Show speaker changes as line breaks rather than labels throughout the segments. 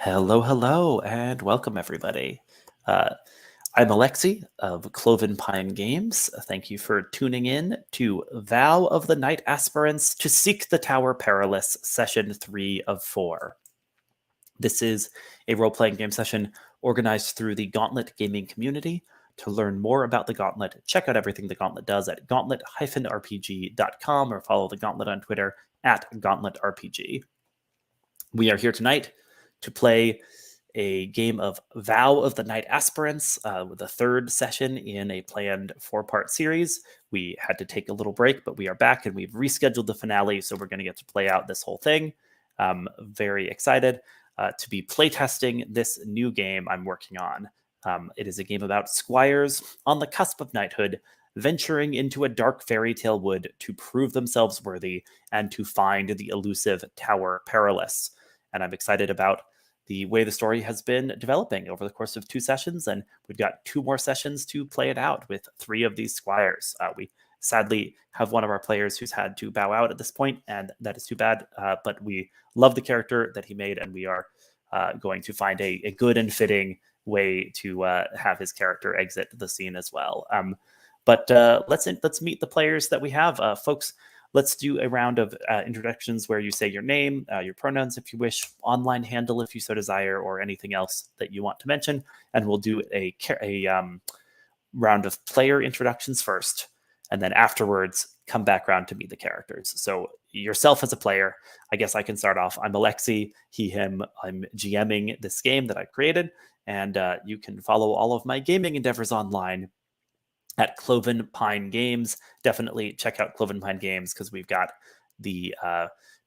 Hello, and welcome everybody. Uh, I'm Alexi of Cloven Pine Games. Thank you for tuning in to Vow of the Knight-Aspirants to Seek the Tower Perilous, Session 3 of 4. This is a role-playing game session organized through the Gauntlet gaming community. To learn more about the Gauntlet, check out everything the Gauntlet does at gauntlet-rpg.com or follow the Gauntlet on Twitter at GauntletRPG. We are here tonight to play a game of Vow of the Knight-Aspirants, with the third session in a planned 4-part series. We had to take a little break, but we are back and we've rescheduled the finale, so we're going to get to play out this whole thing. Very excited to be playtesting this new game I'm working on. It is a game about squires on the cusp of knighthood, venturing into a dark fairy tale wood to prove themselves worthy and to find the elusive Tower Perilous. And I'm excited about the way the story has been developing over the course of 2 sessions, and we've got 2 more sessions to play it out with 3 of these squires. We sadly have one of our players who's had to bow out at this point, and that is too bad, but we love the character that he made, and we are going to find a good and fitting way to have his character exit the scene as well. But let's meet the players that we have. Folks, let's do a round of introductions where you say your name, your pronouns if you wish, online handle if you so desire, or anything else that you want to mention. And we'll do a round of player introductions first, and then afterwards come back around to meet the characters. So yourself as a player, I guess I can start off. I'm Alexi, he, him. I'm GMing this game that I created, and you can follow all of my gaming endeavors online at Cloven Pine Games. Definitely check out Cloven Pine Games because we've got the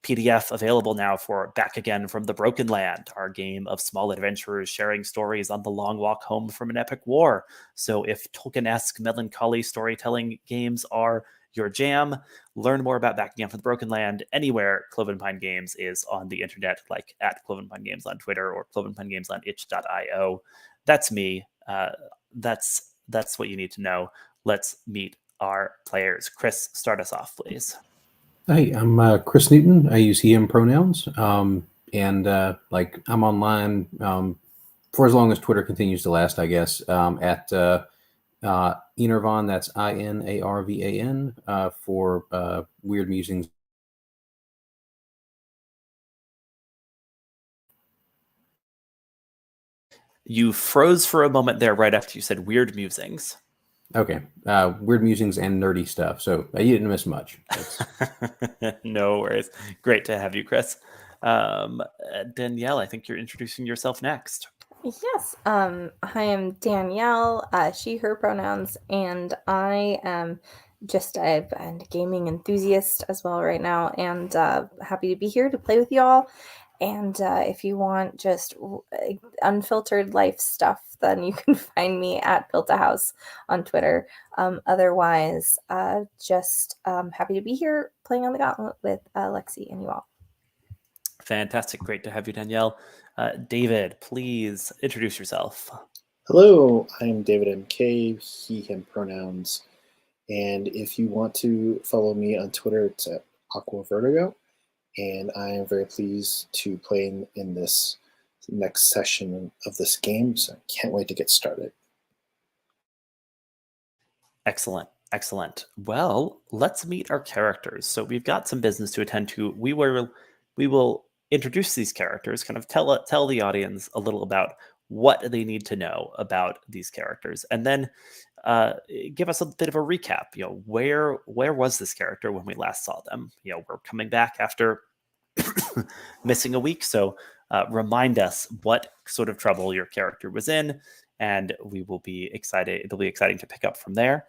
PDF available now for Back Again from the Broken Land, our game of small adventurers sharing stories on the long walk home from an epic war. So if Tolkien-esque melancholy storytelling games are your jam, learn more about Back Again from the Broken Land anywhere Cloven Pine Games is on the internet, like at Cloven Pine Games on Twitter or Cloven Pine Games on itch.io. That's me. That's what you need to know. Let's meet our players. Chris, start us off, please.
Hey, I'm Chris Newton. I use he, him pronouns. And I'm online for as long as Twitter continues to last, I guess, at Inarvan, that's INARVAN, for weird musings.
You froze for a moment there right after you said weird musings.
Okay, weird musings and nerdy stuff. So you didn't miss much.
No worries. Great to have you, Chris. Danielle, I think you're introducing yourself next.
Yes. I am Danielle, she, her pronouns, and I am just a gaming enthusiast as well right now, and happy to be here to play with y'all. And if you want just unfiltered life stuff, then you can find me at Built a House on Twitter. Otherwise, just happy to be here playing on the Gauntlet with Lexi and you all.
Fantastic. Great to have you, Danielle. David, please introduce yourself.
Hello, I'm David MK, he, him pronouns. And if you want to follow me on Twitter, it's at Aqua Vertigo. And I am very pleased to play in this next session of this game, so I can't wait to get started.
Excellent. Excellent. Well, let's meet our characters. So we've got some business to attend to. We will introduce these characters, kind of tell the audience a little about what they need to know about these characters, and then give us a bit of a recap. Where was this character when we last saw them? We're coming back after missing a week, so remind us what sort of trouble your character was in, and we will be excited. It'll be exciting to pick up from there.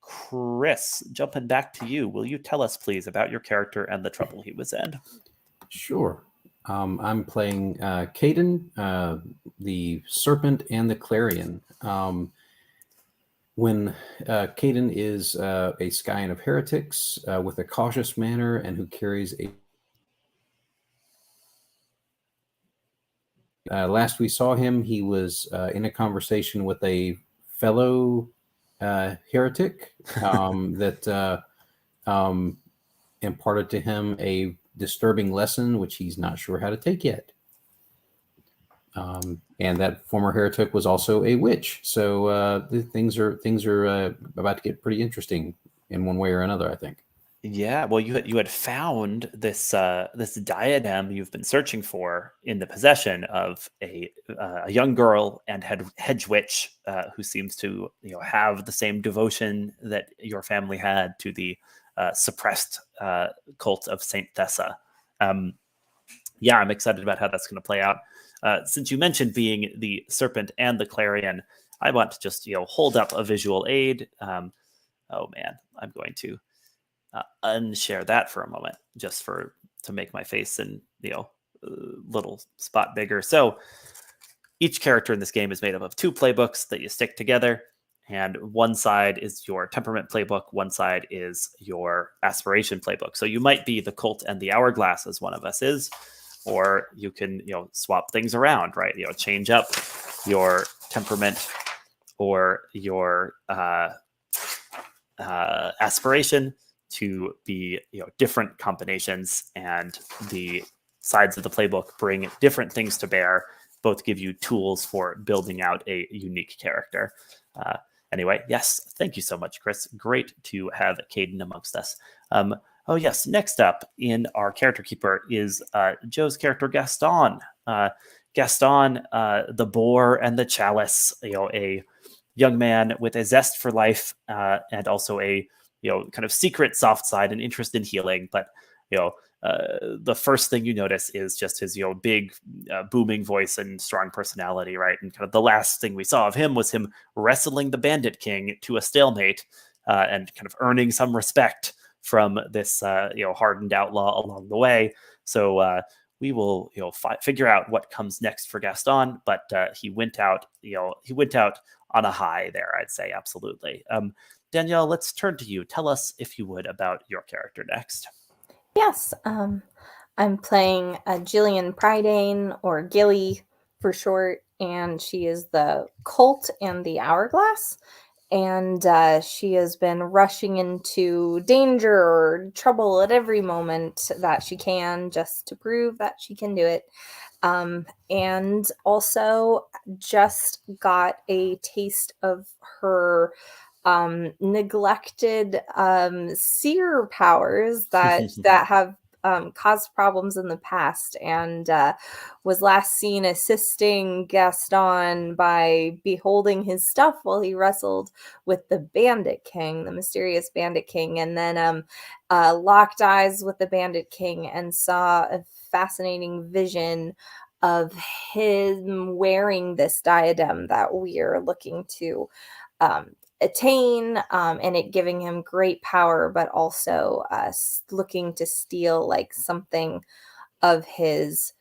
Chris, jumping back to you, will you tell us, please, about your character and the trouble he was in?
Sure. I'm playing Caedun, the Serpent and the Clarion. When Caedun is a scion of heretics with a cautious manner and who carries a... last we saw him, he was in a conversation with a fellow heretic that imparted to him a disturbing lesson, which he's not sure how to take yet. And that former heretic was also a witch. So things are about to get pretty interesting in one way or another, I think.
Yeah, well, you had found this diadem you've been searching for in the possession of a young girl and hedge witch who seems to have the same devotion that your family had to the suppressed cult of Saint Thessa. Yeah, I'm excited about how that's going to play out. Since you mentioned being the serpent and the clarion, I want to just hold up a visual aid. Oh man, I'm going to unshare that for a moment, just to make my face and little spot bigger. So each character in this game is made up of 2 playbooks that you stick together, and one side is your temperament playbook, one side is your aspiration playbook. So you might be the cult and the hourglass, as one of us is, or you can swap things around, right? Change up your temperament or your aspiration to be different combinations, and the sides of the playbook bring different things to bear. Both give you tools for building out a unique character. Anyway, yes, thank you so much, Chris. Great to have Caedun amongst us. Oh yes, next up in our character keeper is Joe's character Gaston. Gaston, the boar and the chalice, a young man with a zest for life and also a kind of secret soft side and interest in healing. But the first thing you notice is just his big booming voice and strong personality, right? And kind of the last thing we saw of him was him wrestling the Bandit King to a stalemate and kind of earning some respect from this hardened outlaw along the way. So we will figure out what comes next for Gaston, but he went out on a high there, I'd say. Absolutely. Danielle, let's turn to you. Tell us, if you would, about your character next.
Yes, I'm playing Jillian Prydain, or Gilly for short, and she is the cult and the hourglass. And she has been rushing into danger or trouble at every moment that she can, just to prove that she can do it. And also just got a taste of her neglected seer powers that have caused problems in the past, and was last seen assisting Gaston by beholding his stuff while he wrestled with the Bandit King, the mysterious Bandit King, and then locked eyes with the Bandit King and saw a fascinating vision of him wearing this diadem that we are looking to attain, and it giving him great power, but also looking to steal like something of his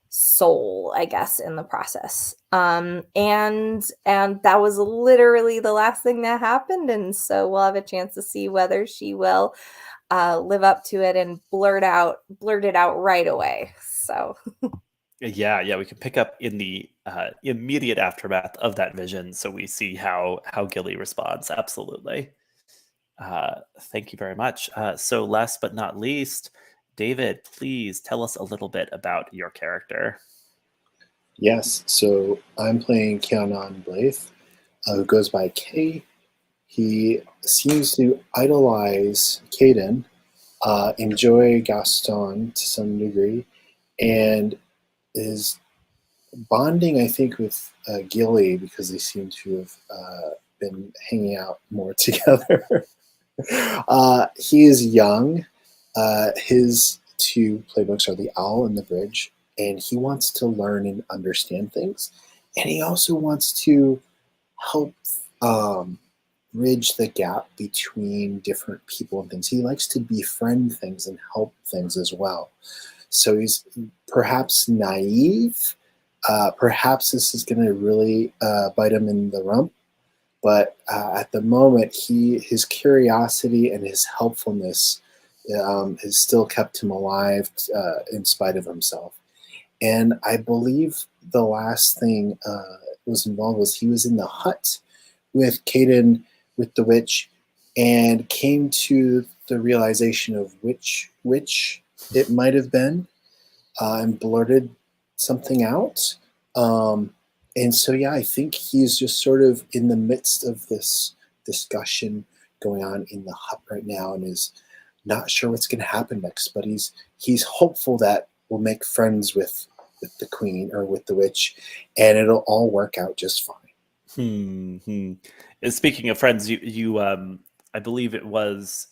soul, I guess, in the process. And that was literally the last thing that happened, and so we'll have a chance to see whether she will live up to it and blurt it out right away. So
Yeah, we can pick up in the immediate aftermath of that vision, so we see how Gilly responds. Absolutely. Thank you very much. So last but not least, David, please tell us a little bit about your character.
Yes, so I'm playing Caedun Blaith, who goes by K. He seems to idolize Caedun, enjoy Gaston to some degree, and is bonding, I think, with Gilly because they seem to have been hanging out more together. He is young. His 2 playbooks are the Owl and the Bridge, and he wants to learn and understand things. And he also wants to help bridge the gap between different people and things. He likes to befriend things and help things as well. So he's perhaps naive. Perhaps this is going to really bite him in the rump. But at the moment, his curiosity and his helpfulness has still kept him alive in spite of himself. And I believe the last thing was involved was he was in the hut with Caedun, with the witch, and came to the realization of which witch it might have been, and blurted something out. And so, yeah, I think he's just sort of in the midst of this discussion going on in the hut right now, and is not sure what's going to happen next. But he's hopeful that we'll make friends with the queen or with the witch, and it'll all work out just fine.
Speaking of friends, you I believe it was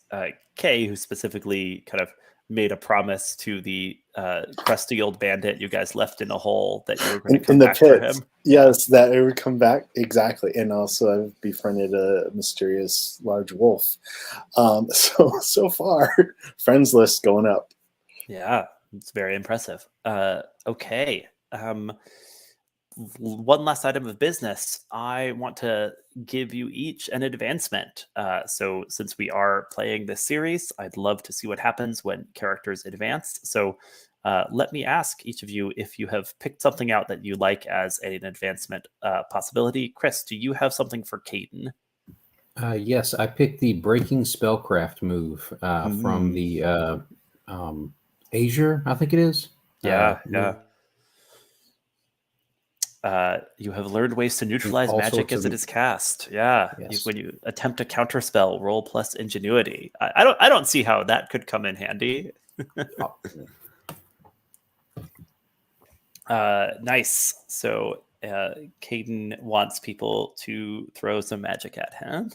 Kay who specifically kind of made a promise to the crusty old bandit you guys left in a hole that you were going to come
in the
back for
pit.
him.
Yes, that it would come back, exactly. And also, I've befriended a mysterious large wolf. So far, friends list going up.
Yeah, it's very impressive. Okay. One last item of business. I want to give you each an advancement. So since we are playing this series, I'd love to see what happens when characters advance. So let me ask each of you if you have picked something out that you like as an advancement possibility. Chris, do you have something for Caedun?
Yes, I picked the Breaking Spellcraft move from the Azure, I think it is.
Yeah. You have learned ways to neutralize
all
magic
sorts
as
of-
it is cast. Yeah,
Yes.
when you attempt a counterspell, roll plus ingenuity. I don't see how that could come in handy. Nice. So Caedun wants people to throw some magic at him.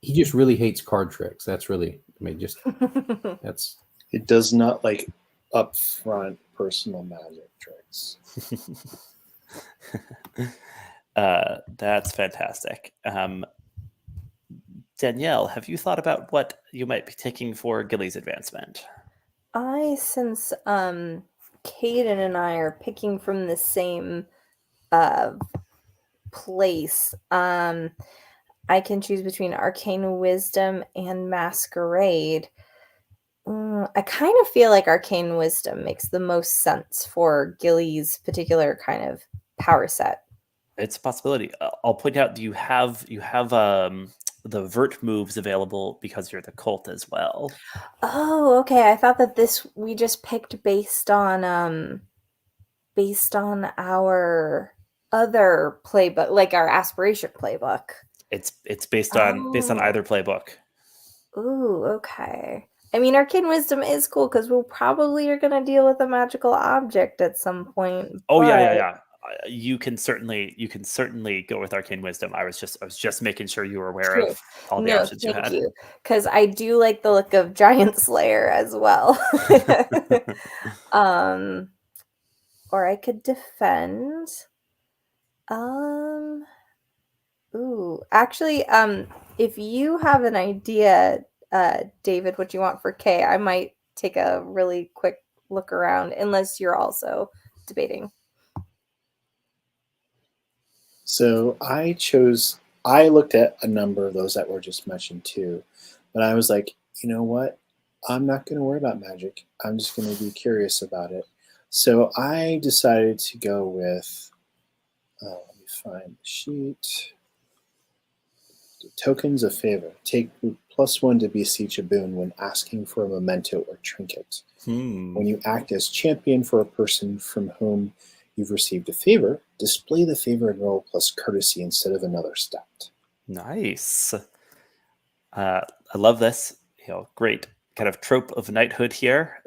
He just really hates card tricks. That's really, that's.
It does not like upfront personal magic tricks.
That's fantastic. Danielle, have you thought about what you might be taking for Gilly's advancement?
Since Caedun and I are picking from the same place, I can choose between Arcane Wisdom and Masquerade. I kind of feel like Arcane Wisdom makes the most sense for Gilly's particular kind of power set.
It's a possibility. I'll point out you have the vert moves available because you're the cult as well.
Oh, okay. I thought that we just picked based on our other playbook, like our aspiration playbook.
It's based on either playbook.
Ooh, okay. I mean, Arcane Wisdom is cool because we'll probably are going to deal with a magical object at some point.
Oh yeah. You can certainly go with Arcane Wisdom. I was just making sure you were aware of all the options you had.
Thank you, because I do like the look of Giant Slayer as well. Or I could defend. Ooh, actually, if you have an idea, David, what you want for K, I might take a really quick look around, unless you're also debating.
So I looked at a number of those that were just mentioned too, but I was like, you know what? I'm not going to worry about magic. I'm just going to be curious about it. So I decided to go with, let me find the sheet. Tokens of favor. Take +1 to beseech a boon when asking for a memento or trinket. When you act as champion for a person from whom you've received a favor, display the favor and roll plus courtesy instead of another stat.
Nice. I love this. Great kind of trope of knighthood here.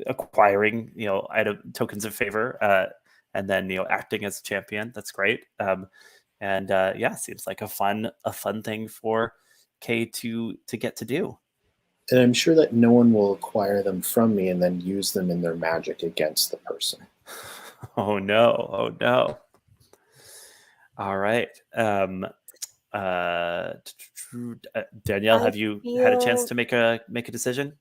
Acquiring item tokens of favor, and then acting as a champion. That's great. And seems like a fun thing for Kay to get to do.
And I'm sure that no one will acquire them from me and then use them in their magic against the person.
Oh no. All right. Danielle, have you had a chance to make a decision?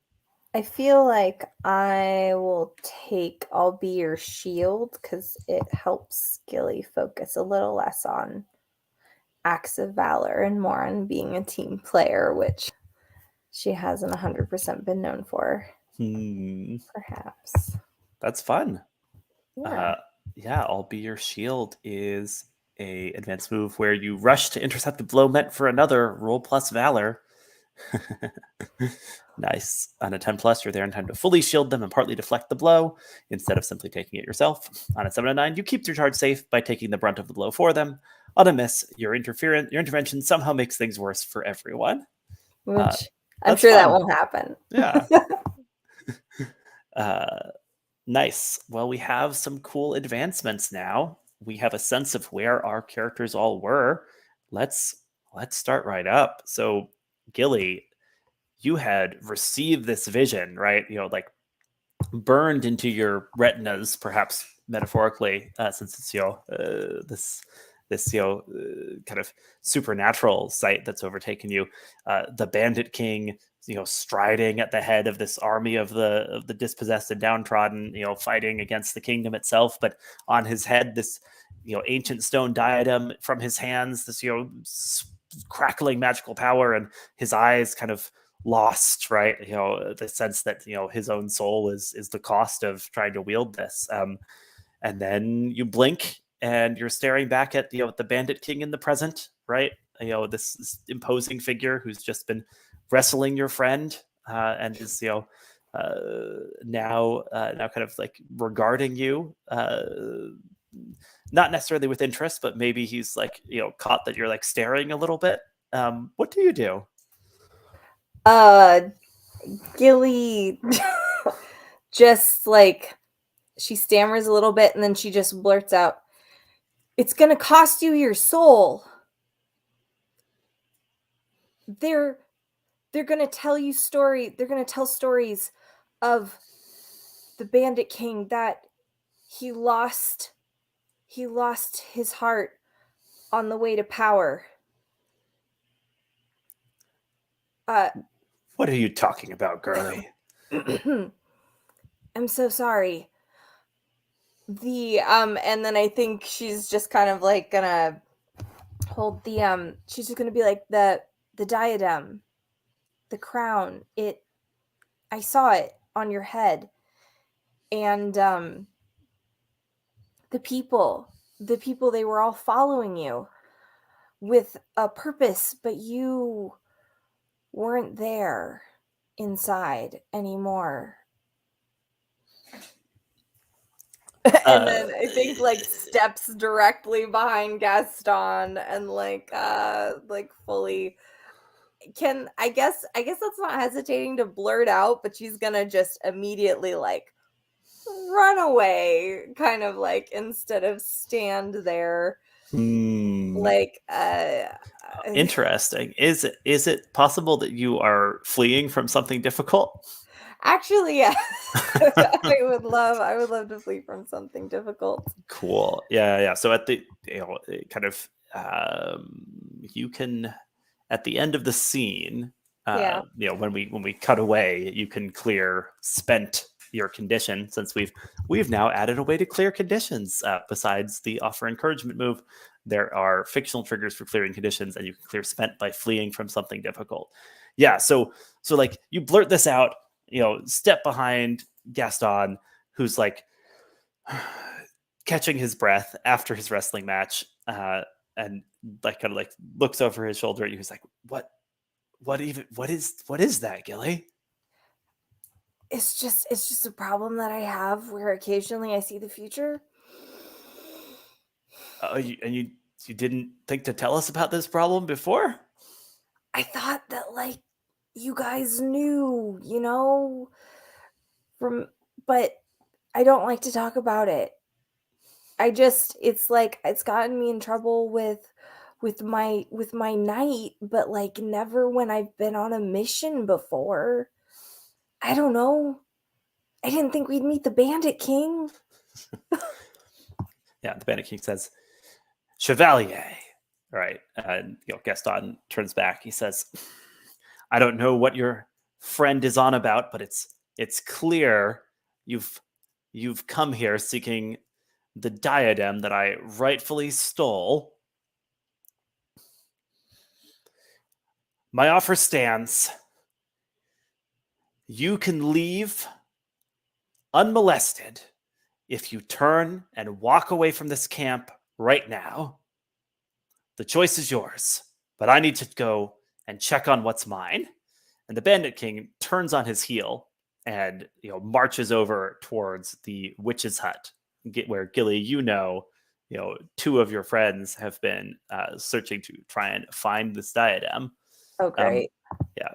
I feel like I will take I'll Be Your Shield because it helps Gilly focus a little less on acts of valor and more on being a team player, which she hasn't 100% been known for. Perhaps.
That's fun.
Yeah.
I'll Be Your Shield is a advanced move where you rush to intercept a blow meant for another, roll plus valor. Nice. On a 10 plus, you're there in time to fully shield them and partly deflect the blow instead of simply taking it yourself. On a 7 and 9, you keep your charge safe by taking the brunt of the blow for them. On a miss, your intervention somehow makes things worse for everyone.
Which I'm
that's
sure that
fun.
won't happen.
Yeah. Nice. Well, we have some cool advancements now. We have a sense of where our characters all were. Let's start right up. So, Gilly, you had received this vision, right? Like burned into your retinas, perhaps metaphorically, since it's this kind of supernatural sight that's overtaken you. The Bandit King, striding at the head of this army of the dispossessed and downtrodden, fighting against the kingdom itself, but on his head this ancient stone diadem, from his hands this crackling magical power, and his eyes kind of lost, right? The sense that his own soul is the cost of trying to wield this. And then you blink and you're staring back at the Bandit King in the present, right? This imposing figure who's just been wrestling your friend, and is now kind of like regarding you, not necessarily with interest, but maybe he's like caught that you're like staring a little bit. What do you do?
Gilly just like, she stammers a little bit and then she just blurts out, "It's gonna cost you your soul. They're gonna tell you they're gonna tell stories of the Bandit King, that he lost his heart on the way to power."
What are you talking about, girlie?
I'm so sorry. And then I think she's just kind of like gonna hold the she's just gonna be like, the diadem, the crown, I saw it on your head, and the people, they were all following you with a purpose, but you weren't there inside anymore. And then I think like steps directly behind Gaston and like fully I guess that's not hesitating to blurt out, but she's gonna just immediately like run away, kind of like, instead of stand there. Like
interesting. Is it possible that you are fleeing from something difficult?
Actually, yeah. I would love to flee from something difficult.
Cool. Yeah. So at the kind of you can, at the end of the scene, when we cut away, you can clear spent your condition, since we've now added a way to clear conditions. Besides the offer encouragement move, there are fictional triggers for clearing conditions, and you can clear spent by fleeing from something difficult. Yeah. So like you blurt this out, step behind Gaston, who's like catching his breath after his wrestling match, and like kind of like looks over his shoulder at you. He's like, what is that, Gilly?
It's just a problem that I have where occasionally I see the future.
You didn't think to tell us about this problem before?
I thought that like you guys knew, but I don't like to talk about it. It's like, it's gotten me in trouble with my knight, but like never when I've been on a mission before. I don't know. I didn't think we'd meet the Bandit King.
Yeah, the Bandit King says, "Chevalier." Right. Gaston turns back. He says, "I don't know what your friend is on about, but it's clear you've come here seeking the diadem that I rightfully stole. My offer stands. You can leave unmolested if you turn and walk away from this camp right now. The choice is yours, but I need to go and check on what's mine. And the Bandit King turns on his heel and marches over towards the witch's hut, where Gilly, two of your friends have been searching to try and find this diadem.
Oh, great.
Yeah.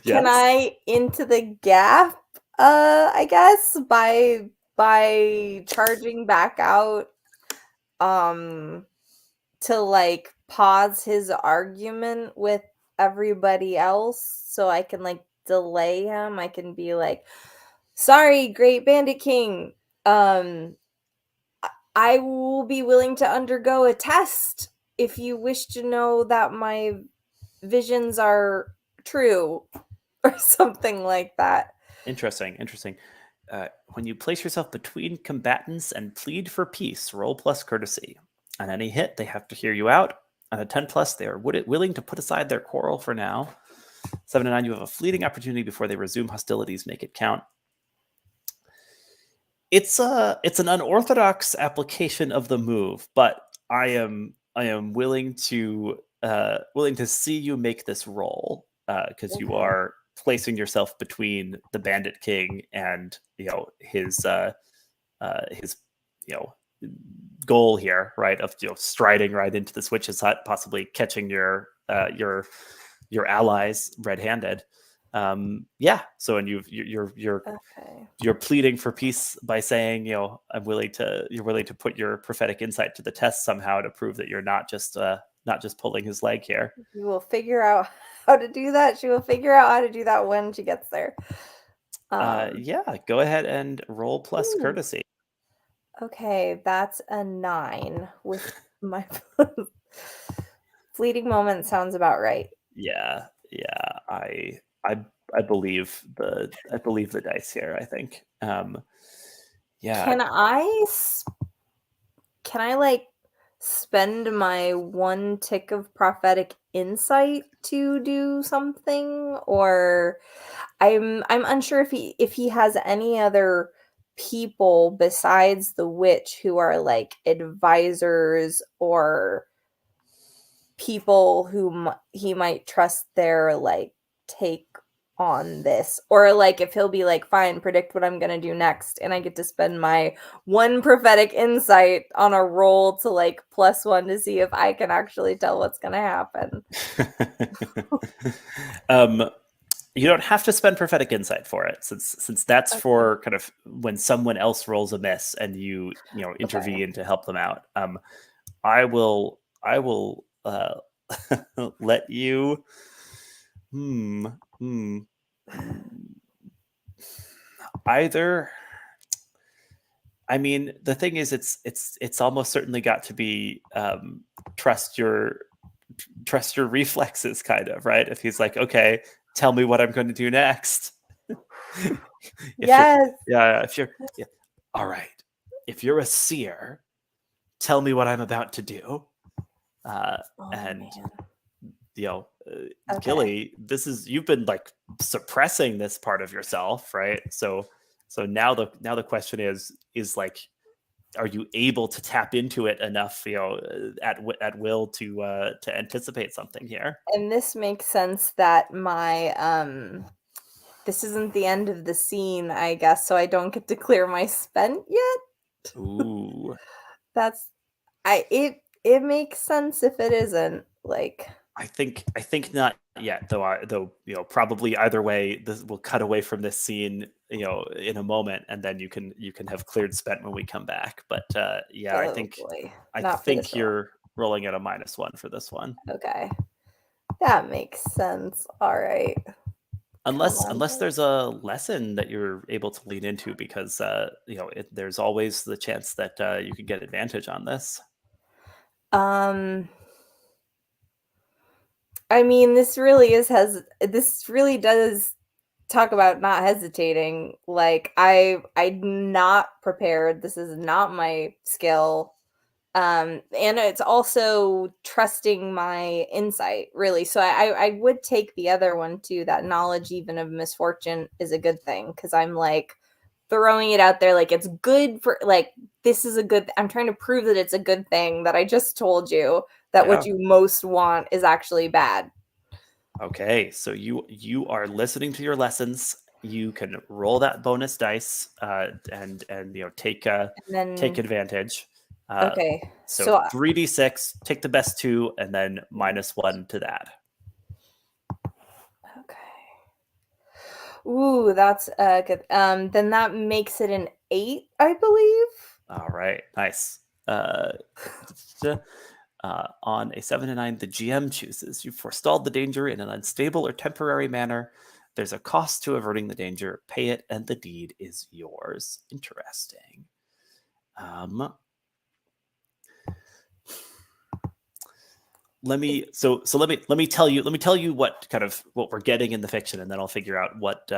Can I into the gap? I guess by charging back out, to like pause his argument with everybody else, so I can like delay him. I can be like, "Sorry, Great Bandit King. I will be willing to undergo a test if you wish to know that my visions are true," or something like that.
Interesting. When you place yourself between combatants and plead for peace, roll plus courtesy. On any hit, they have to hear you out. On a 10 plus, they are willing to put aside their quarrel for now. 7 to 9, you have a fleeting opportunity before they resume hostilities. Make it count. It's an unorthodox application of the move, but I am willing to see you make this roll because you are placing yourself between the Bandit King and his goal here, right, of striding right into this witch's hut, possibly catching your allies red-handed. So and you're pleading for peace by saying you're willing to put your prophetic insight to the test somehow to prove that you're not just pulling his leg here.
You will figure out how to do that. She will figure out how to do that when she gets there.
Go ahead and roll plus courtesy.
Okay, that's a 9 with my fleeting moment. Sounds about right.
Yeah. I believe the dice here. I think.
Can I like spend my 1 tick of prophetic insight to do something, or I'm unsure if he has any other people besides the witch who are like advisors or people whom he might trust their like take on this, or like if he'll be like, fine, predict what I'm gonna do next, and I get to spend my 1 prophetic insight on a roll to like +1 to see if I can actually tell what's gonna happen.
You don't have to spend prophetic insight for it, since that's for kind of when someone else rolls a miss and you intervene to help them out. I will let you. Either. I mean, the thing is, it's almost certainly got to be trust your reflexes, kind of, right? If he's like, okay, tell me what I'm going to do next. All right. If you're a seer, tell me what I'm about to do. Gilly, you've been like suppressing this part of yourself, right? So now the question is like, are you able to tap into it enough, at will to anticipate something here?
And this makes sense that my this isn't the end of the scene, I guess, so I don't get to clear my spent yet.
Ooh.
It makes sense if it isn't, like,
I think not yet, though probably either way this will cut away from this scene in a moment, and then you can have cleared spent when we come back. But I think you're rolling at a -1 for this one.
Okay, that makes sense. All right.
Unless there's a lesson that you're able to lean into, because there's always the chance that you could get advantage on this.
I mean, this really does talk about not hesitating. Like, I'm not prepared. This is not my skill. And it's also trusting my insight, really. So I would take the other one too. That knowledge even of misfortune is a good thing, because I'm like throwing it out there like it's good for, like, this is a good, I'm trying to prove that it's a good thing that I just told you that what you most want is actually bad.
Okay, so you are listening to your lessons. You can roll that bonus dice and take advantage.
Okay,
So 3d6, take the best 2, and then -1 to that.
Okay. Ooh, that's good. Then that makes it an 8, I believe.
All right, nice. On a 7 to 9, the GM chooses. You forestalled the danger in an unstable or temporary manner. There's a cost to averting the danger. Pay it, and the deed is yours. Interesting. Let me tell you what we're getting in the fiction, and then I'll figure out what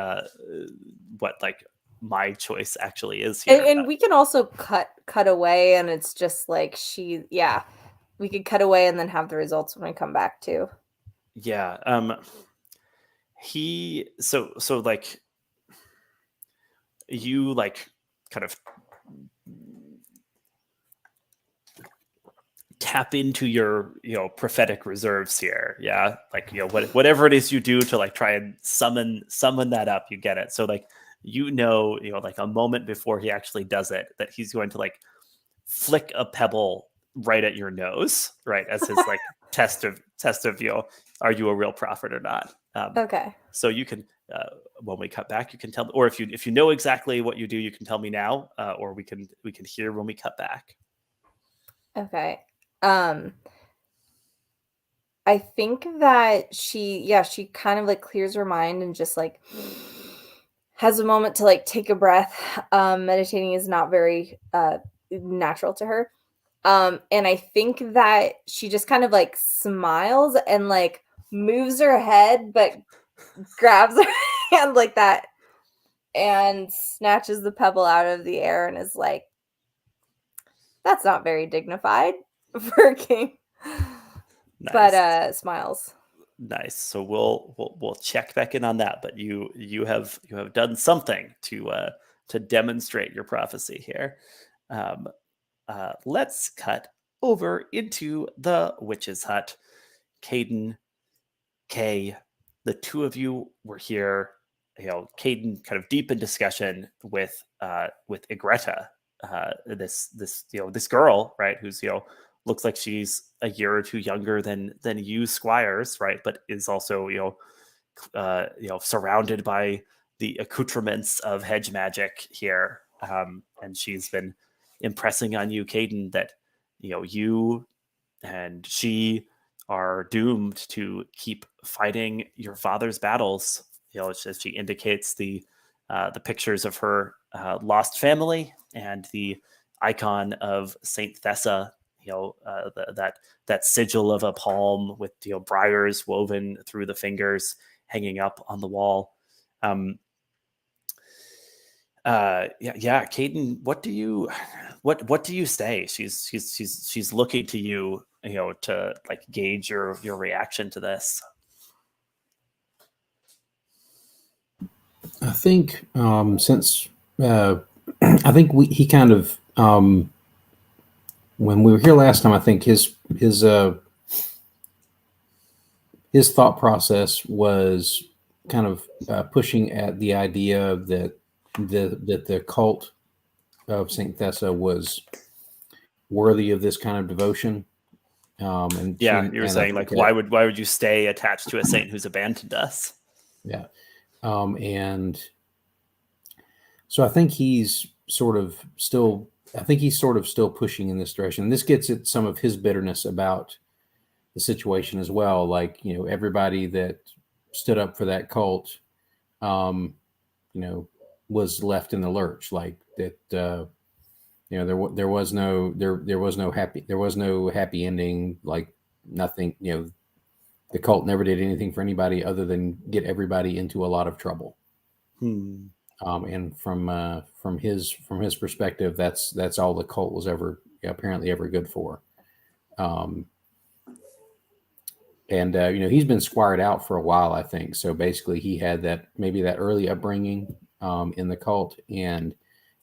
like my choice actually is here.
And we can also cut away, and it's just like we could cut away and then have the results when we come back too.
Yeah. So like you like kind of tap into your prophetic reserves here. Yeah, like whatever it is you do to like try and summon that up, you get it. So like like a moment before he actually does it, that he's going to like flick a pebble right at your nose, right, as his like test of are you a real prophet or not.
Okay.
So you can when we cut back, you can tell, or if you know exactly what you do, you can tell me now, or we can hear when we cut back.
Okay. I think that she kind of like clears her mind and just like has a moment to like take a breath. Meditating is not very natural to her. And I think that she just kind of like smiles and like moves her head, but grabs her hand like that and snatches the pebble out of the air and is like, that's not very dignified for a king. Nice. But smiles.
Nice. So we'll check back in on that. But you have done something to demonstrate your prophecy here. Let's cut over into the witch's hut. Caedun, Kay, the two of you were here. Caedun kind of deep in discussion with Igretta, this girl, right, who's looks like she's a year or two younger than you squires, right, but is also surrounded by the accoutrements of hedge magic here, and she's been impressing on you, Caedun, that you and she are doomed to keep fighting your father's battles. As she indicates the pictures of her lost family and the icon of Saint Thessa, that sigil of a palm with briars woven through the fingers hanging up on the wall. Caedun, what do you say? She's looking to you, to like gauge your reaction to this.
I think since I think he kind of when we were here last time, I think his thought process was kind of pushing at the idea that the cult of Saint Thessa was worthy of this kind of devotion. And
you were saying like, why would you stay attached to a saint who's abandoned us?
Yeah. And so I think he's sort of still pushing in this direction. And this gets at some of his bitterness about the situation as well. Like, everybody that stood up for that cult, was left in the lurch. Like that, there was no happy ending. Like nothing, the cult never did anything for anybody other than get everybody into a lot of trouble. And from his perspective, that's all the cult was ever apparently ever good for. And he's been squired out for a while, I think. So basically, he had that early upbringing in the cult, and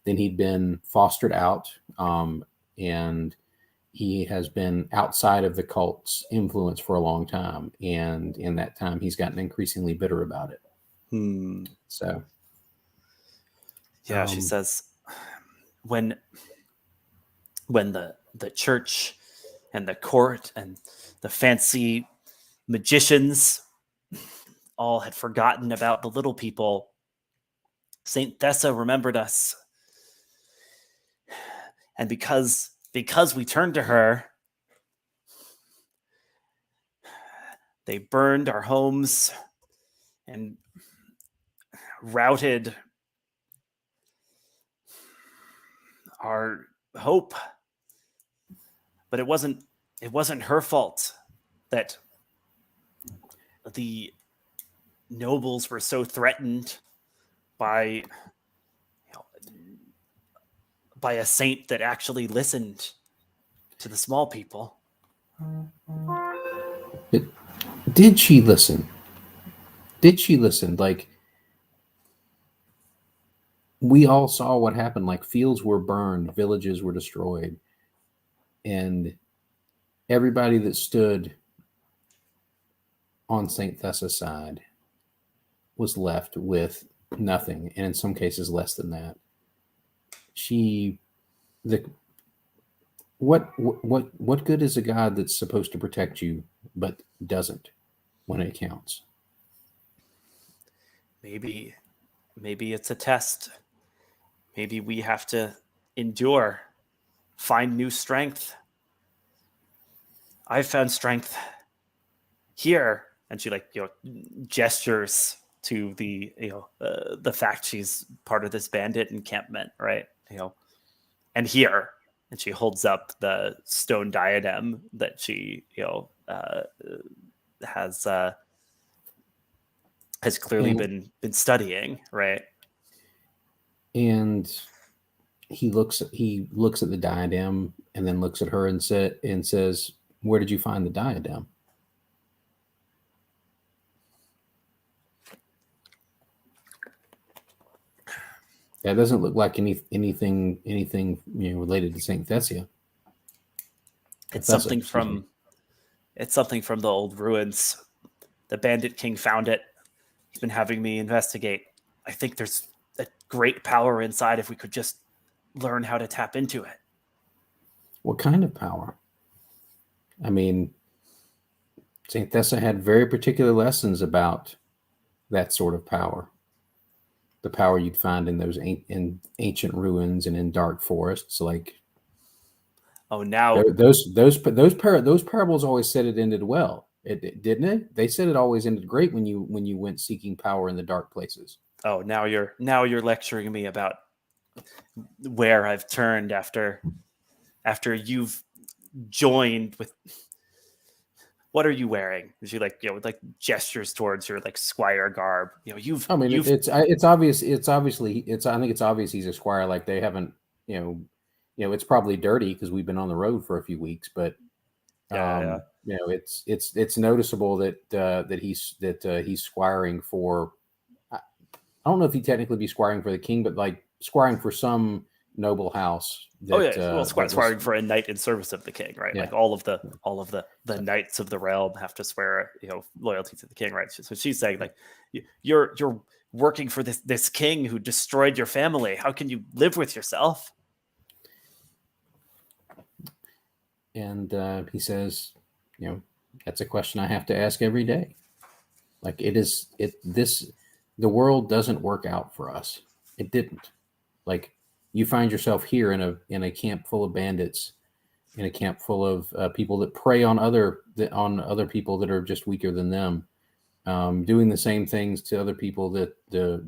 then he'd been fostered out, and he has been outside of the cult's influence for a long time. And in that time, he's gotten increasingly bitter about it. So,
yeah, she says when the church and the court and the fancy magicians all had forgotten about the little people, Saint Thessa remembered us. And because we turned to her, they burned our homes and routed our hope. But it wasn't her fault that the nobles were so threatened by a saint that actually listened to the small people.
But did she listen? Did she listen? Like, we all saw what happened. Like, fields were burned, villages were destroyed, and everybody that stood on St. Thessa's side was left with nothing, and in some cases less than that. What good is a God that's supposed to protect you but doesn't when it counts?
Maybe it's a test. Maybe we have to endure, find new strength. I've found strength here. And she gestures to the fact she's part of this bandit encampment, right? And here, and she holds up the stone diadem that she has clearly been studying, right?
And he looks at the diadem and then looks at her and says, "Where did you find the diadem?" That doesn't look like anything related to Saint Thessia.
It's something from the old ruins. The Bandit King found it. He's been having me investigate. I think there's a great power inside if we could just learn how to tap into it.
What kind of power? I mean, Saint Thessa had very particular lessons about that sort of power. The power you'd find in those ancient ruins and in dark forests. Like,
now
those parables always said it ended well. It didn't it? They said it always ended great when you went seeking power in the dark places.
Oh, now you're lecturing me about where I've turned after you've joined with. What are you wearing? She with gestures towards your squire garb. It's
obvious. I think it's obvious he's a squire. Like, they haven't. It's probably dirty because we've been on the road for a few weeks, but it's noticeable that he's squiring for. I don't know if he'd technically be squiring for the king, but squiring for some noble house.
Squiring for a knight in service of the king, right?
Yeah.
All of the knights of the realm have to swear, loyalty to the king, right? So she's saying you're working for this king who destroyed your family. How can you live with yourself?
And he says, that's a question I have to ask every day. The world doesn't work out for us. It didn't. You find yourself here in a camp full of bandits, in a camp full of people that prey on other people that are just weaker than them, doing the same things to other people that the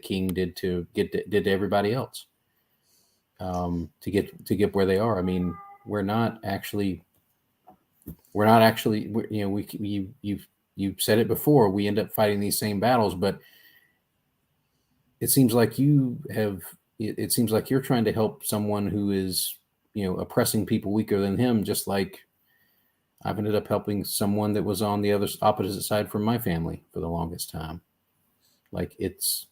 king did to everybody else, to get where they are. I mean, you've said it before. We end up fighting these same battles, but it seems like you're trying to help someone who is, oppressing people weaker than him, just like I've ended up helping someone that was on the opposite side from my family for the longest time. It's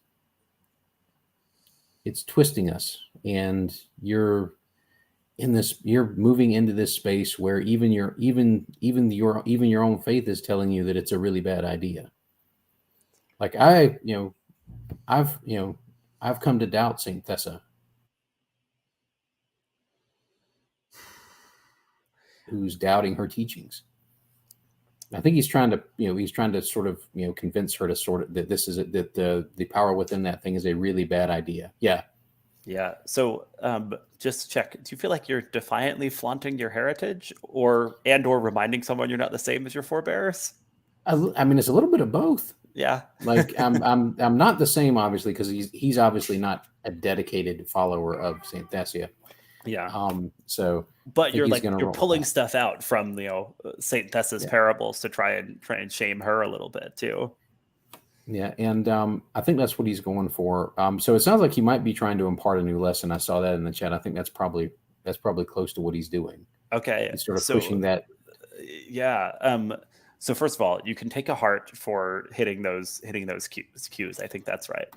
it's twisting us, and you're moving into this space where even your own faith is telling you that it's a really bad idea. Like I've come to doubt Saint Thessa, who's doubting her teachings. I think he's trying to sort of convince her to that the power within that thing is a really bad idea. Yeah.
Yeah. So just check. Do you feel like you're defiantly flaunting your heritage, or reminding someone you're not the same as your forebears?
I mean, it's a little bit of both.
Yeah.
Like I'm not the same, obviously, because he's obviously not a dedicated follower of Saint Thessia.
Yeah.
So,
but you're pulling stuff out from Saint Thessa's parables to try and shame her a little bit too.
Yeah, and I think that's what he's going for. So it sounds like he might be trying to impart a new lesson. I saw that in the chat. I think that's probably close to what he's doing.
Okay,
he's sort of pushing that.
Yeah. So first of all, you can take a heart for hitting those cues. I think that's right.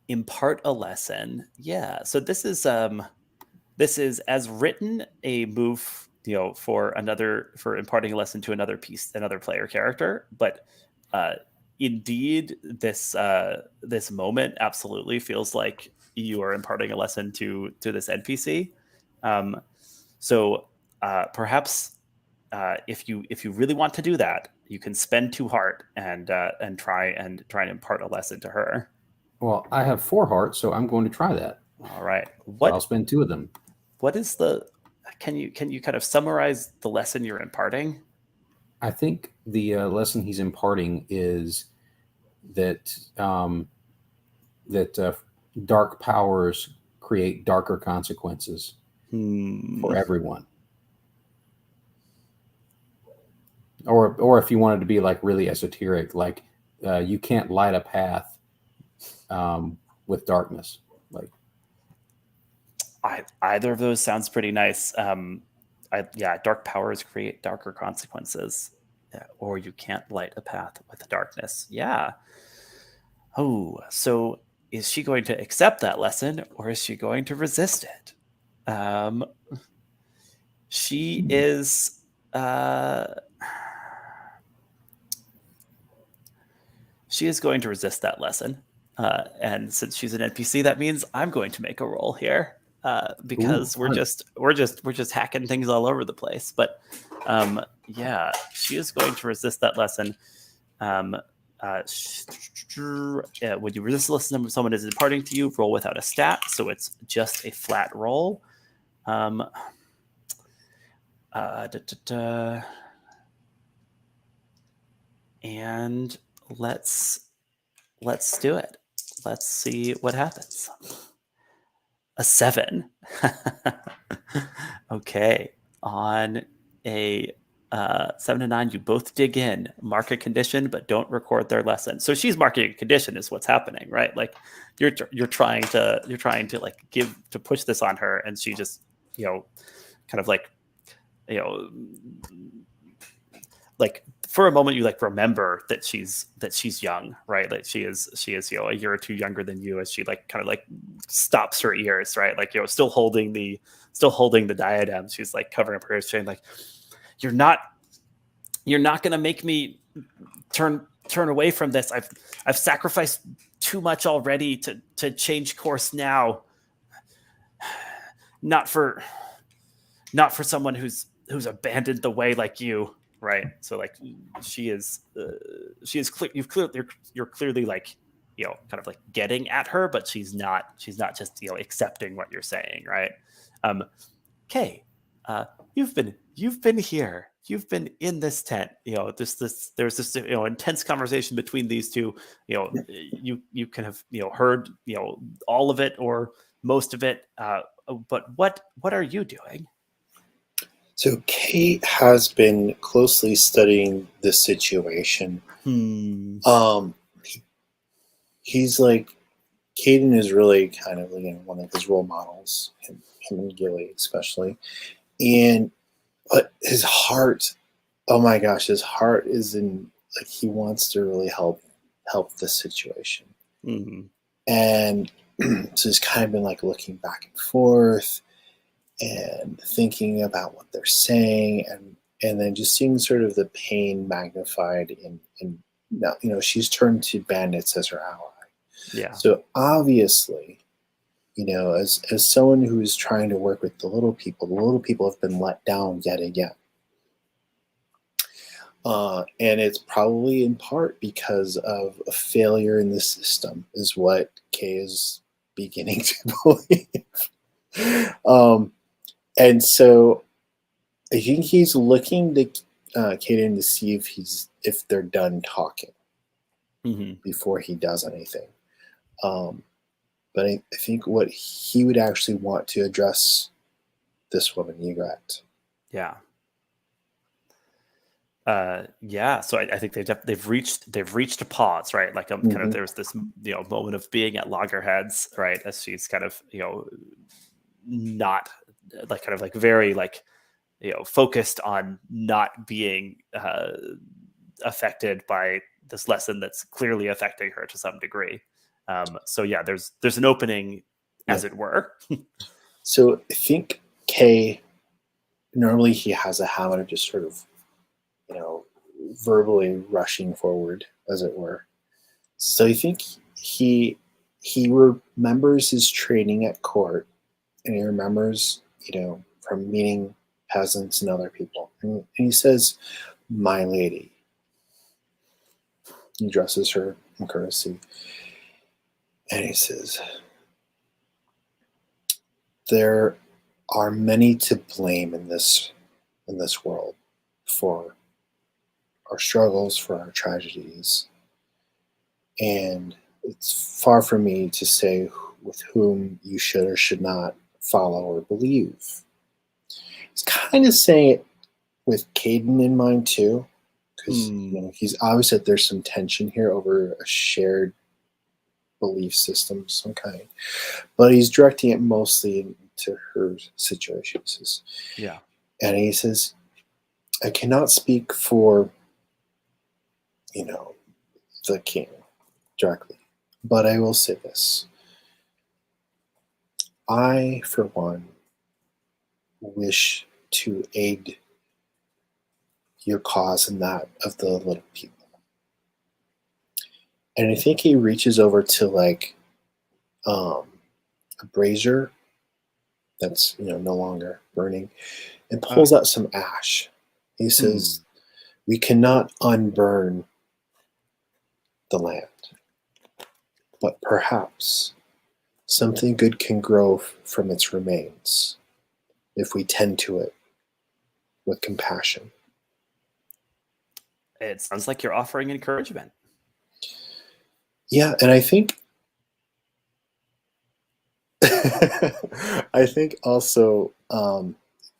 Impart a lesson. Yeah. So this is as written a move, for imparting a lesson to another player character, but indeed this moment absolutely feels like you are imparting a lesson to this NPC. So perhaps if you really want to do that, you can spend 2 heart and try and impart a lesson to her.
Well, I have 4 hearts, so I'm going to try that.
All right.
So I'll spend 2 of them.
What is can you kind of summarize the lesson you're imparting?
I think the lesson he's imparting is that dark powers create darker consequences for everyone. Or if you wanted to be like really esoteric, like you can't light a path with darkness. Like
either of those sounds pretty nice. Dark powers create darker consequences. Or you can't light a path with darkness. Yeah. Oh, so is she going to accept that lesson, or is she going to resist it? She is. She is going to resist that lesson, and since she's an NPC, that means I'm going to make a roll here. Because we're just hacking things all over the place. But she is going to resist that lesson. When you resist the lesson someone is imparting to you, roll without a stat, so it's just a flat roll. And let's do it. Let's see what happens. A 7. Okay. On a 7 to 9, you both dig in, mark a condition, but don't record their lesson. So she's marking a condition is what's happening, right? Like you're trying to like push this on her, and she just kind of like like for a moment you like remember that she's young, right? Like she is a year or 2 younger than you, as she like kind of like stops her ears, right? Like still holding the diadem. She's like covering up her ears, saying like, you're not gonna make me turn away from this. I've sacrificed too much already to change course now. Not for someone who's abandoned the way like you. Right. So like she is clear. You're clearly like, kind of like getting at her, but she's not just, accepting what you're saying. Right. Okay. You've been here. You've been in this tent. There's this intense conversation between these two. You can have, heard, all of it or most of it. But what are you doing?
So Kate has been closely studying this situation. He's like, Caedun is really kind of one of his role models, him and Gilly especially. But his heart, oh my gosh, his heart is in, like, he wants to really help the situation.
Mm-hmm.
And so he's kind of been like looking back and forth and thinking about what they're saying, and then just seeing sort of the pain magnified in now, she's turned to bandits as her ally.
Yeah.
So obviously, as someone who is trying to work with the little people have been let down yet again. And it's probably in part because of a failure in the system, is what Kay is beginning to believe. And so I think he's looking to Caedun to see if they're done talking before he does anything. But I think what he would actually want to address this woman, Ygritte.
Yeah. So I think they've reached a pause, right? Like kind of there's this moment of being at loggerheads, right? As she's kind of not like kind of like very like focused on not being affected by this lesson that's clearly affecting her to some degree. So yeah, there's an opening, as it were.
So I think Kay, normally he has a habit of just sort of verbally rushing forward, as it were. So I think he remembers his training at court, and he remembers from meeting peasants and other people, and he says, "My lady." He addresses her in courtesy, and he says, "There are many to blame in this world for our struggles, for our tragedies, and it's far from me to say with whom you should or should not follow or believe." He's kind of saying it with Caedun in mind too, because he's obvious that there's some tension here over a shared belief system of some kind, but he's directing it mostly to her situation. He says,
yeah,
and he says, "I cannot speak for the king directly, but I will say this. I, for one, wish to aid your cause and that of the little people." And I think he reaches over to like a brazier that's no longer burning, and pulls out some ash. He says, "We cannot unburn the land, but perhaps something good can grow from its remains if we tend to it with compassion."
It sounds like you're offering encouragement.
Yeah, and I think I think also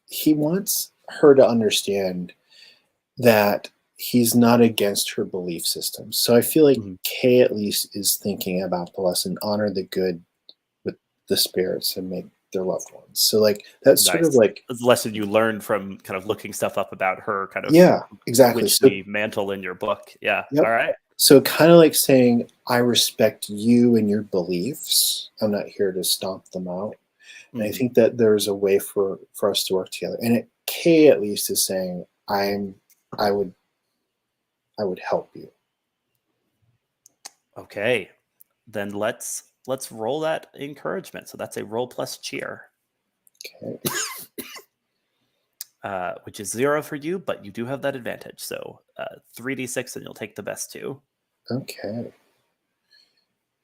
he wants her to understand that he's not against her belief system. So I feel like Kay at least is thinking about the lesson: honor the good with the spirits and make their loved ones. So like that's sort of like
the lesson you learned from kind of looking stuff up about her kind of
exactly.
witchy mantle in your book. Yeah.
Yep.
All right.
So kind of like saying, I respect you and your beliefs. I'm not here to stomp them out. And I think that there's a way for us to work together. And Kay at least is saying, I would help you.
Okay. Then let's roll that encouragement. So that's a roll plus cheer.
Okay.
Which is 0 for you, but you do have that advantage. So 3d6, and you'll take the best 2.
Okay.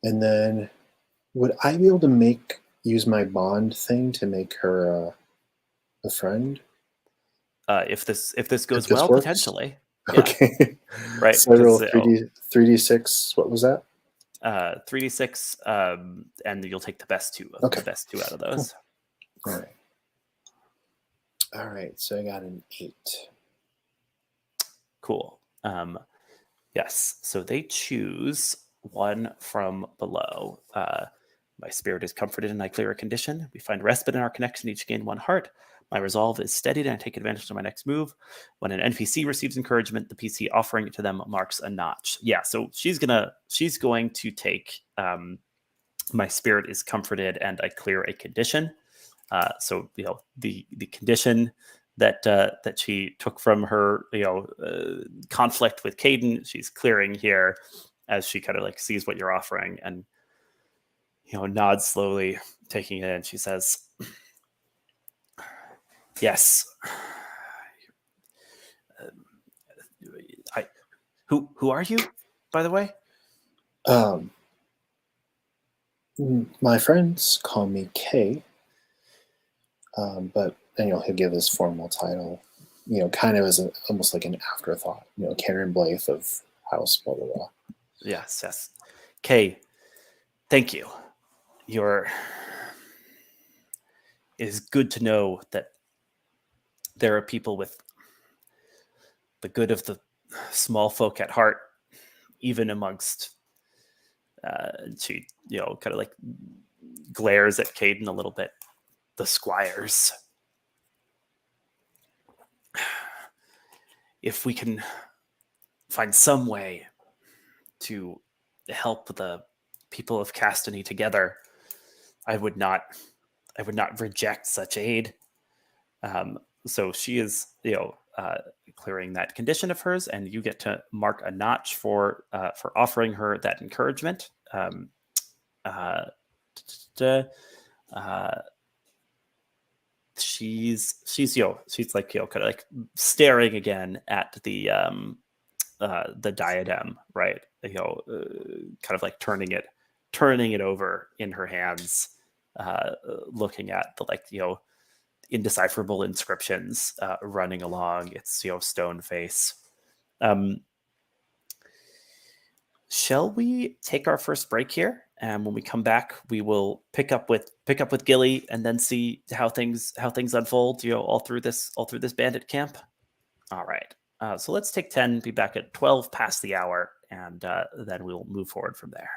And then would I be able to use my bond thing to make her a friend?
If this goes
this
well,
works?
Potentially.
Okay.
Yeah. Right.
So I roll 3d6. What was that?
3d6, and you'll take the best 2 out of those.
Cool. All right. So I got an 8.
Cool. Yes. So they choose one from below. My spirit is comforted in my clearer condition. We find respite in our connection. Each gain 1 heart. My resolve is steadied, and I take advantage of my next move. When an NPC receives encouragement, the PC offering it to them marks a notch. Yeah. So she's going to take my spirit is comforted, and I clear a condition. So the condition that that she took from her conflict with Caedun, she's clearing here as she kind of like sees what you're offering and nods slowly, taking it in. She says, "Yes, who are you, by the way?"
My friends call me Kay, but he'll give his formal title, kind of as almost like an afterthought. Karen Blythe of House blah blah blah.
Yes. Kay, thank you. It is good to know that there are people with the good of the small folk at heart, even amongst. She, kind of like glares at Caedun a little bit. The squires. If we can find some way to help the people of Castany together, I would not reject such aid. So she is, clearing that condition of hers, and you get to mark a notch for offering her that encouragement. She's like kind of like staring again at the diadem, right? Kind of like turning it over in her hands, looking at the indecipherable inscriptions running along its stone face. Shall we take our first break here? And when we come back, we will pick up with Gilly and then see how things unfold. All through this bandit camp. All right. So let's take 10. Be back at 12 past the hour, and then we'll move forward from there.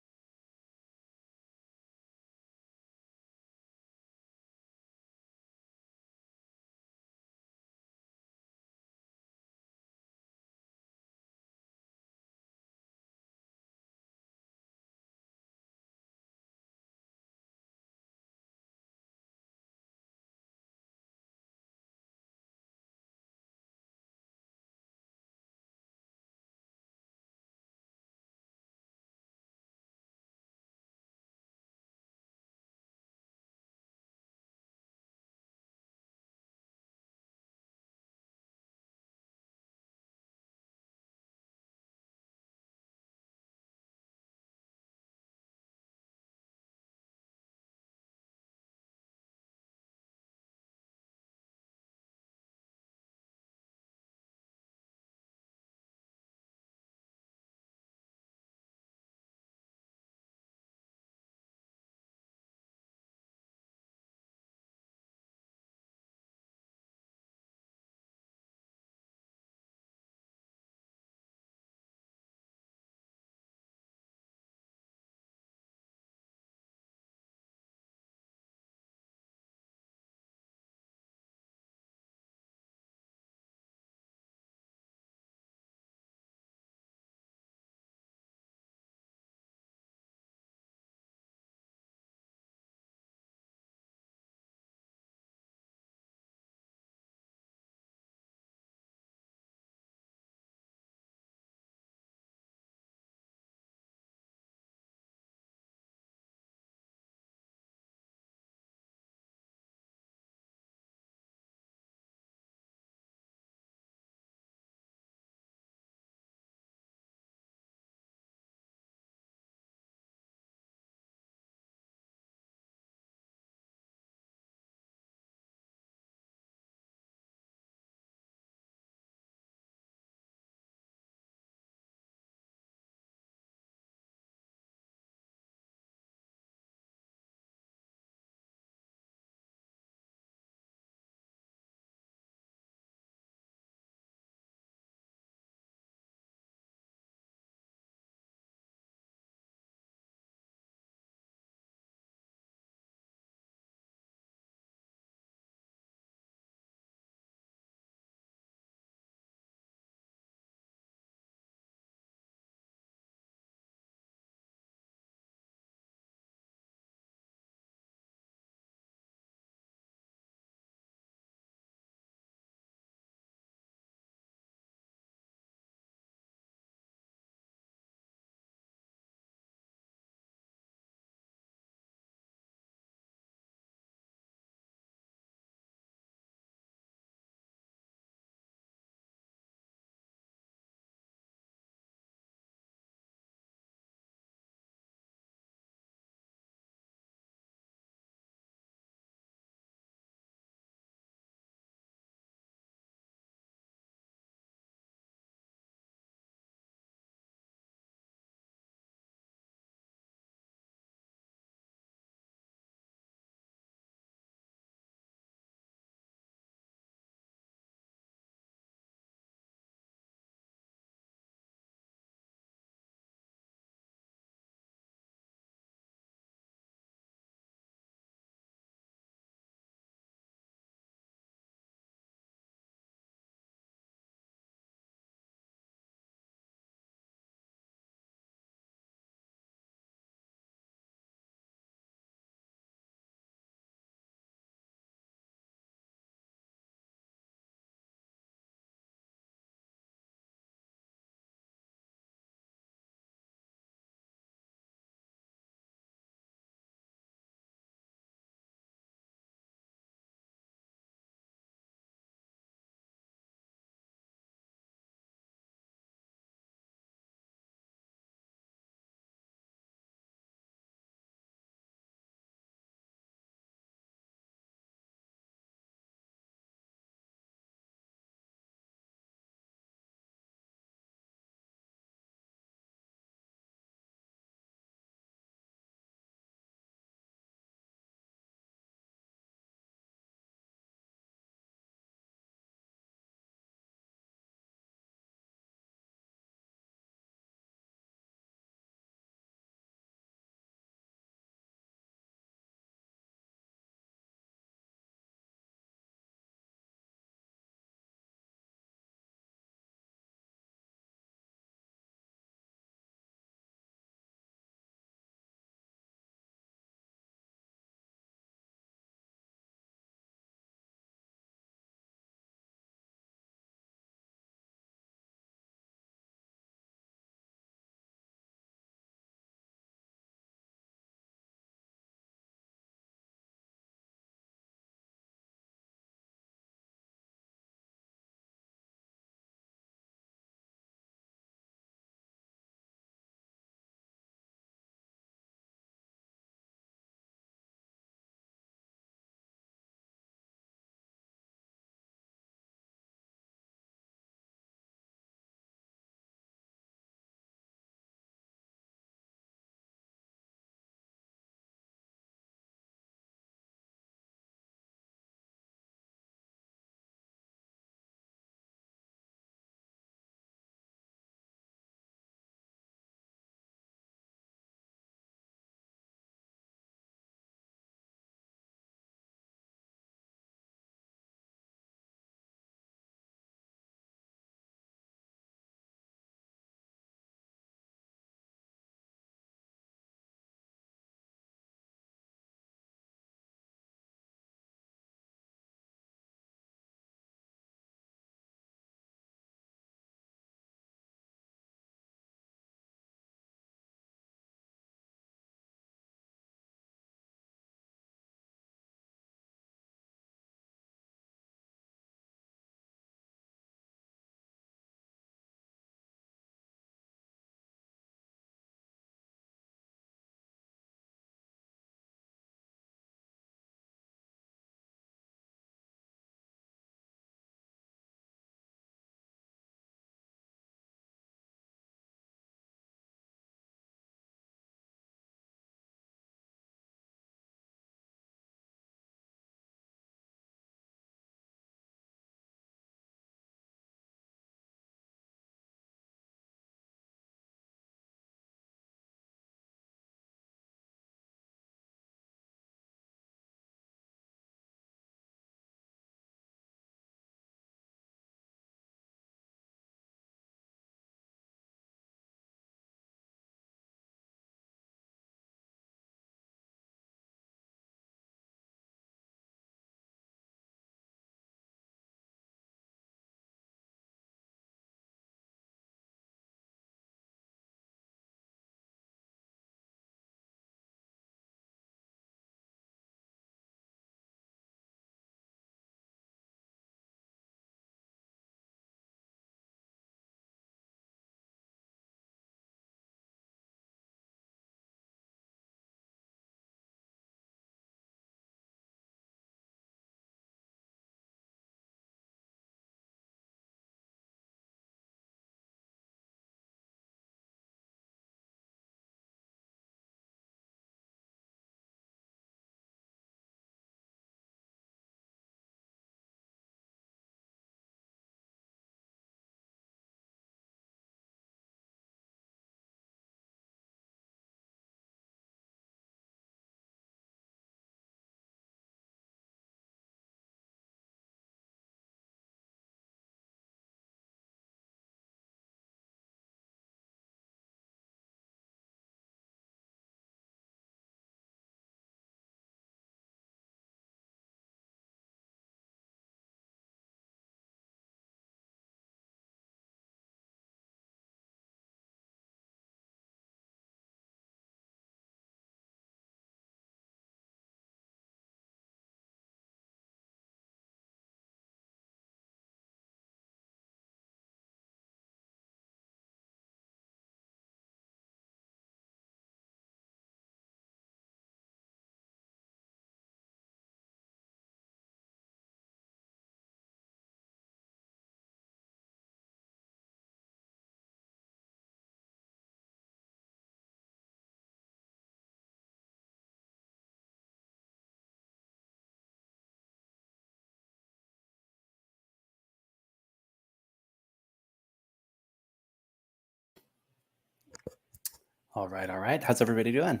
All right. How's everybody doing?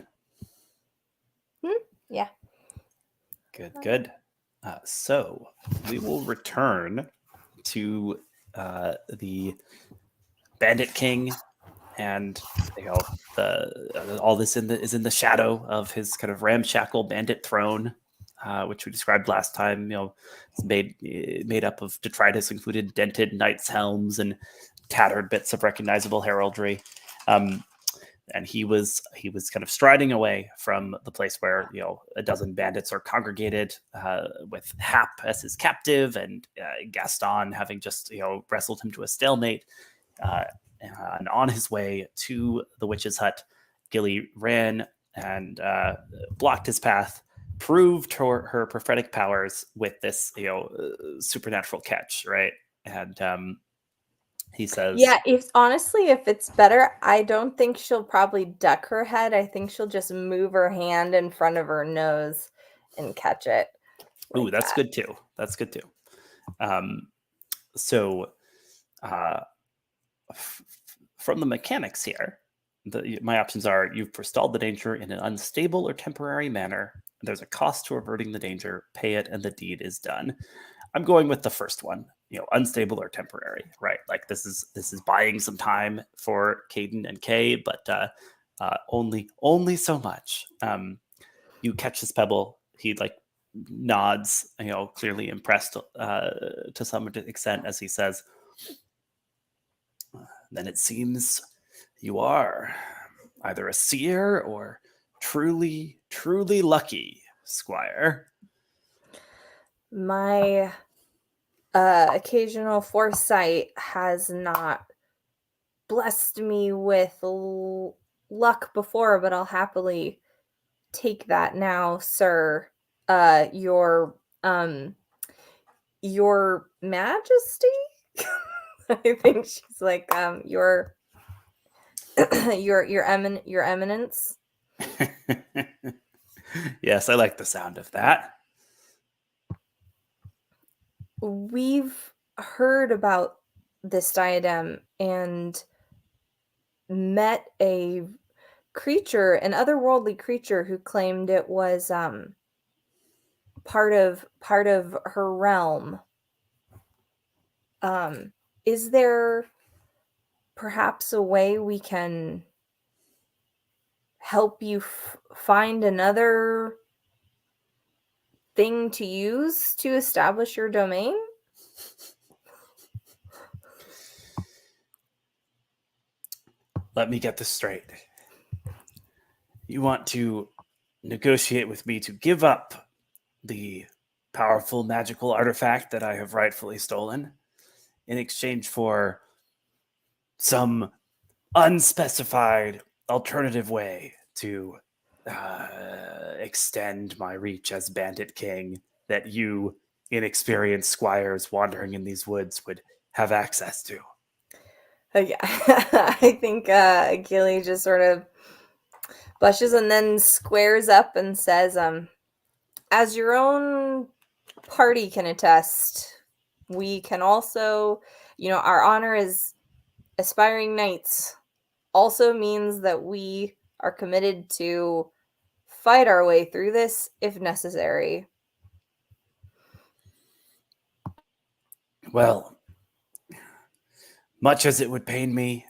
Yeah.
Good. So we will return to the Bandit King, and all this is in the shadow of his kind of ramshackle bandit throne, which we described last time. It's made up of detritus, included dented knights' helms and tattered bits of recognizable heraldry. And he was kind of striding away from the place where a dozen bandits are congregated, with Hap as his captive, and Gaston having just wrestled him to a stalemate. And on his way to the witch's hut, Gilly ran and blocked his path, proved her prophetic powers with this supernatural catch, right? And he says,
Yeah, if it's better, I don't think she'll probably duck her head. I think she'll just move her hand in front of her nose and catch it.
"Ooh,
like
that's
that.
good too. That's good too." So, from the mechanics here, my options are: you've forestalled the danger in an unstable or temporary manner. There's a cost to averting the danger. Pay it, and the deed is done. I'm going with the first one. Unstable or temporary, right? Like this is buying some time for Caedun and Kay, but only so much. You catch this pebble. He nods, clearly impressed to some extent as he says, "Then it seems you are either a seer or truly lucky, Squire."
My occasional foresight has not blessed me with luck before, but I'll happily take that now, sir. Your majesty? I think she's like, your your eminence.
Yes, I like the sound of that.
We've heard about this diadem and met a creature, an otherworldly creature, who claimed it was part of her realm. Is there perhaps a way we can help you find another thing to use to establish your domain?
Let me get this straight. You want to negotiate with me to give up the powerful magical artifact that I have rightfully stolen in exchange for some unspecified alternative way to extend my reach as Bandit King that you, inexperienced squires wandering in these woods, would have access to.
Yeah, I think Gilly just sort of blushes and then squares up and says, as your own party can attest, we can also, our honor as aspiring knights also means that we are committed to fight our way through this if necessary.
Well, much as it would pain me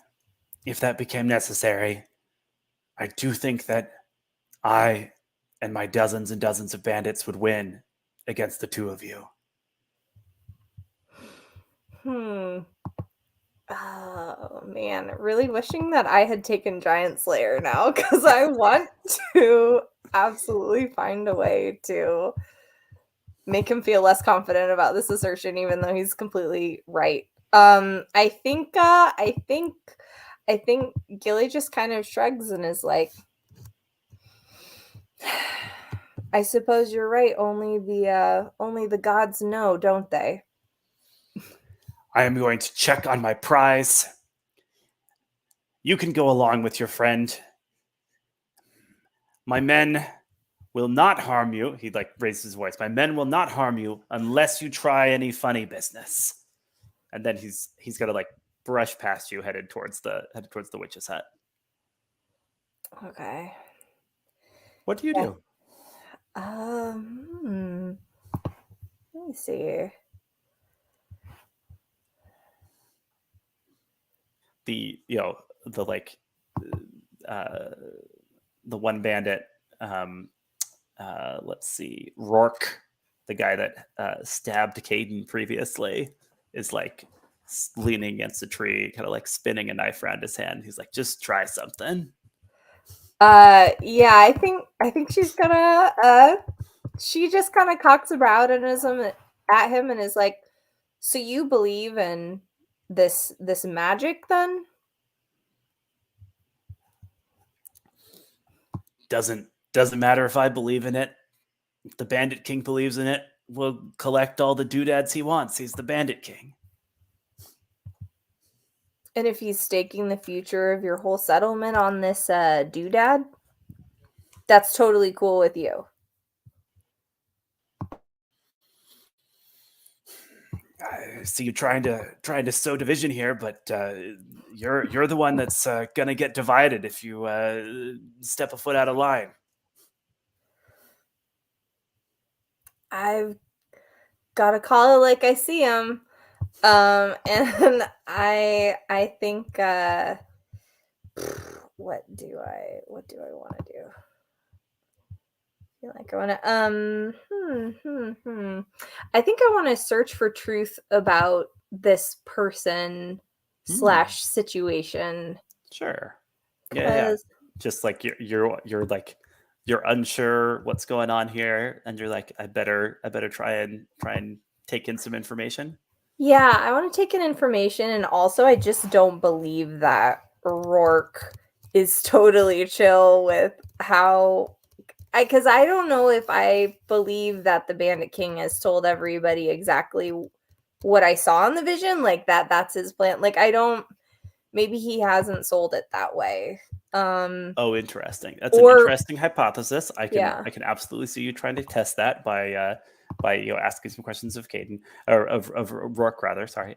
if that became necessary, I do think that I and my dozens and dozens of bandits would win against the two of you.
Oh man, really wishing that I had taken Giant Slayer now, because I want to absolutely find a way to make him feel less confident about this assertion, even though he's completely right. I think Gilly just kind of shrugs and is like, I suppose you're right. Only the gods know, don't they?
I am going to check on my prize. You can go along with your friend. My men will not harm you. He raises his voice. My men will not harm you unless you try any funny business. And then he's gonna brush past you, headed towards the witch's hut.
Okay.
What do you
Yeah.
do?
Let me see.
The the one bandit, let's see, Rourke, the guy that stabbed Caedun previously, is like leaning against a tree, kind of like spinning a knife around his hand. He's like, just try something.
Yeah, I think she's gonna she just kind of cocks a brow at him and is like, so you believe in this magic then?
Doesn't matter if I believe in it. If the Bandit King believes in it, we'll collect all the doodads he wants. He's the Bandit King.
And if he's staking the future of your whole settlement on this doodad, that's totally cool with you.
I see you trying to sow division here, but you're the one that's gonna get divided if you step a foot out of line.
I've got to call it like I see him. And I think what do I want to do? I feel like I want to I think I want to search for truth about this person / situation.
Sure. Yeah.
'Cause-
Just like you're like you're unsure what's going on here, and you're like, I better try and take in some information.
Yeah, I want to take in information, and also I just don't believe that Rourke is totally chill with how because I don't know if I believe that the Bandit King has told everybody exactly what I saw in the vision, like that's his plan. Like I don't maybe he hasn't sold it that way.
Oh, interesting. That's an interesting hypothesis. I can absolutely see you trying to test that by asking some questions of Caedun or of Rourke rather. Sorry.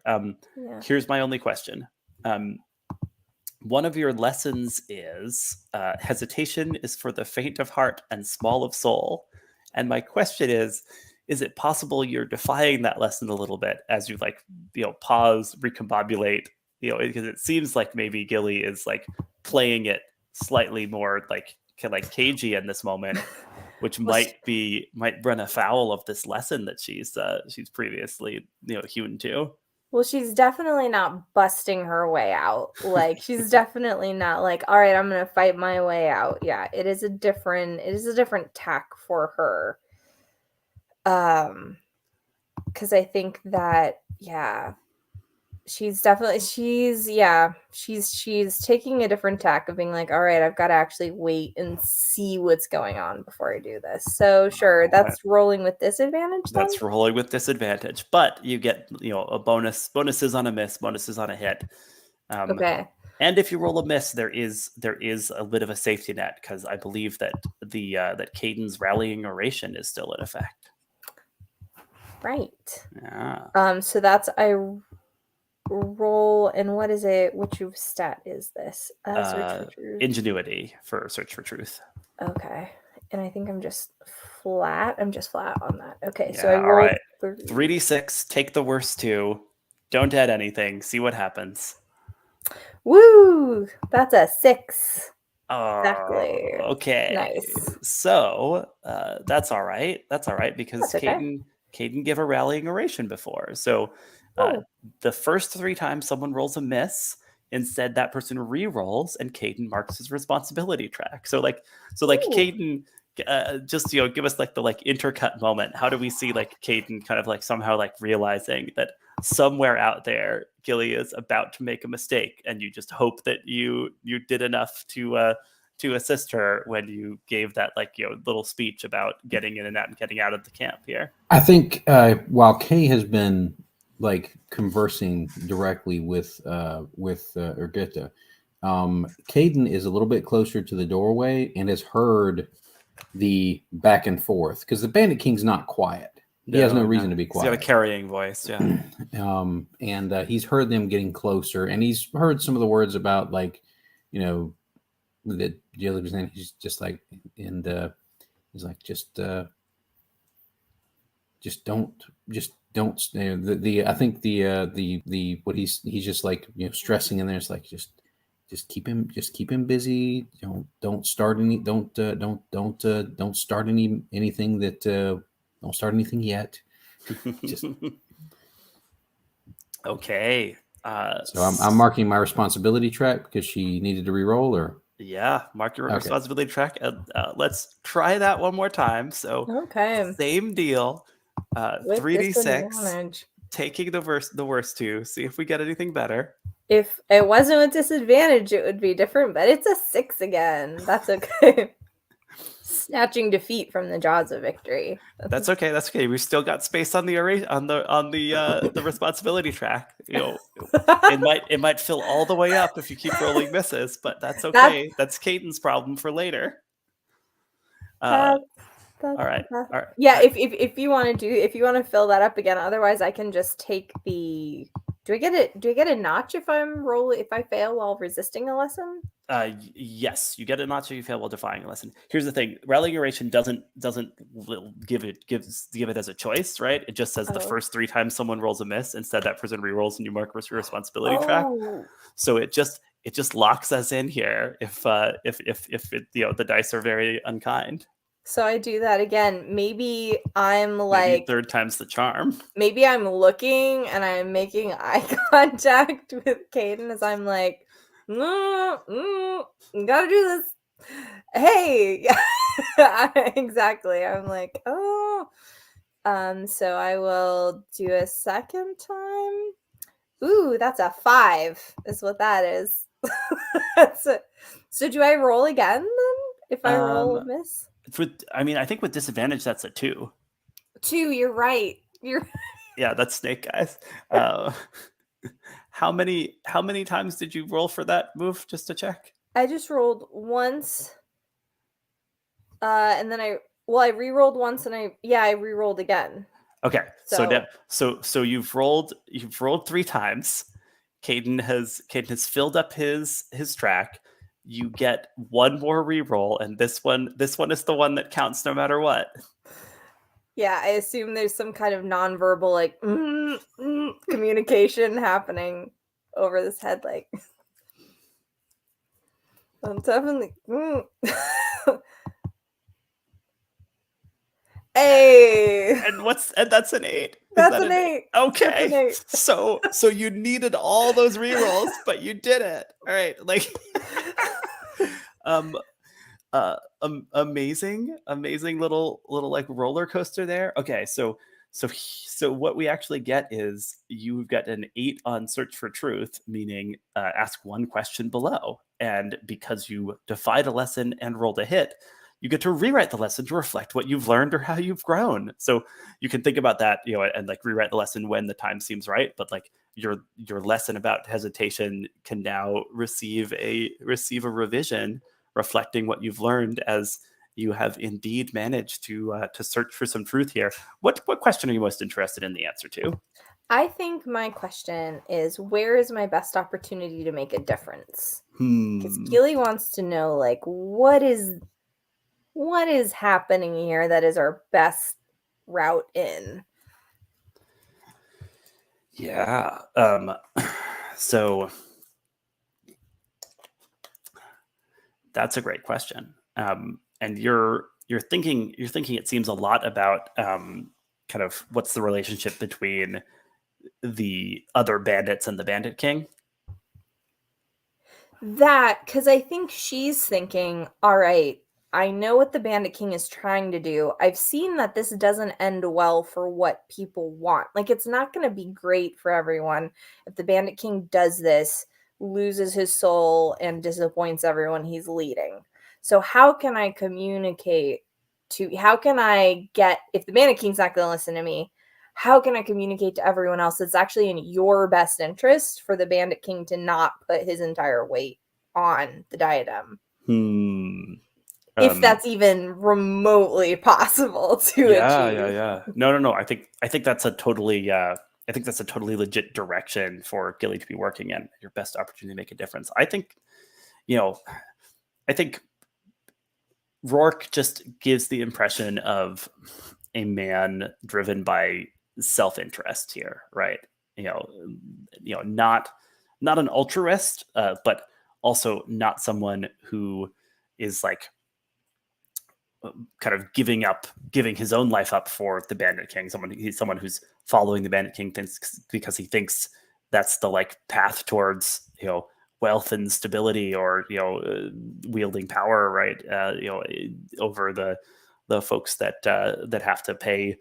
Here's my only question. One of your lessons is hesitation is for the faint of heart and small of soul. And my question is it possible you're defying that lesson a little bit as you pause, recombobulate, because it seems like maybe Gilly is like playing it slightly more like cagey in this moment, which might run afoul of this lesson that she's previously hewn to.
Well, she's definitely not busting her way out. Like she's definitely not like, all right, I'm gonna fight my way out. Yeah, it is a different tack for her. Because I think that she's taking a different tack of being like, all right, I've got to actually wait and see what's going on before I do this. So sure, that's rolling with disadvantage.
That's rolling with disadvantage, but you get a bonuses on a miss, bonuses on a hit.
Okay.
And if you roll a miss, there is a bit of a safety net because I believe that that Caedun's rallying oration is still in effect.
Right.
Yeah.
So that's I roll, and what is it? Which stat is this? Search for truth.
Ingenuity for search for truth.
Okay. And I think I'm just flat. on that. Okay.
Yeah,
so I roll
3d6. Take the worst 2. Don't add anything. See what happens.
Woo! That's a 6.
Exactly. Okay.
Nice.
So that's all right. Because
Caedun
gave a rallying oration before. So the first 3 times someone rolls a miss, instead that person re-rolls and Caedun marks his responsibility track. So Caedun, just give us like the intercut moment. How do we see Caedun kind of somehow realizing that somewhere out there Gilly is about to make a mistake, and you just hope that you did enough to assist her when you gave that little speech about getting in and out and getting out of the camp here.
I think while Kay has been conversing directly with Urgita, Caedun is a little bit closer to the doorway and has heard the back and forth because the Bandit King's not quiet. He has no reason to be quiet.
He's got a carrying voice, yeah.
And he's heard them getting closer, and he's heard some of the words about that Gilly was in. He's just like, and he's like, just don't, I think the what he's just like, stressing in there. It's like, just keep him busy. Don't start anything that, don't start anything yet. Just
Okay.
So I'm marking my responsibility track because she needed to re-roll, or
yeah, mark your
Okay.
responsibility track. Let's try that one more time. So
Okay.
same deal.
With
3d6,
disadvantage.
taking the worst two. See if we get anything better.
If it wasn't with disadvantage, it would be different, but it's a 6 again. That's okay. Snatching defeat from the jaws of victory.
That's okay. That's okay. We've still got space on the the responsibility track. It might fill all the way up if you keep rolling misses, but that's okay. That's Caedun's problem for later. All right.
Yeah, if you want to fill that up again, otherwise I can just take the. Do I get a notch if I fail while resisting a lesson?
Yes, you get a notch if you fail while defying a lesson. Here's the thing: rallying oration doesn't give it as a choice, right? It just says the first 3 times someone rolls a miss, instead that person re-rolls and you mark your responsibility track. So it just locks us in here if the dice are very unkind.
So I do that again. Maybe I'm like,
maybe 3rd time's the charm.
Maybe I'm looking and I'm making eye contact with Caedun as I'm like, gotta do this. Hey, exactly. I'm like, oh. So I will do a second time. Ooh, that's a 5 is what that is. That's it. So do I roll again then if I roll a miss?
I think with disadvantage that's a 2.
2, you're right.
Yeah, that's snake guys. How many times did you roll for that move, just to check?
I just rolled once. And then I re-rolled once and I re-rolled again.
Okay. So you've rolled 3 times. Caedun has filled up his track. You get 1 more re-roll, and this one is the one that counts no matter what.
Yeah, I assume there's some kind of nonverbal like communication happening over this head, like I'm definitely Hey,
and that's an 8.
That's an 8.
Okay,
That's an 8.
so you needed all those re-rolls, but you did it. All right, like amazing little like roller coaster there. Okay, so what we actually get is you've got an 8 on search for truth, meaning ask 1 question below, and because you defied a lesson and rolled a hit, you get to rewrite the lesson to reflect what you've learned or how you've grown. So you can think about that, and like rewrite the lesson when the time seems right. But like your lesson about hesitation can now receive a revision reflecting what you've learned as you have indeed managed to search for some truth here. What question are you most interested in the answer to?
I think my question is, where is my best opportunity to make a difference? Because Gilly wants to know, like, what is happening here that is our best route in?
Yeah. So that's a great question. And you're thinking it seems a lot about kind of what's the relationship between the other bandits and the Bandit King.
That, because I think she's thinking, all right, I know what the Bandit King is trying to do. I've seen that this doesn't end well for what people want. Like, it's not going to be great for everyone if the Bandit King does this, loses his soul, and disappoints everyone he's leading. So how can I communicate if the Bandit King's not going to listen to me, how can I communicate to everyone else it's actually in your best interest for the Bandit King to not put his entire weight on the diadem? If that's even remotely possible to achieve.
Yeah. No. I think that's a totally legit direction for Gilly to be working in. Your best opportunity to make a difference. I think, I think Rourke just gives the impression of a man driven by self-interest here, right? Not an altruist, but also not someone who is like kind of giving his own life up for the Bandit King. Someone who's following the Bandit King because he thinks that's the like path towards wealth and stability, or wielding power, right? Over the folks that have to pay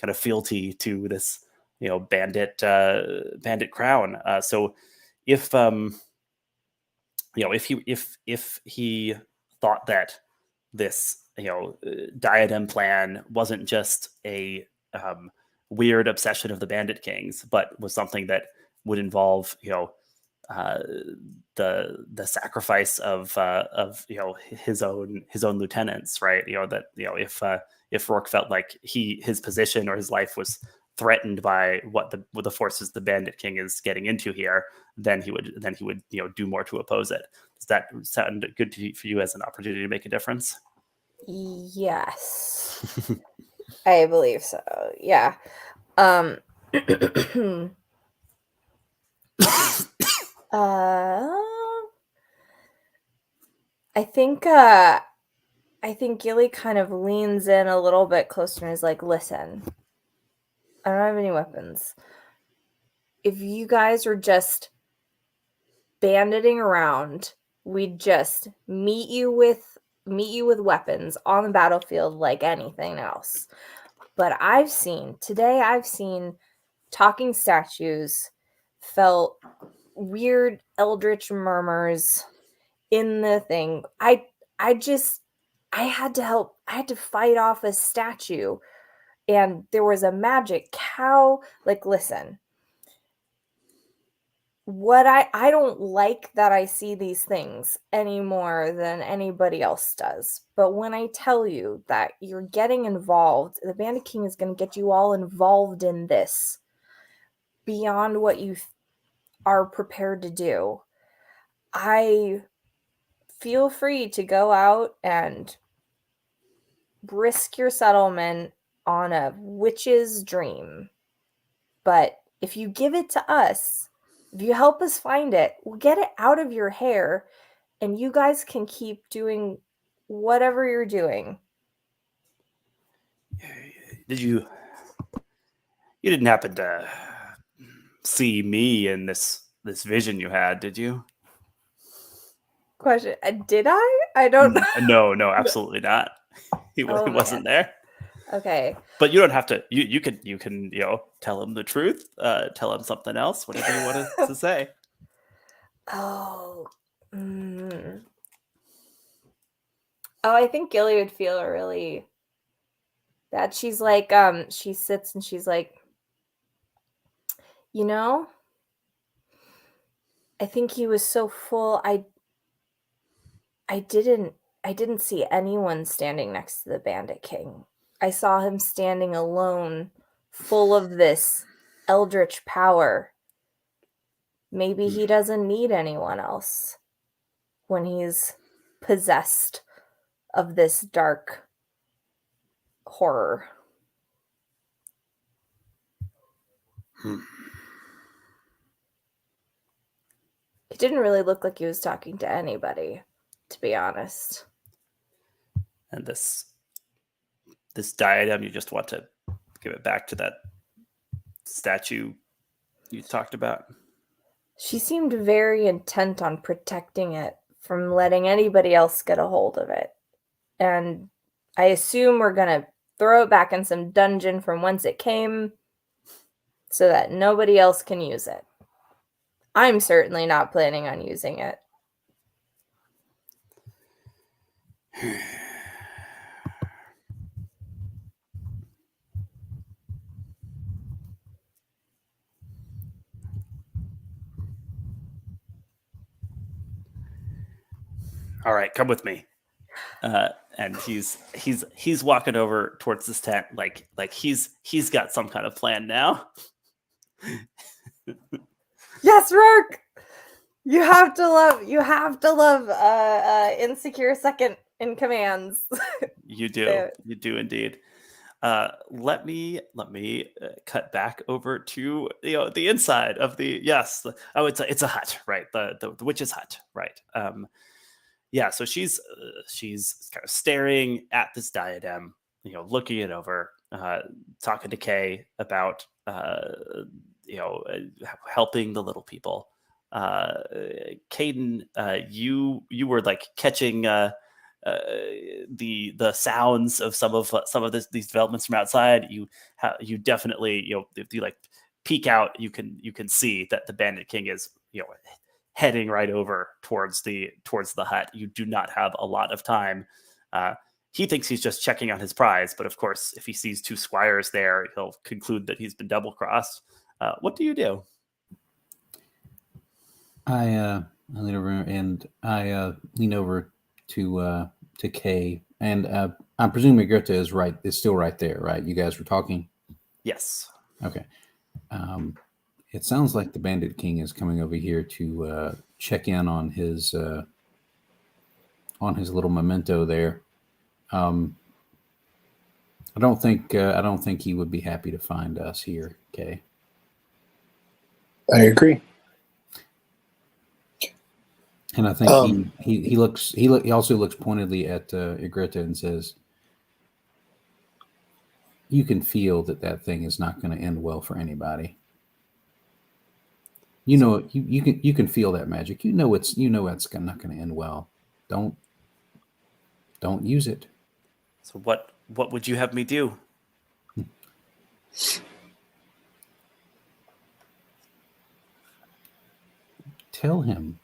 kind of fealty to this bandit crown. So if if he thought that this diadem plan wasn't just a weird obsession of the Bandit Kings, but was something that would involve the sacrifice of his own lieutenants, right? If Rourke felt like his position or his life was threatened by what the forces the Bandit King is getting into here, then he would do more to oppose it. Does that sound good for you as an opportunity to make a difference?
Yes. I believe so. Yeah. I think Gilly kind of leans in a little bit closer and is like, listen, I don't have any weapons. If you guys are just banditing around, we'd just meet you with weapons on the battlefield like anything else. But I've seen talking statues, felt weird eldritch murmurs in the thing. I had to fight off a statue, and there was a magic cow. Like, listen, what I don't like that I see these things any more than anybody else does. But when I tell you that you're getting involved, the Bandit King is going to get you all involved in this beyond what you are prepared to do. I feel free to go out and risk your settlement on a witch's dream. But if you give it to us, if you help us find it, we'll get it out of your hair, and you guys can keep doing whatever you're doing.
You didn't happen to see me in this vision you had, did you?
Question: did I? I don't know.
No, absolutely not. He wasn't there.
Okay.
But you don't have to. You can tell him the truth. Tell him something else. Whatever you want to say.
Oh. Oh, I think Gilly would feel really bad. She's like, she sits and she's like, I think he was so full. I didn't see anyone standing next to the Bandit King. I saw him standing alone, full of this eldritch power. Maybe he doesn't need anyone else when he's possessed of this dark horror. He didn't really look like he was talking to anybody, to be honest.
And this diadem, you just want to give it back to that statue you talked about?
She seemed very intent on protecting it from letting anybody else get a hold of it. And I assume we're going to throw it back in some dungeon from whence it came so that nobody else can use it. I'm certainly not planning on using it.
All right, come with me. And he's walking over towards this tent like he's got some kind of plan now.
Yes, Rourke! You have to love insecure second in commands.
You do.
So-
You do indeed. Let me cut back over to the inside of the it's a hut, right? The witch's hut, right? Yeah. So she's kind of staring at this diadem, looking it over, talking to Kay about helping the little people. Caedun, you were like catching the sounds of some of these developments from outside. You definitely if you like peek out, you can see that the Bandit King is heading right over towards the hut. You do not have a lot of time. He thinks he's just checking on his prize, but of course, if he sees two squires there, he'll conclude that he's been double crossed. What do you do?
I lean over and I lean over to Kay, and I'm presuming Goethe is still right there, right? You guys were talking.
Yes.
Okay. It sounds like the Bandit King is coming over here to check in on his little memento there. I don't think he would be happy to find us here, Kay.
I agree.
And I think he also looks pointedly at Ygritte and says, "You can feel that thing is not going to end well for anybody. You can feel that magic. You know it's not going to end well. Don't use it."
So what would you have me do?
Tell him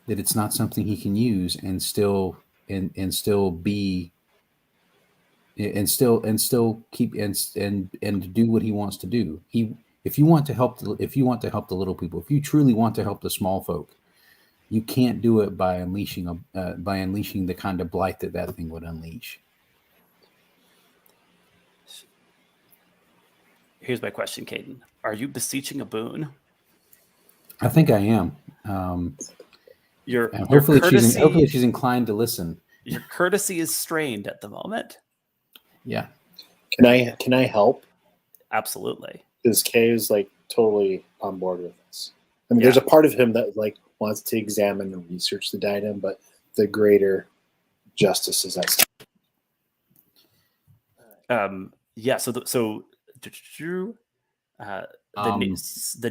that it's not something he can use and still be and still keep and do what he wants to do. If you want to help the little people, if you truly want to help the small folk, you can't do it by unleashing the kind of blight that thing would unleash.
Here's my question, Caedun. Are you beseeching a boon?
I think I am. Hopefully she's inclined to listen.
Your courtesy is strained at the moment.
Yeah.
Can I help?
Absolutely.
Because Kay is like totally on board with this. I mean, there's a part of him that like wants to examine and research the diadem, but the greater justice is at stake.
Yeah. So the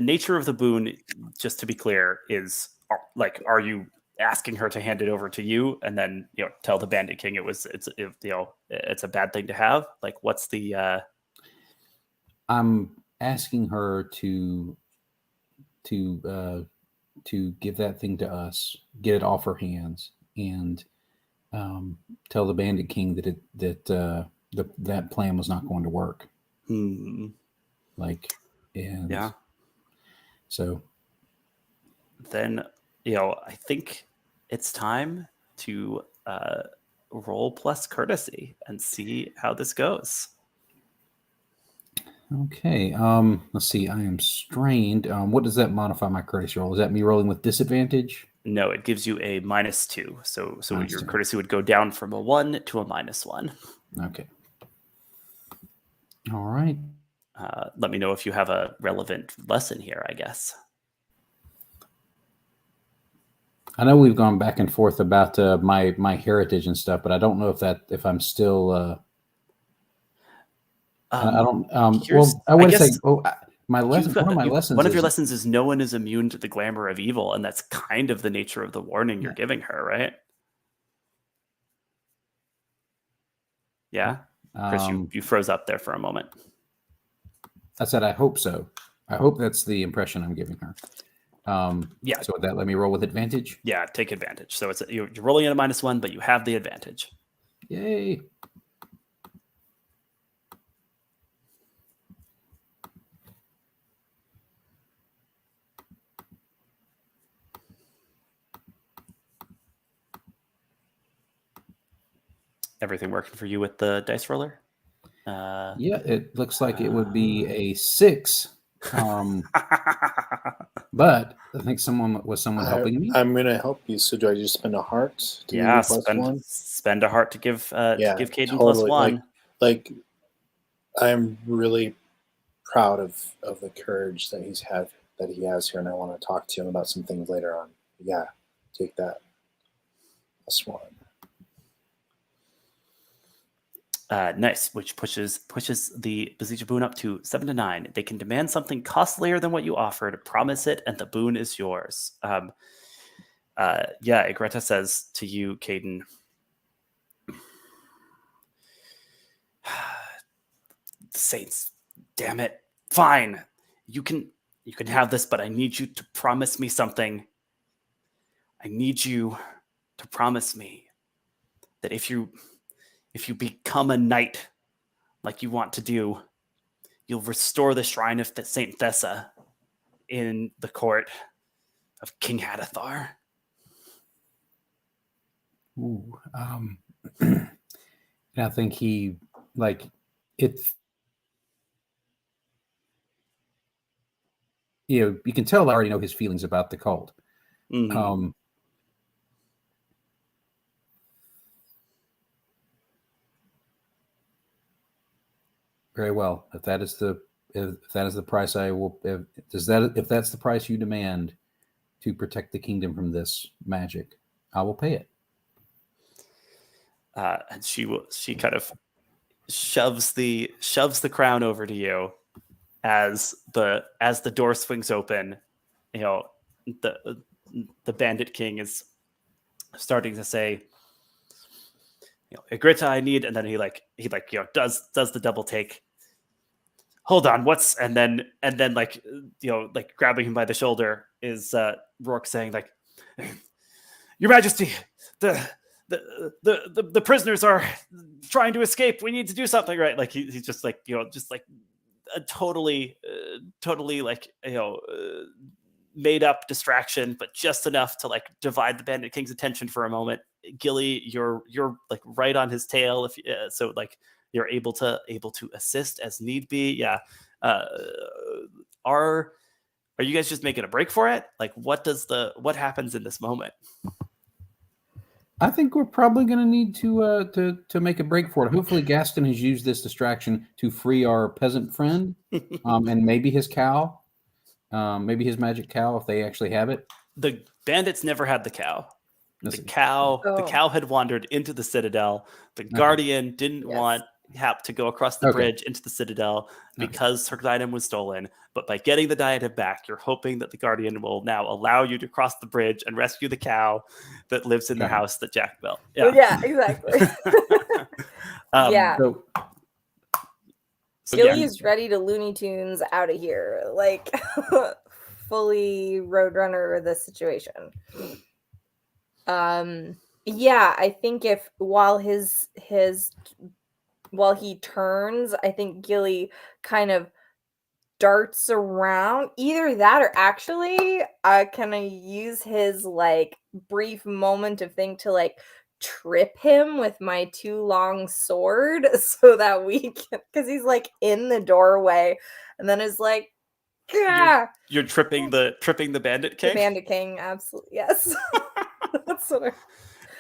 nature of the boon, just to be clear, is like, are you asking her to hand it over to you and then tell the Bandit King it's a bad thing to have? Like, what's the?
I'm asking her to give that thing to us, get it off her hands, and tell the Bandit King that plan was not going to work. So
then I think it's time to roll plus courtesy and see how this goes.
Okay. Let's see. I am strained. What does that modify my courtesy roll? Is that me rolling with disadvantage?
No, it gives you a -2. So
-2.
Your courtesy would go down from a 1 to a -1.
Okay. All right.
Let me know if you have a relevant lesson here, I guess.
I know we've gone back and forth about my heritage and stuff, but I don't know if I'm still. I don't. My lesson. One of my lessons.
One of your lessons is no one is immune to the glamour of evil, and that's kind of the nature of the warning you're giving her, right? Yeah, Chris, you froze up there for a moment.
I said I hope so. I hope that's the impression I'm giving her.
Yeah.
So would that let me roll with advantage?
Yeah, take advantage. So you're rolling at a -1, but you have the advantage.
Yay.
Everything working for you with the dice roller?
Yeah, it looks like it would be a 6. But I think someone helping me.
I'm gonna help you. So do I just spend a heart to
Yeah,
give you +1?
spend a heart to give Caedun
totally.
+1.
Like I'm really proud of the courage that he has here, and I want to talk to him about some things later on. Yeah, take that +1.
Nice, which pushes the Beseecher boon up to 7 to 9. They can demand something costlier than what you offered, promise it, and the boon is yours. Igreta says to you, Caedun, the Saints, damn it. Fine. You can have this, but I need you to promise me something. I need you to promise me that if you become a knight like you want to do, you'll restore the shrine of Saint Thessa in the court of King Hadathar.
Ooh, and I think he it. You can tell I already know his feelings about the cult.
Mm-hmm.
Very well. If that is the price I will, if that's the price you demand to protect the kingdom from this magic, I will pay it.
And she kind of shoves the crown over to you as the door swings open. The Bandit King is starting to say, Igreta, I need, and then he does the double take. Hold on, and then grabbing him by the shoulder is Rourke saying, Your Majesty, the prisoners are trying to escape. We need to do something, right? He's just a totally made up distraction, but just enough to divide the Bandit King's attention for a moment. Gilly, you're right on his tail, if you're able to assist as need be. Yeah. Are you guys just making a break for it? What happens in this moment?
I think we're probably going to need to make a break for it. Hopefully Gaston has used this distraction to free our peasant friend, and maybe his cow, maybe his magic cow, if they actually have it.
The bandits never had the cow. The cow had wandered into the citadel. The guardian didn't want Hap to go across the bridge into the citadel because her diadem was stolen. But by getting the diadem back, you're hoping that the guardian will now allow you to cross the bridge and rescue the cow that lives in the house that Jack built.
Yeah, exactly. Gilly is ready to Looney Tunes out of here, fully Roadrunner the situation. I think while he turns, I think Gilly kind of darts around. Either that, or actually, can I use his brief moment of thing to trip him with my too long sword so that we can, because he's in the doorway, and then is
you're tripping the Bandit King.
The Bandit King, absolutely, yes. That's what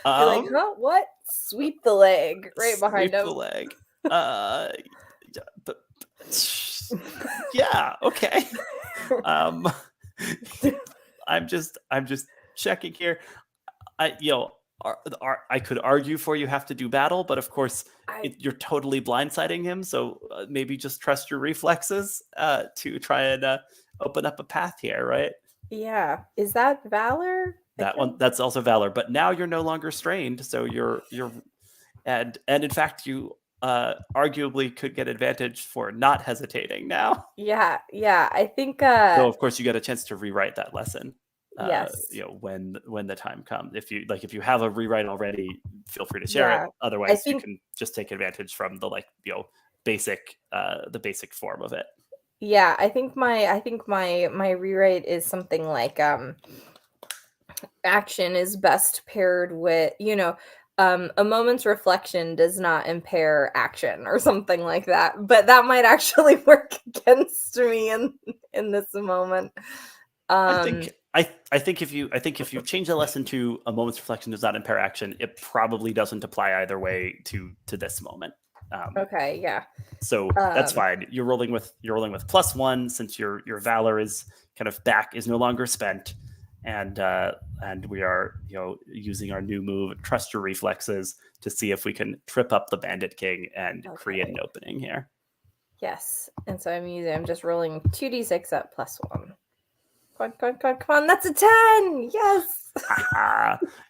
I'm what? Sweep the leg right behind him.
Sweep the leg. Yeah, okay. I'm just checking here. I could argue for you have to do battle, but of course you're totally blindsiding him. So maybe just trust your reflexes to try and open up a path here, right?
Yeah. Is that valor?
That's also valor. But now you're no longer strained, so you're and in fact you arguably could get advantage for not hesitating now.
Yeah. I think.
So of course you get a chance to rewrite that lesson.
Yes.
When the time comes, if you have a rewrite already, feel free to share it. Otherwise, you can just take advantage from the basic form of it.
Yeah, I think my rewrite is something like action is best paired with a moment's reflection does not impair action or something like that. But that might actually work against me in this moment.
I think if you change the lesson to a moment's reflection does not impair action, it probably doesn't apply either way to this moment.
Okay, yeah.
So that's fine. You're rolling with +1 since your valor is kind of back, is no longer spent, and we are using our new move, trust your reflexes, to see if we can trip up the Bandit King and create an opening here.
Yes, and so I'm just rolling 2d6 at +1. Come on, that's a 10! Yes!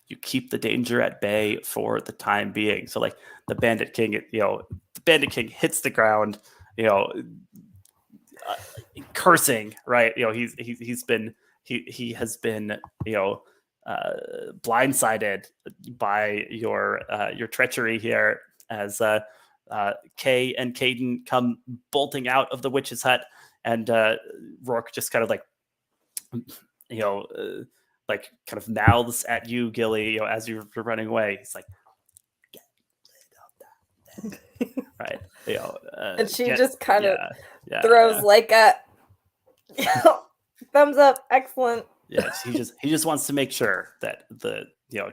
You keep the danger at bay for the time being. So like the Bandit King, the Bandit King hits the ground, cursing, right? He has been blindsided by your treachery here as Kay and Caedun come bolting out of the witch's hut, and Rourke just kind of like kind of mouths at you, Gilly, as you're running away. He's like, get rid of that. Right.
And she just kind of throws like a thumbs up. Excellent.
Yes, he just wants to make sure that the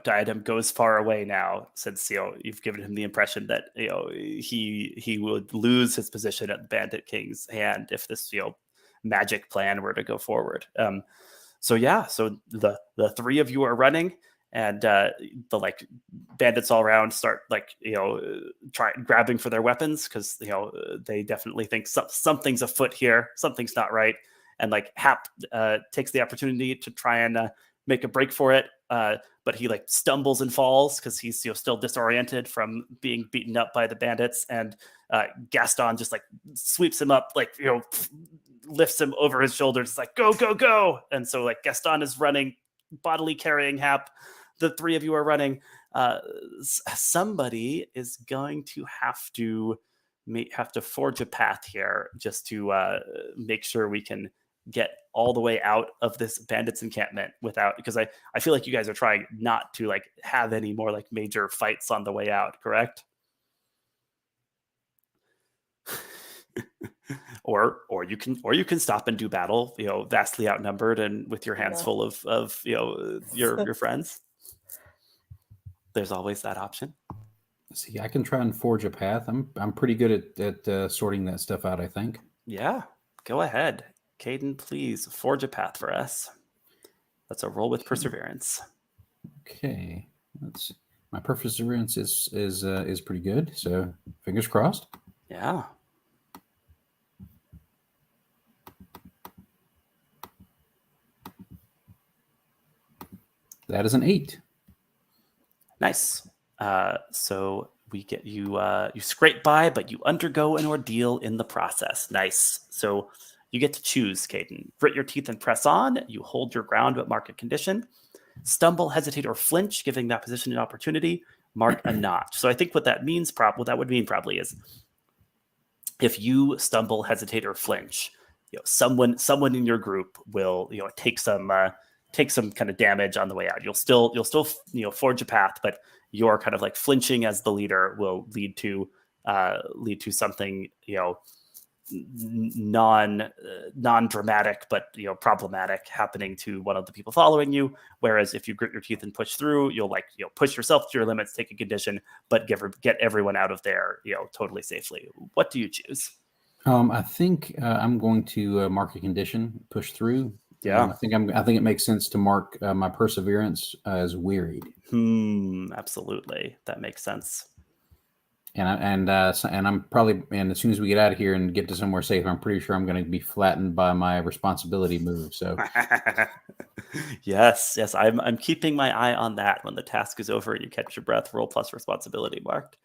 diadem goes far away now, since you've given him the impression that he would lose his position at the Bandit King's hand if this magic plan were to go forward. So the three of you are running, and the bandits all around start grabbing for their weapons, because they definitely think something's afoot here, something's not right, and Hap takes the opportunity to try and make a break for it, but he stumbles and falls because he's still disoriented from being beaten up by the bandits, and Gaston just sweeps him up, lifts him over his shoulders, go, go, go. And so Gaston is running, bodily carrying Hap. The three of you are running. Somebody is going to have to forge a path here, just to make sure we can get all the way out of this bandits encampment because I feel like you guys are trying not to have any more major fights on the way out, correct? or you can stop and do battle, vastly outnumbered and with your hands full of your friends. There's always that option.
See, I can try and forge a path. I'm pretty good at sorting that stuff out, I think.
Yeah, go ahead. Caedun, please forge a path for us. That's a roll with perseverance.
Okay, my perseverance is pretty good. So fingers crossed.
Yeah.
That is an 8.
Nice. So we get you. You scrape by, but you undergo an ordeal in the process. Nice. So you get to choose, Caedun. Grit your teeth and press on. You hold your ground but mark a condition. Stumble, hesitate, or flinch, giving that position an opportunity. Mark a notch. So I think what that means, what that would mean probably is, if you stumble, hesitate, or flinch, someone in your group will take some kind of damage on the way out. You'll still forge a path, but your kind of flinching as the leader will lead to something non-dramatic but problematic happening to one of the people following you. Whereas if you grit your teeth and push through, you'll push yourself to your limits, take a condition, but get everyone out of there totally safely. What do you choose?
I think I'm going to mark a condition, push through.
Yeah,
I think it makes sense to mark my perseverance as wearied.
Absolutely, that makes sense.
And I'm probably, and as soon as we get out of here and get to somewhere safe, I'm pretty sure I'm going to be flattened by my responsibility move. So
yes, I'm keeping my eye on that. When the task is over and you catch your breath, roll plus responsibility marked.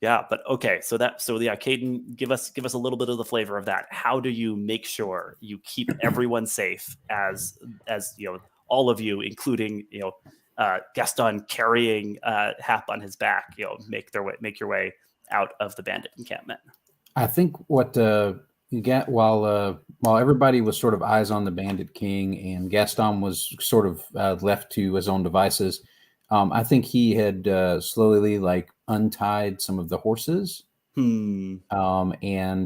Yeah, but okay. So Caedun, give us a little bit of the flavor of that. How do you make sure you keep everyone safe as all of you, including Gaston carrying Hap on his back, make your way out of the bandit encampment?
I think what you get while everybody was sort of eyes on the Bandit King and Gaston was sort of left to his own devices, I think he had slowly untied some of the horses, and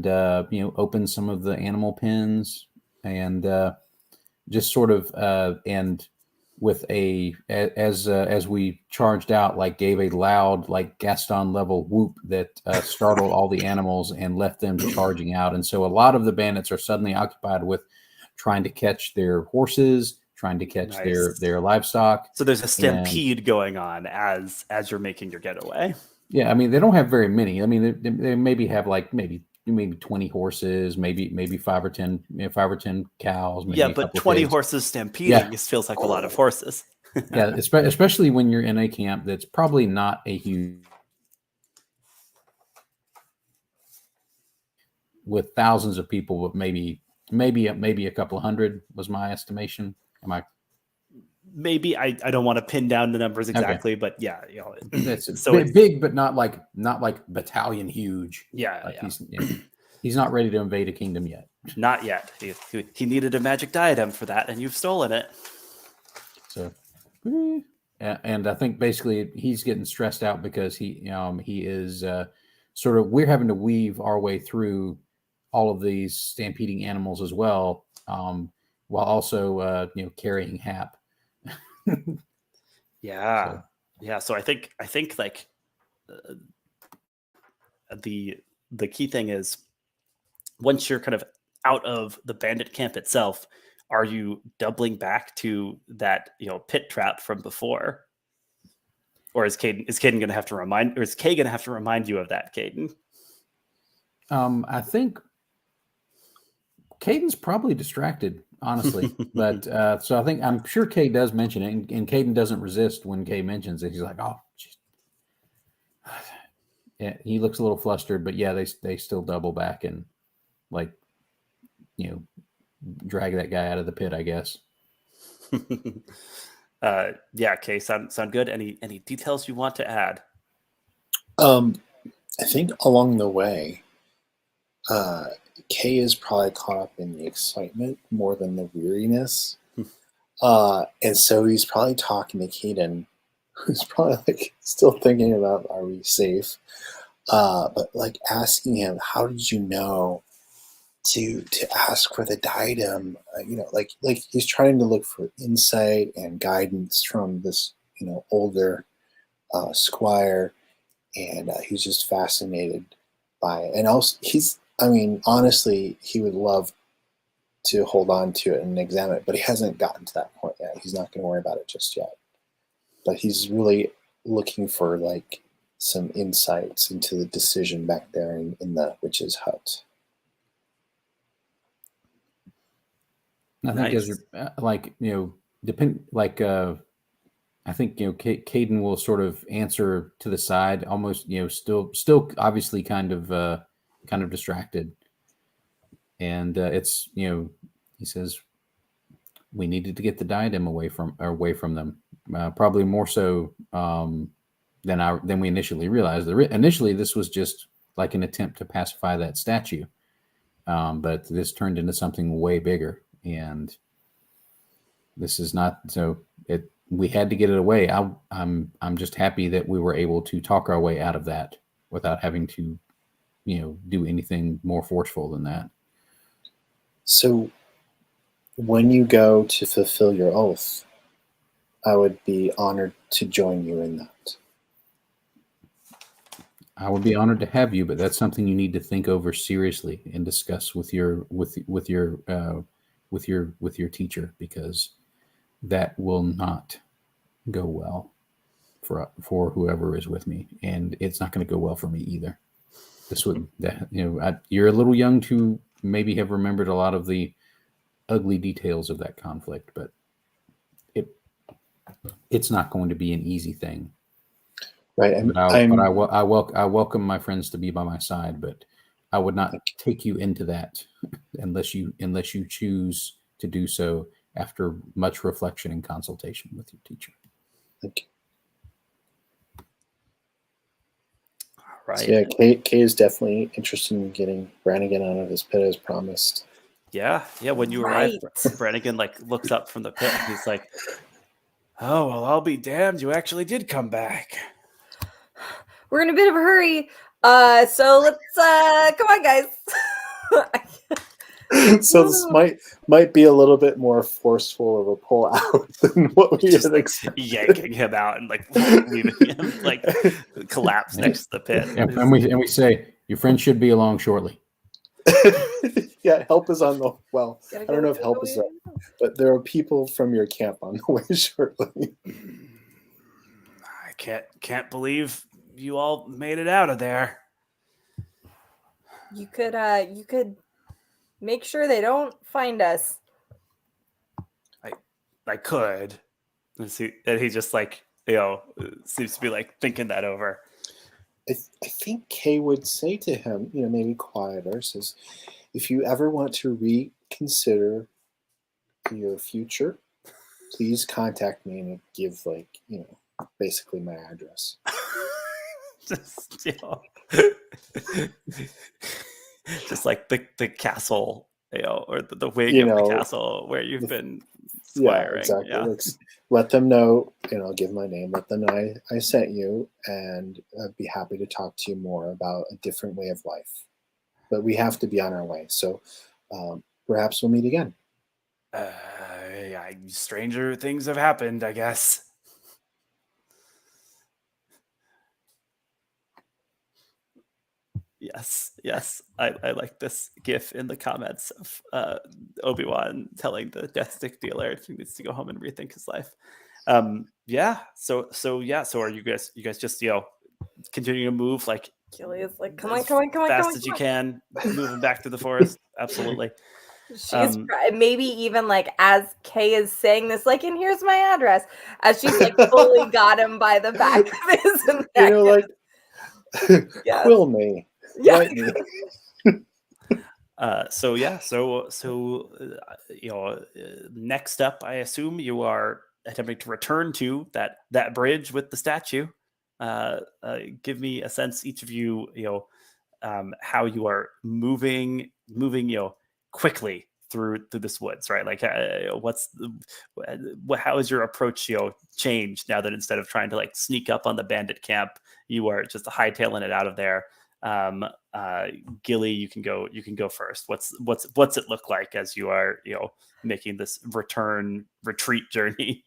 opened some of the animal pens, and just sort of and with as we charged out, like gave a loud like Gaston level whoop that startled all the animals and left them charging out. And so a lot of the bandits are suddenly occupied with trying to catch their horses, trying to catch their livestock.
So there's a stampede going on as you're making your getaway.
Yeah, I mean, they don't have very many. I mean, they maybe have like maybe 20 horses, maybe 5 or 10 cows. Maybe
yeah, but 20
pigs.
Horses stampeding just feels like a lot of horses.
Yeah, especially when you're in a camp that's probably not a huge, with thousands of people, but maybe a couple of hundred was my estimation. Am I? Maybe
I don't want to pin down the numbers exactly, but yeah,
it's so big, but not like battalion huge.
Yeah,
like he's not ready to invade a kingdom yet.
Not yet. He needed a magic diadem for that, and you've stolen it.
So, and I think basically he's getting stressed out because he is sort of, we're having to weave our way through all of these stampeding animals as well, while also carrying Hap.
Yeah. So I think like the key thing is, once you're kind of out of the bandit camp itself, are you doubling back to that pit trap from before, or is Caedun going to have to remind, or is Kay going to have to remind you of that, Caedun?
I think Caedun's probably distracted, honestly. But so I'm sure Kay does mention it, and Caedun doesn't resist when Kay mentions it. He's like, oh, geez. Yeah, he looks a little flustered, but yeah, they still double back and drag that guy out of the pit, I guess.
Yeah, Kay, sound good. Any details you want to add?
I think along the way, Kay is probably caught up in the excitement more than the weariness. And so he's probably talking to Caedun, who's probably still thinking about, are we safe? But asking him, how did you know to ask for the diadem? He's trying to look for insight and guidance from this, older squire, and he's just fascinated by it. And also, honestly, he would love to hold on to it and examine it, but he hasn't gotten to that point yet. He's not going to worry about it just yet. But he's really looking for some insights into the decision back there in the witch's hut.
I think I think Caedun will sort of answer to the side, almost still obviously kind of distracted, and it's he says we needed to get the diadem away from them, probably more so than we initially realized. Initially, this was just like an attempt to pacify that statue, but this turned into something way bigger. And this is not so. We had to get it away. I'm just happy that we were able to talk our way out of that without having to, do anything more forceful than that.
So, when you go to fulfill your oath, I would be honored to join you in that.
I would be honored to have you, but that's something you need to think over seriously and discuss with your teacher, because that will not go well for whoever is with me, and it's not going to go well for me either. You're a little young to maybe have remembered a lot of the ugly details of that conflict, but it's not going to be an easy thing.
Right.
I welcome my friends to be by my side, but I would not take you into that unless you choose to do so after much reflection and consultation with your teacher.
Thank you.
All right.
So yeah, Kay is definitely interested in getting Brannigan out of his pit as promised.
Yeah. When you arrive, Brannigan looks up from the pit and he's like, "Oh well, I'll be damned! You actually did come back."
We're in a bit of a hurry, so let's come on, guys.
So this might be a little bit more forceful of a pull out than what we
Just
had
like
expected.
yanking him out and like leaving him like collapse next to the pit.
And we say your friend should be along shortly.
Yeah, help is on the well.
Gotta
I don't
go,
know if
go,
help
go,
is
go,
up, but there are people from your camp on the way shortly.
I can't believe you all made it out of there.
You could make sure they don't find us.
I could. And he just like, seems to be like thinking that over.
I think Kay would say to him, maybe quieter, says, if you ever want to reconsider your future, please contact me and give basically my address.
Just, just like the castle, or the wing of the castle where you've been squiring.
Yeah, exactly.
Yeah.
Like, let them know, give my name, let them know I sent you, and I'd be happy to talk to you more about a different way of life. But we have to be on our way. So perhaps we'll meet again.
Stranger things have happened, I guess. Yes. I like this gif in the comments of Obi-Wan telling the death stick dealer he needs to go home and rethink his life. So are you guys just continuing to move like
Gilly is like, come
as
on,
fast as you can, moving back through the forest? Absolutely.
She's maybe even like as Kay is saying this, like, and here's my address, as she's like fully got him by the back of his neck.
Like,
Yes.
quill me.
Yeah.
Write me.
Next up, I assume you are attempting to return to that bridge with the statue. Give me a sense, each of you, how you are moving, quickly through this woods, right? Like, how is your approach, changed now that instead of trying to like sneak up on the bandit camp, you are just hightailing it out of there? Gilly, you can go first. What's it look like as you are, making this retreat journey?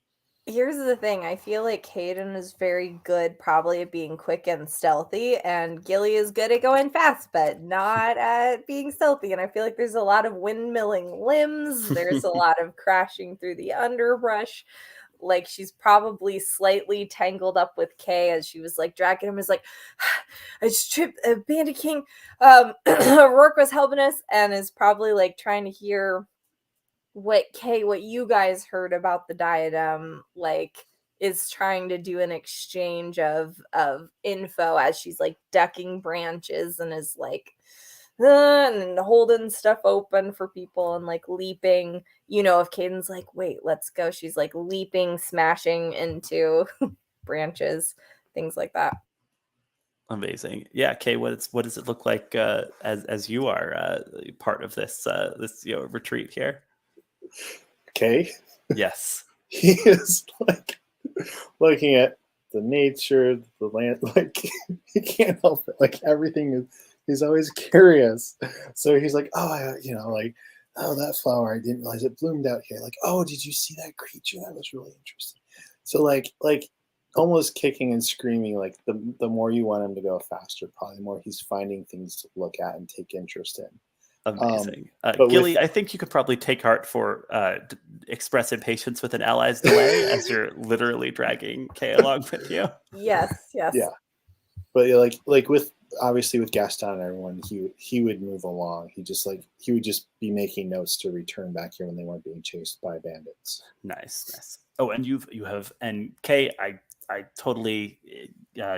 Here's the thing. I feel like Caedun is very good probably at being quick and stealthy, and Gilly is good at going fast, but not at being stealthy. And I feel like there's a lot of windmilling limbs. There's a lot of crashing through the underbrush. Like, she's probably slightly tangled up with Kay as she was like dragging him. Is like, I just tripped Bandit King. Rourke was helping us and is probably like trying to hear what you guys heard about the diadem, like, is trying to do an exchange of info as she's like ducking branches and is like and holding stuff open for people and like leaping, if Caedun's like, wait, let's go, she's like leaping, smashing into branches, things like that.
Amazing. Yeah, Kay, what does it look like as you are part of this retreat here?
Okay.
Yes.
He is like looking at the nature, the land, like he can't help it. Like everything is, he's always curious. So he's like, oh, oh, that flower, I didn't realize it bloomed out here. Like, oh, did you see that creature? That was really interesting. So like almost kicking and screaming, like the more you want him to go faster, probably the more he's finding things to look at and take interest in.
Amazing. Gilly, I think you could probably take heart for express impatience with an ally's delay as you're literally dragging Kay along with you.
Yes.
Yeah. But like with obviously with Gaston and everyone, he would move along. He would just be making notes to return back here when they weren't being chased by bandits.
Nice. Oh, and and Kay, I totally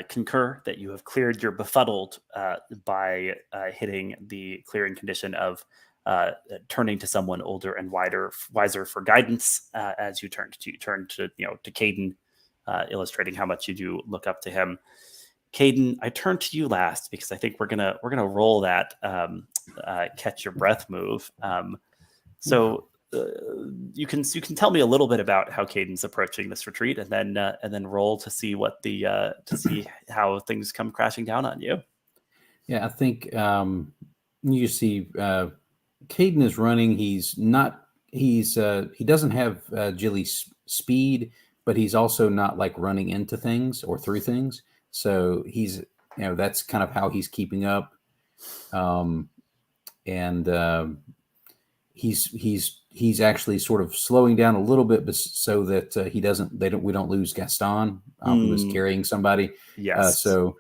concur that you have cleared your befuddled by hitting the clearing condition of turning to someone older and wiser for guidance as you turn to Caedun, illustrating how much you do look up to him. Caedun, I turn to you last because I think we're gonna roll that catch your breath move. So you can tell me a little bit about how Caedun's approaching this retreat, and then roll to see what to see how things come crashing down on you.
Yeah, I think you see Caedun is running. He's not. He doesn't have Gilly's speed, but he's also not like running into things or through things. So he's that's kind of how he's keeping up. And he's actually sort of slowing down a little bit, but so that we don't lose Gaston, who is carrying somebody.
Yes.
I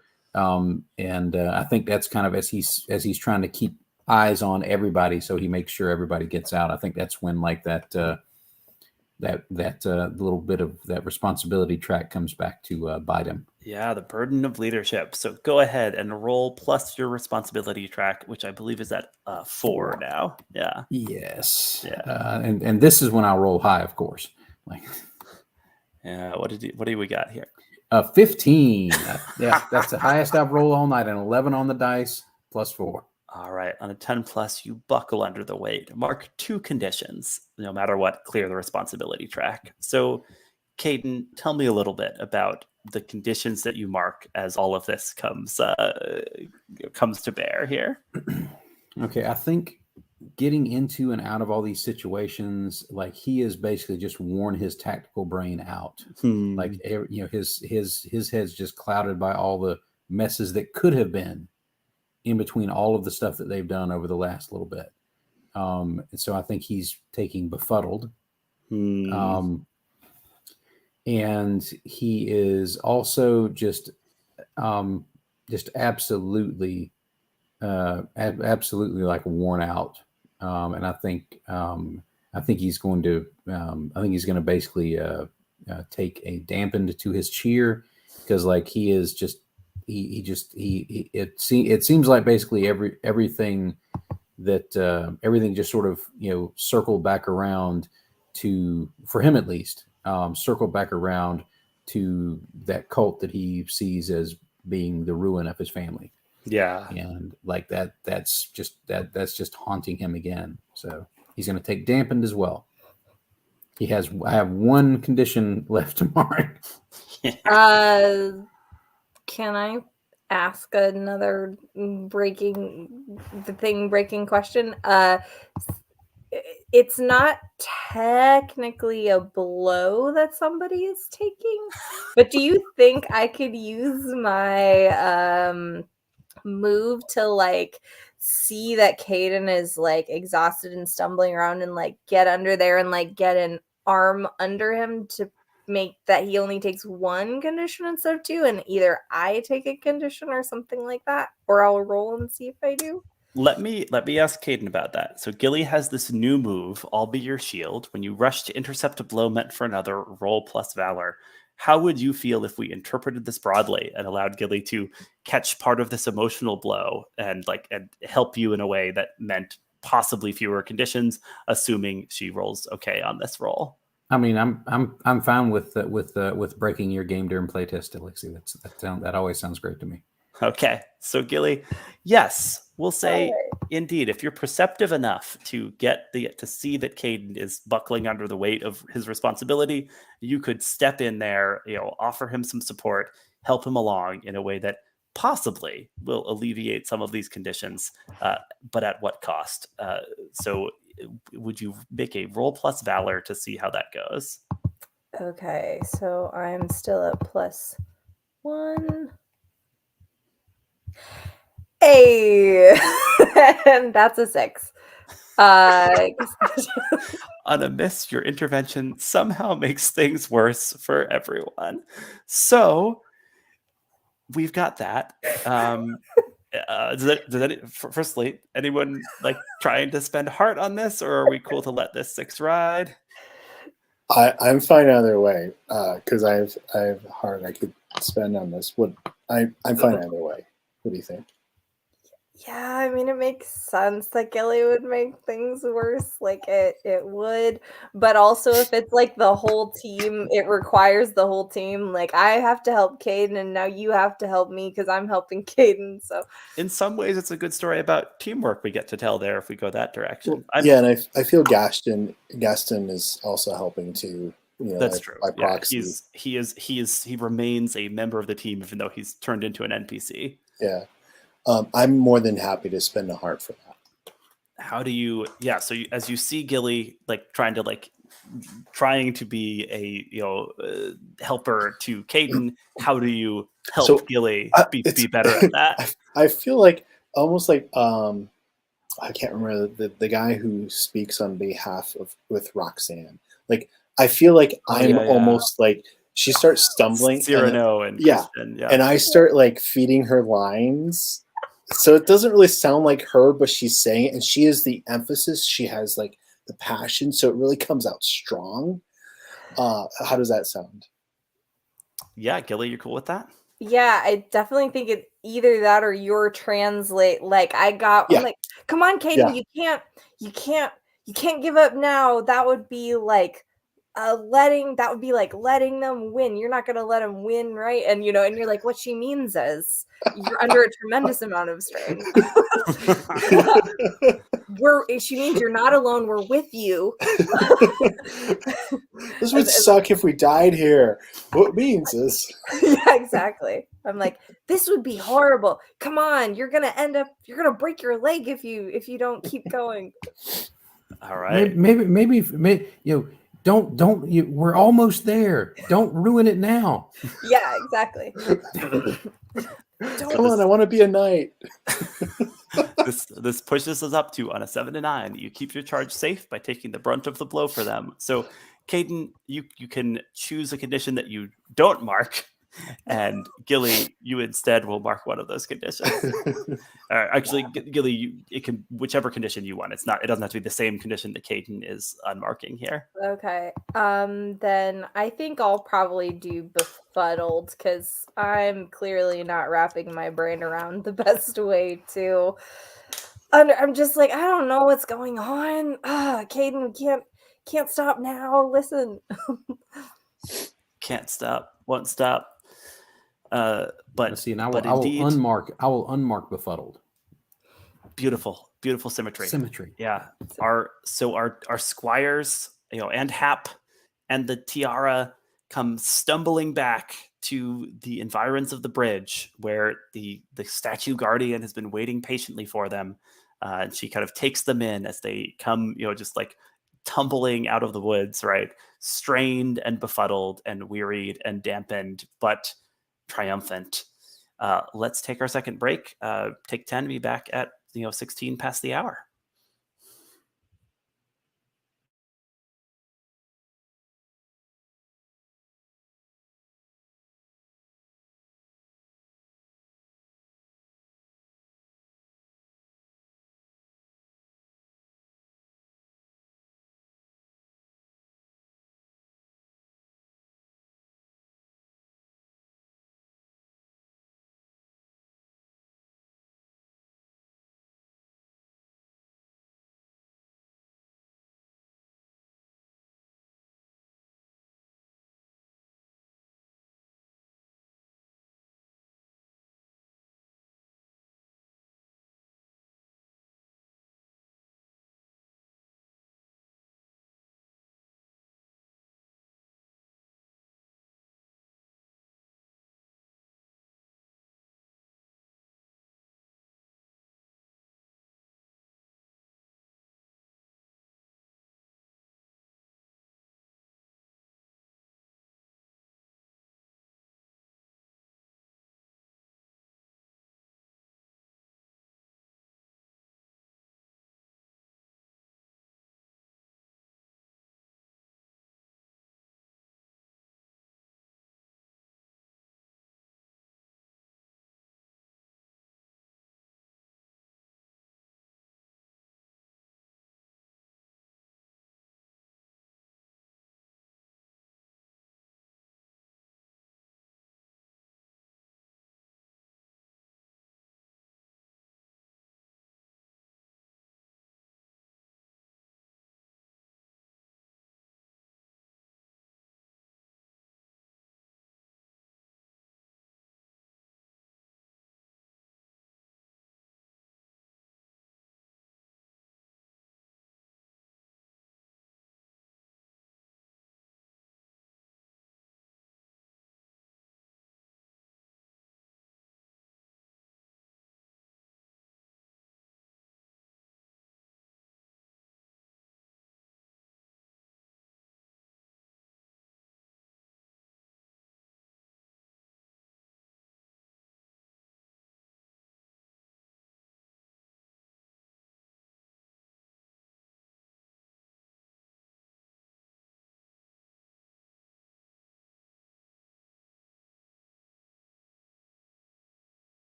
think that's kind of as he's trying to keep eyes on everybody, so he makes sure everybody gets out. I think that's when like that little bit of that responsibility track comes back to bite him.
Yeah, the burden of leadership. So go ahead and roll plus your responsibility track, which I believe is at 4 now. Yeah.
Yes.
Yeah.
And this is when I'll roll high, of course. Like,
yeah. What do we got here?
15. Yeah, that's the highest I've rolled all night. An 11 on the dice plus 4.
All right. On a 10 plus, you buckle under the weight. Mark 2 conditions. No matter what, clear the responsibility track. So, Caedun, tell me a little bit about the conditions that you mark as all of this comes to bear here.
Okay, I think getting into and out of all these situations, like he has basically just worn his tactical brain out. Like his head's just clouded by all the messes that could have been in between all of the stuff that they've done over the last little bit. And so I think he's taking befuddled. And he is also just absolutely like worn out. And I think he's going to basically take a dampened to his cheer, because like he is just it seems like basically everything just sort of circled back around to, for him at least, circle back around to that cult that he sees as being the ruin of his family.
Yeah.
And like that's just haunting him again. So he's going to take dampened as well. I have one condition left to mark.
Can I ask another breaking question? It's not technically a blow that somebody is taking, but do you think I could use my move to like see that Caedun is like exhausted and stumbling around and like get under there and like get an arm under him to make that he only takes one condition instead of 2, and either I take a condition or something like that, or I'll roll and see if I do?
Let me ask Caedun about that. So Gilly has this new move, I'll be your shield. When you rush to intercept a blow meant for another, roll plus valor. How would you feel if we interpreted this broadly and allowed Gilly to catch part of this emotional blow and help you in a way that meant possibly fewer conditions, assuming she rolls okay on this roll?
I mean, I'm fine with breaking your game during playtest, Elixir. That always sounds great to me.
Okay, so Gilly, yes, we'll say indeed, if you're perceptive enough to see that Caedun is buckling under the weight of his responsibility, you could step in there, offer him some support, help him along in a way that possibly will alleviate some of these conditions, but at what cost? So would you make a roll plus valor to see how that goes?
Okay, so I'm still at +1. Hey, and that's a 6.
On a miss, your intervention somehow makes things worse for everyone. So we've got that. Firstly, anyone like trying to spend heart on this, or are we cool to let this 6 ride?
I'm fine either way, because I have heart I could spend on this. I'm fine either way. What do you think?
Yeah, I mean, it makes sense that Gilly would make things worse. Like it would, but also if it's like the whole team, it requires the whole team. Like I have to help Caedun, and now you have to help me because I'm helping Caedun. So
in some ways, it's a good story about teamwork we get to tell there if we go that direction.
Yeah, and I feel Gaston is also helping too.
That's true.
By proxy.
Yeah, he remains a member of the team even though he's turned into an NPC.
Yeah. I'm more than happy to spend a heart for that.
how do you? Yeah. So as you see Gilly like trying to be a helper to Caedun, how do you help
So
Gilly
it's
be better at that?
I feel like almost like I can't remember the guy who speaks on behalf of with Roxanne. Like I feel like I'm
yeah.
almost like she starts stumbling
Cyrano and
yeah,
Kristen. Yeah.
and I start like feeding her lines. So it doesn't really sound like her, but she's saying it, and she is the emphasis. She has like the passion, so it really comes out strong. How does that sound?
Yeah, Gilly, you're cool with that?
Yeah, I definitely think it's either that or your translate. Like I'm
Yeah,
like, come on, Caedun,
yeah.
you can't give up now. That would be like letting them win. You're not gonna let them win, right? And and you're like, what she means is you're under a tremendous amount of strain. She means you're not alone, we're with you.
This would suck if we died here. What it means is
yeah, exactly. I'm like, this would be horrible. Come on, you're gonna break your leg if you don't keep going.
All right.
Maybe don't we're almost there. Don't ruin it now.
Yeah, exactly.
Come on, I want to be a knight.
This pushes us up to on a 7 to 9. You keep your charge safe by taking the brunt of the blow for them. So, Caedun, you can choose a condition that you don't mark, and Gilly, you instead will mark one of those conditions. Actually, Gilly, it can whichever condition you want. It doesn't have to be the same condition that Caedun is unmarking here.
Okay. Then I think I'll probably do befuddled because I'm clearly not wrapping my brain around the best way to. I'm just like, I don't know what's going on. Caedun can't stop now. Listen.
Can't stop, won't stop. But
Let's see, and I will
indeed,
unmark befuddled.
beautiful symmetry.
Symmetry.
Yeah. Our squires, and Hap and the tiara come stumbling back to the environs of the bridge where the statue guardian has been waiting patiently for them. And she kind of takes them in as they come, just like tumbling out of the woods, right? Strained and befuddled and wearied and dampened, but triumphant. Let's take our second break. Take 10, be back at 16 past the hour.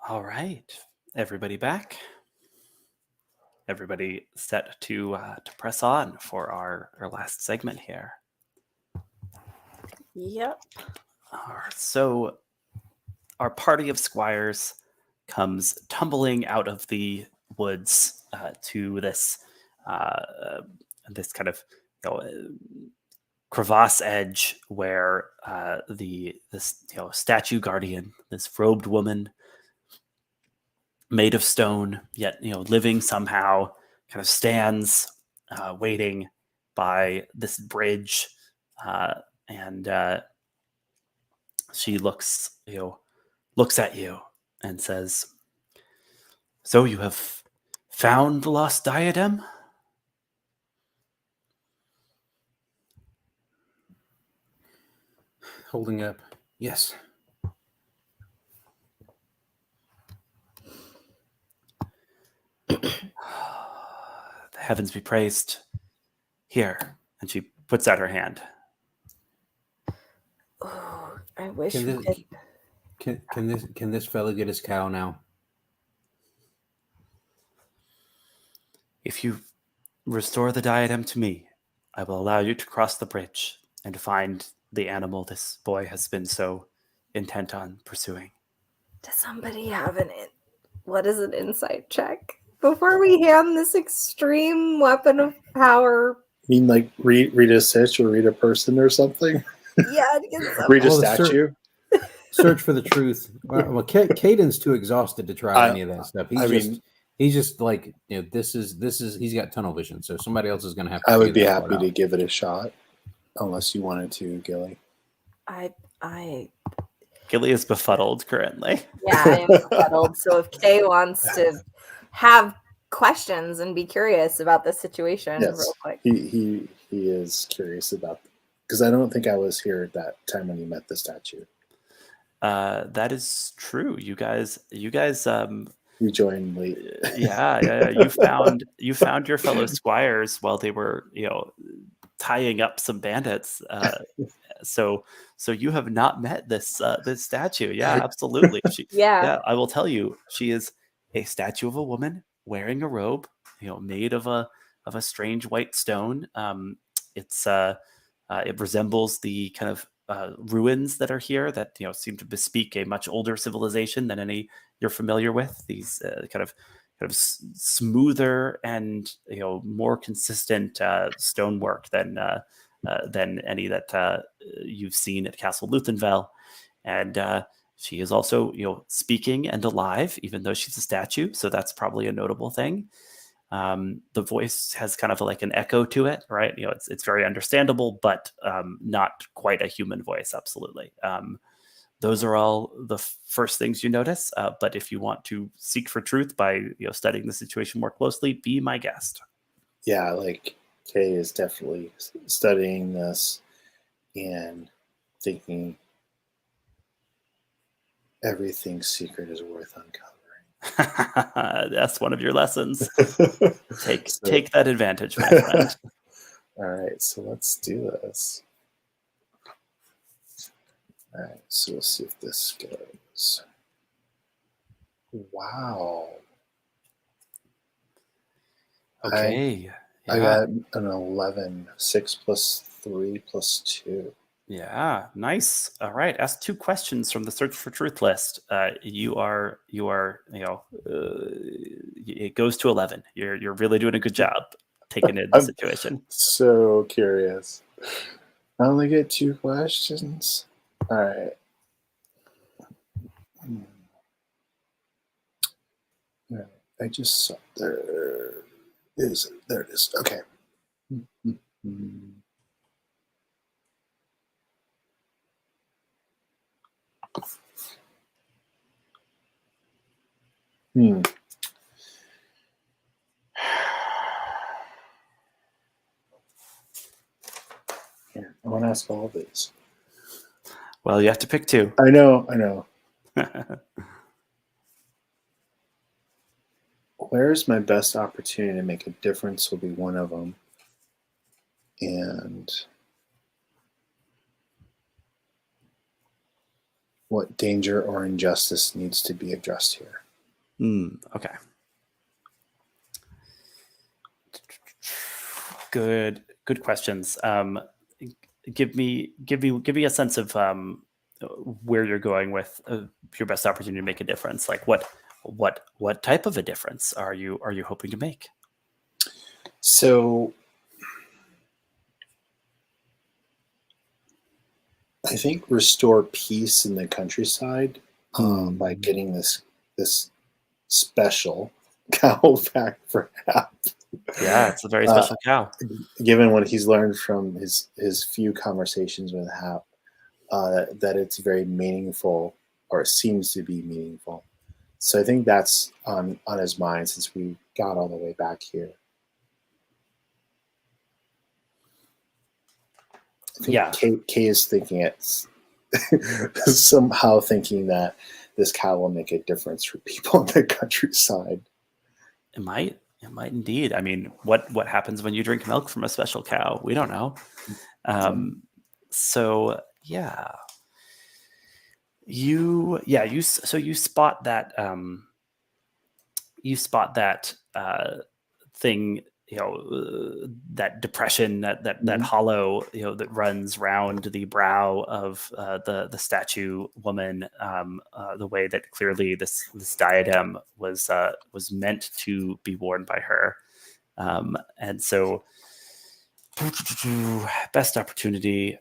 All right, everybody back. Everybody set to press on for our last segment here.
Yep.
So our party of squires comes tumbling out of the woods to this this kind of crevasse edge where this statue guardian, this robed woman made of stone, yet living somehow, kind of stands waiting by this bridge, and she looks at you and says, "So you have found the Lost Diadem?"
Holding up. Yes.
The heavens be praised. Here. And she puts out her hand.
Oh, I wish
Can
we
this,
could.
can this fella get his cow now?
If you restore the diadem to me, I will allow you to cross the bridge and to find the animal this boy has been so intent on pursuing.
Does somebody have what is an insight check? Before we hand this extreme weapon of power.
You mean like read a sitch or read a person or something?
Yeah, to get some.
Read a
Well,
statue?
Search for the truth. Well, Caedun's too exhausted to try any of that stuff. He's just like, this is he's got tunnel vision, so somebody else is going to have to.
I would be
figure that
happy
part
to
out.
give it a shot, unless you wanted to, Gilly.
Gilly is befuddled currently.
Yeah, I am befuddled. So if Kay wants to have questions and be curious about the situation,
Yes,
real quick.
he is curious about, because I don't think I was here at that time when you met the statue.
That is true. You guys
You joined late.
yeah. You found your fellow squires while they were tying up some bandits. So you have not met this statue. Yeah, absolutely.
Yeah.
I will tell you, she is a statue of a woman wearing a robe, made of a strange white stone. It resembles the kind of ruins that are here that seem to bespeak a much older civilization than any you're familiar with. These kind of smoother and more consistent stonework than any that you've seen at Castle Luthenvel. And she is also speaking and alive, even though she's a statue. So that's probably a notable thing. The voice has kind of like an echo to it, right? It's very understandable, but not quite a human voice. Absolutely. Those are all the first things you notice. But if you want to seek for truth by studying the situation more closely, be my guest.
Yeah, like Kay is definitely studying this and thinking everything secret is worth uncovering.
That's one of your lessons. Take that advantage, my friend.
All right, so let's do this. All right, so we'll see if this goes. Wow.
Okay.
I got an 11. 6 plus 3 plus 2.
Yeah, nice. All right. Ask 2 questions from the Search for Truth list. It goes to 11. You're really doing a good job taking in the situation.
So curious. I only get 2 questions. All right. I just saw there it is. Okay. Here, I want to ask all these.
Well, you have to pick 2.
I know. Where's my best opportunity to make a difference will be one of them. And what danger or injustice needs to be addressed here.
Okay. Good questions. Give me a sense of where you're going with your best opportunity to make a difference. Like what type of a difference are you hoping to make?
So I think restore peace in the countryside by getting this special cow back for Hap.
Yeah, it's a very special cow.
Given what he's learned from his few conversations with Hap, that it's very meaningful, or it seems to be meaningful. So I think that's on his mind since we got all the way back here. I think Kay is thinking it's somehow thinking that this cow will make a difference for people in the countryside.
It might indeed. I mean, what happens when you drink milk from a special cow? We don't know. So yeah, you spot that thing, that depression, that hollow, that runs round the brow of the statue woman, the way that clearly this diadem was meant to be worn by her, and so best opportunity.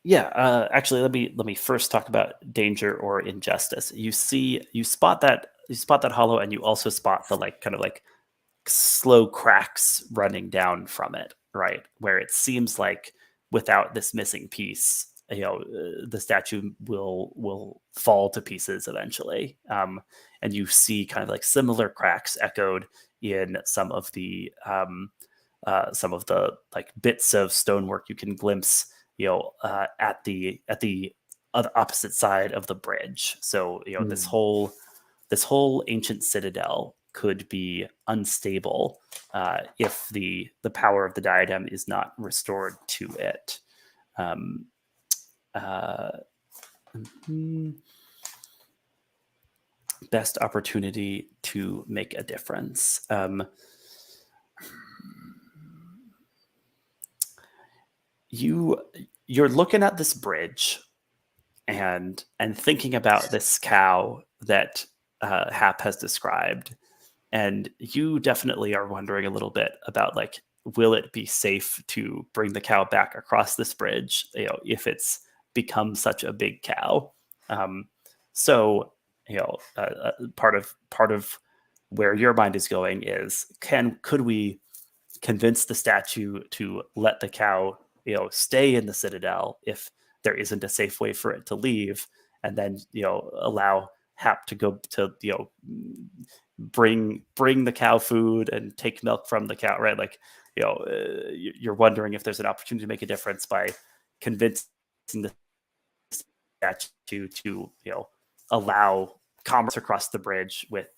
Actually, let me first talk about danger or injustice. You spot that hollow, and you also spot the kind of slow cracks running down from it, right? Where it seems like without this missing piece, the statue will fall to pieces eventually. And you see kind of similar cracks echoed in some of the bits of stonework you can glimpse at the opposite side of the bridge. So this whole ancient citadel could be unstable if the power of the diadem is not restored to it. Best opportunity to make a difference. You're looking at this bridge and thinking about this cow that Hap has described, and you definitely are wondering a little bit about will it be safe to bring the cow back across this bridge, if it's become such a big cow. So part of where your mind is going is could we convince the statue to let the cow stay in the citadel if there isn't a safe way for it to leave, and then allow Hap to go to bring the cow food and take milk from the cow, right? You're wondering if there's an opportunity to make a difference by convincing the statue to allow commerce across the bridge with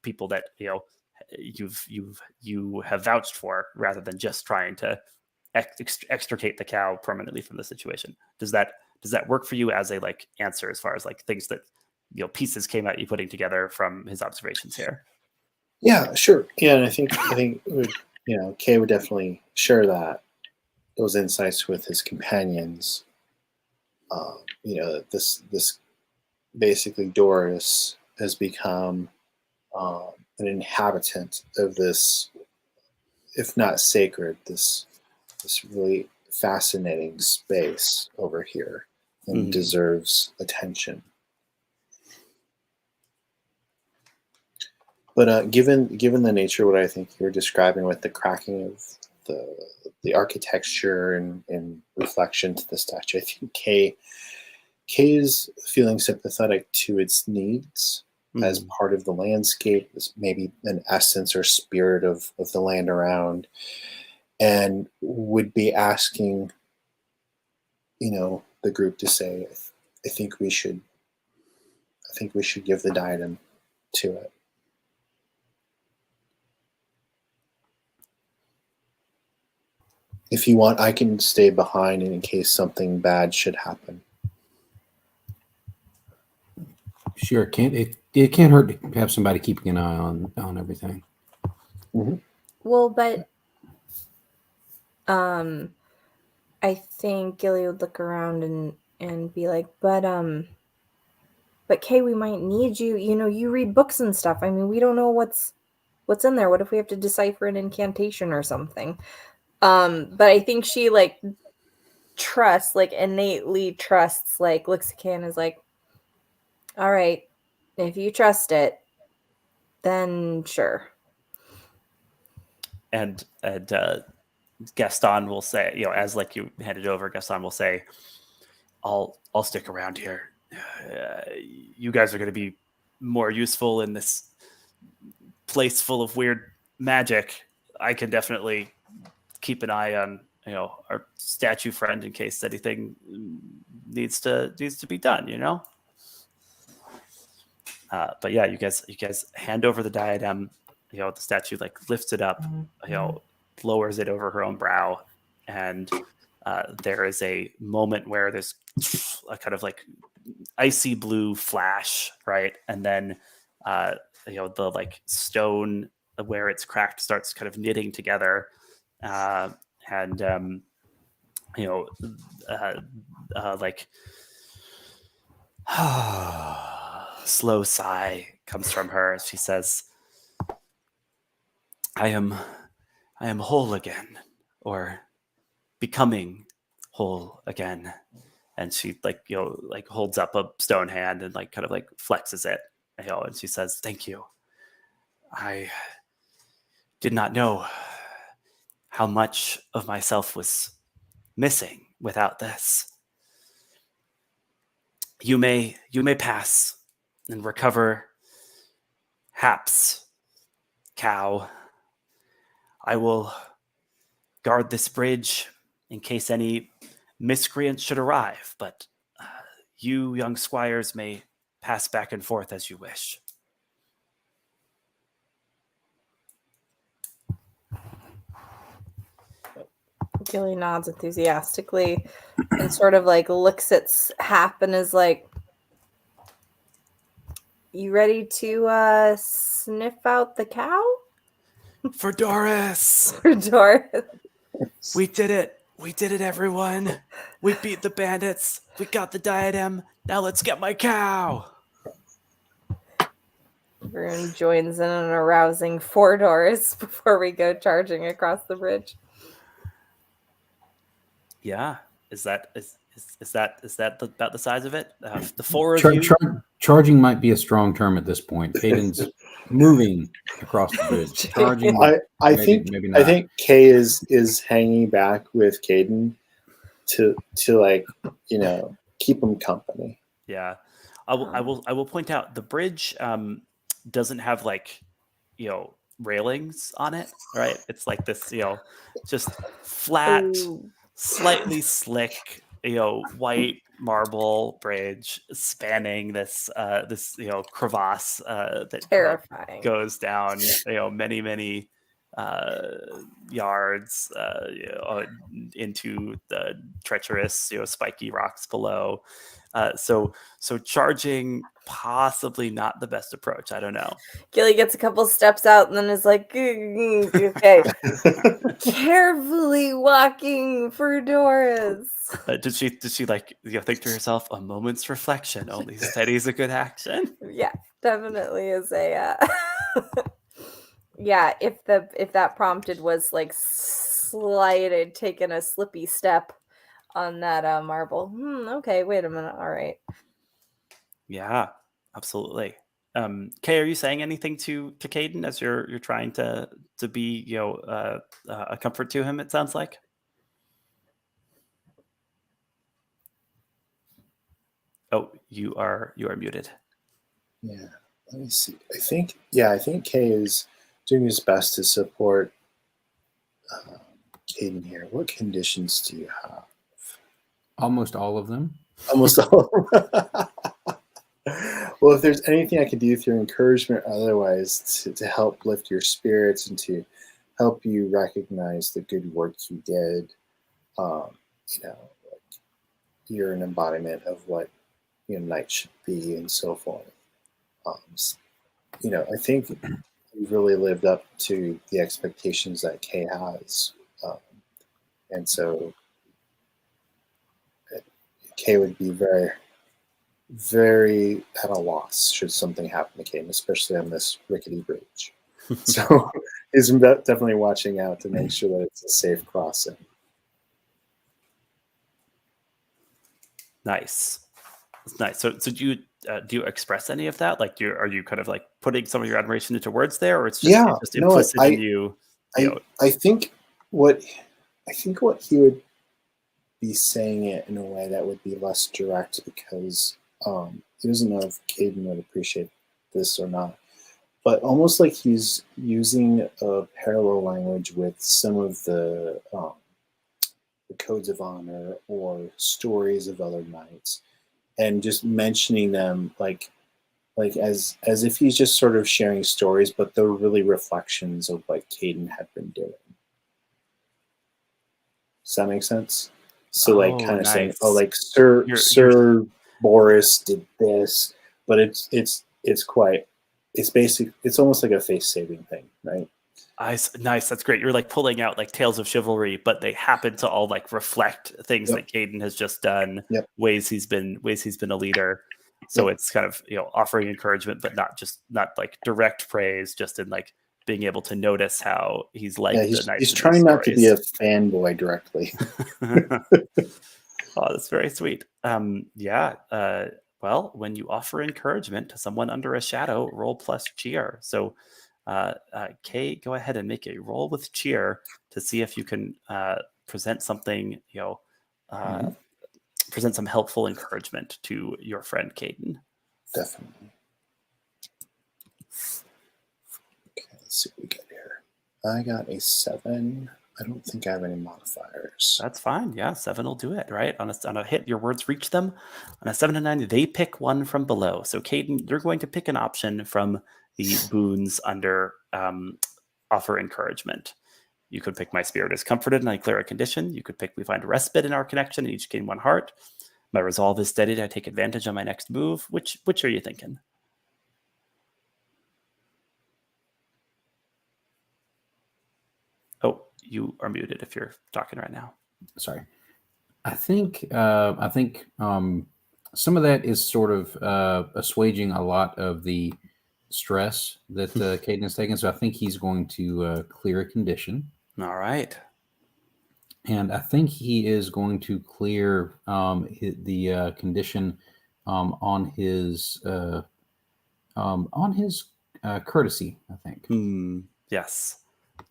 people that you have vouched for, rather than just trying to extricate the cow permanently from the situation. Does that work for you as a answer, as far as things that pieces came out you putting together from his observations here?
Yeah, sure. Yeah, and I think Kay would definitely share those insights with his companions. This basically Doris has become an inhabitant of this, if not sacred, this really fascinating space over here, and deserves attention. But given the nature of what I think you were describing with the cracking of the architecture and reflection to the statue, I think Kay is feeling sympathetic to its needs as part of the landscape, as maybe an essence or spirit of the land around, and would be asking, the group to say, I think we should give the diadem to it. If you want, I can stay behind in case something bad should happen.
Sure, it can't hurt to have somebody keeping an eye on everything.
Mm-hmm.
Well, but I think Gilly would look around and be like, but Kay, we might need you. You know, you read books and stuff. I mean, we don't know what's in there. What if we have to decipher an incantation or something? But I think she like trusts, like innately trusts, like looks at Kay and is like, all right, if you trust it, then sure.
And Gaston will say, you know, as like you hand it over, Gaston will say, I'll stick around here. You guys are going to be more useful in this place full of weird magic. I can definitely keep an eye on, you know, our statue friend in case anything needs to be done, you know. But yeah, you guys hand over the diadem. You know, the statue like lifts it up, you know, lowers it over her own brow, and there is a moment where there's a kind of like icy blue flash, right? And then you know, the like stone where it's cracked starts kind of knitting together, and you know, like slow sigh comes from her as she says, I am whole again, or becoming whole again. And she like, you know, like holds up a stone hand and like kind of like flexes it, you know, and she says, thank you. I did not know how much of myself was missing without this. You may pass and recover Haps, cow. I will guard this bridge in case any miscreants should arrive, but you young squires may pass back and forth as you wish.
Gilly nods enthusiastically and sort of like looks at Hap and is like, you ready to sniff out the cow?
For Doris!
For Doris.
We did it! We did it, everyone! We beat the bandits! We got the diadem! Now let's get my cow!
Everyone joins in an arousing 4 doors before we go charging across the bridge.
Yeah. Is that about the size of it? The 4 of you?
Charging might be a strong term at this point. Caedun's moving across the bridge. Charging.
I think Kay is hanging back with Caedun to like, you know, keep him company.
Yeah. I will point out the bridge doesn't have like, you know, railings on it, right? It's like this, you know, just flat, slightly slick, you know, white marble bridge spanning this you know, crevasse that
terrifying
goes down, you know, many yards you know, into the treacherous, you know, spiky rocks below. So charging possibly not the best approach. I don't know.
Gilly gets a couple steps out and then is like, okay, carefully walking for Doris.
Did she like, you know, think to herself, a moment's reflection only steadies a good action?
Yeah, definitely is a yeah, if that prompted was like slight, taking a slippy step on that marble. Okay, wait a minute. All right.
Yeah, absolutely. Kay, are you saying anything to Caedun as you're trying to be, you know, a comfort to him? It sounds like. Oh, you are muted.
Yeah, let me see. I think Kay is doing his best to support Caedun here. What conditions do you have?
Almost all of them.
Almost all of them. Well, if there's anything I can do through encouragement or otherwise to help lift your spirits and to help you recognize the good work you did, you know, like you're an embodiment of what knights should be and so forth. I think you've really lived up to the expectations that Kay has, and so Kay would be very, very at a loss should something happen to Kay, especially on this rickety bridge. So he's definitely watching out to make sure that it's a safe crossing.
Nice. It's nice. So do you express any of that? Like, are you kind of like putting some of your admiration into words there, or it's just implicit in you?
I think what he would be saying it in a way that would be less direct, because he doesn't know if Caedun would appreciate this or not, but almost like he's using a parallel language with some of the codes of honor or stories of other knights, and just mentioning them like as if he's just sort of sharing stories, but they're really reflections of what Caedun had been doing. Does that make sense? So kind of saying, like Sir Boris did this, but it's almost like a face saving thing, right?
Nice. That's great. You're like pulling out like tales of chivalry, but they happen to all like reflect things that Caedun has just done, ways he's been a leader. So it's kind of, offering encouragement, but not like direct praise, just in like being able to notice how he's like the knights.
He's trying not to be a fanboy directly.
Oh, that's very sweet. Well, when you offer encouragement to someone under a shadow, roll plus cheer. So Kay, go ahead and make a roll with cheer to see if you can present something, present some helpful encouragement to your friend Caedun.
Definitely. Okay, let's see what we get here. I got a 7. I don't think I have any modifiers.
That's fine. Yeah, 7 will do it, right? On a hit, your words reach them. On a 7 and 9, they pick one from below. So Caedun, you're going to pick an option from the boons under offer encouragement. You could pick My Spirit is Comforted and I Clear a Condition. You could pick We Find a Respite in Our Connection and each gain 1 heart. My Resolve is Steadied. I take advantage on my next move. Which are you thinking? Oh, you are muted if you're talking right now.
Sorry. I think some of that is sort of assuaging a lot of the stress that Caedun has taken. So I think he's going to clear a condition.
All right.
And I think he is going to clear the condition on his courtesy, I think.
Yes.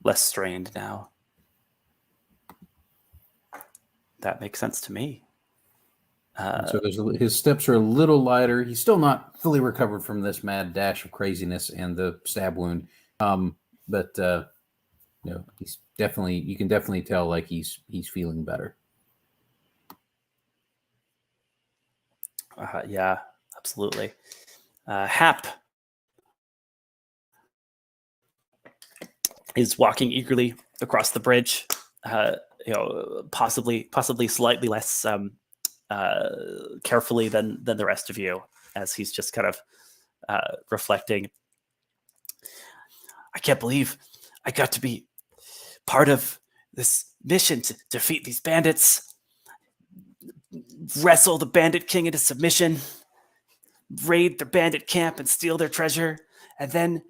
Less strained now. That makes sense to me.
So his steps are a little lighter. He's still not fully recovered from this mad dash of craziness and the stab wound, but he's definitely. You can definitely tell like he's feeling better.
Yeah, absolutely. Hap is walking eagerly across the bridge. Possibly slightly less carefully than the rest of you, as he's just kind of reflecting. I can't believe I got to be part of this mission to defeat these bandits, wrestle the Bandit King into submission, raid their bandit camp and steal their treasure, and then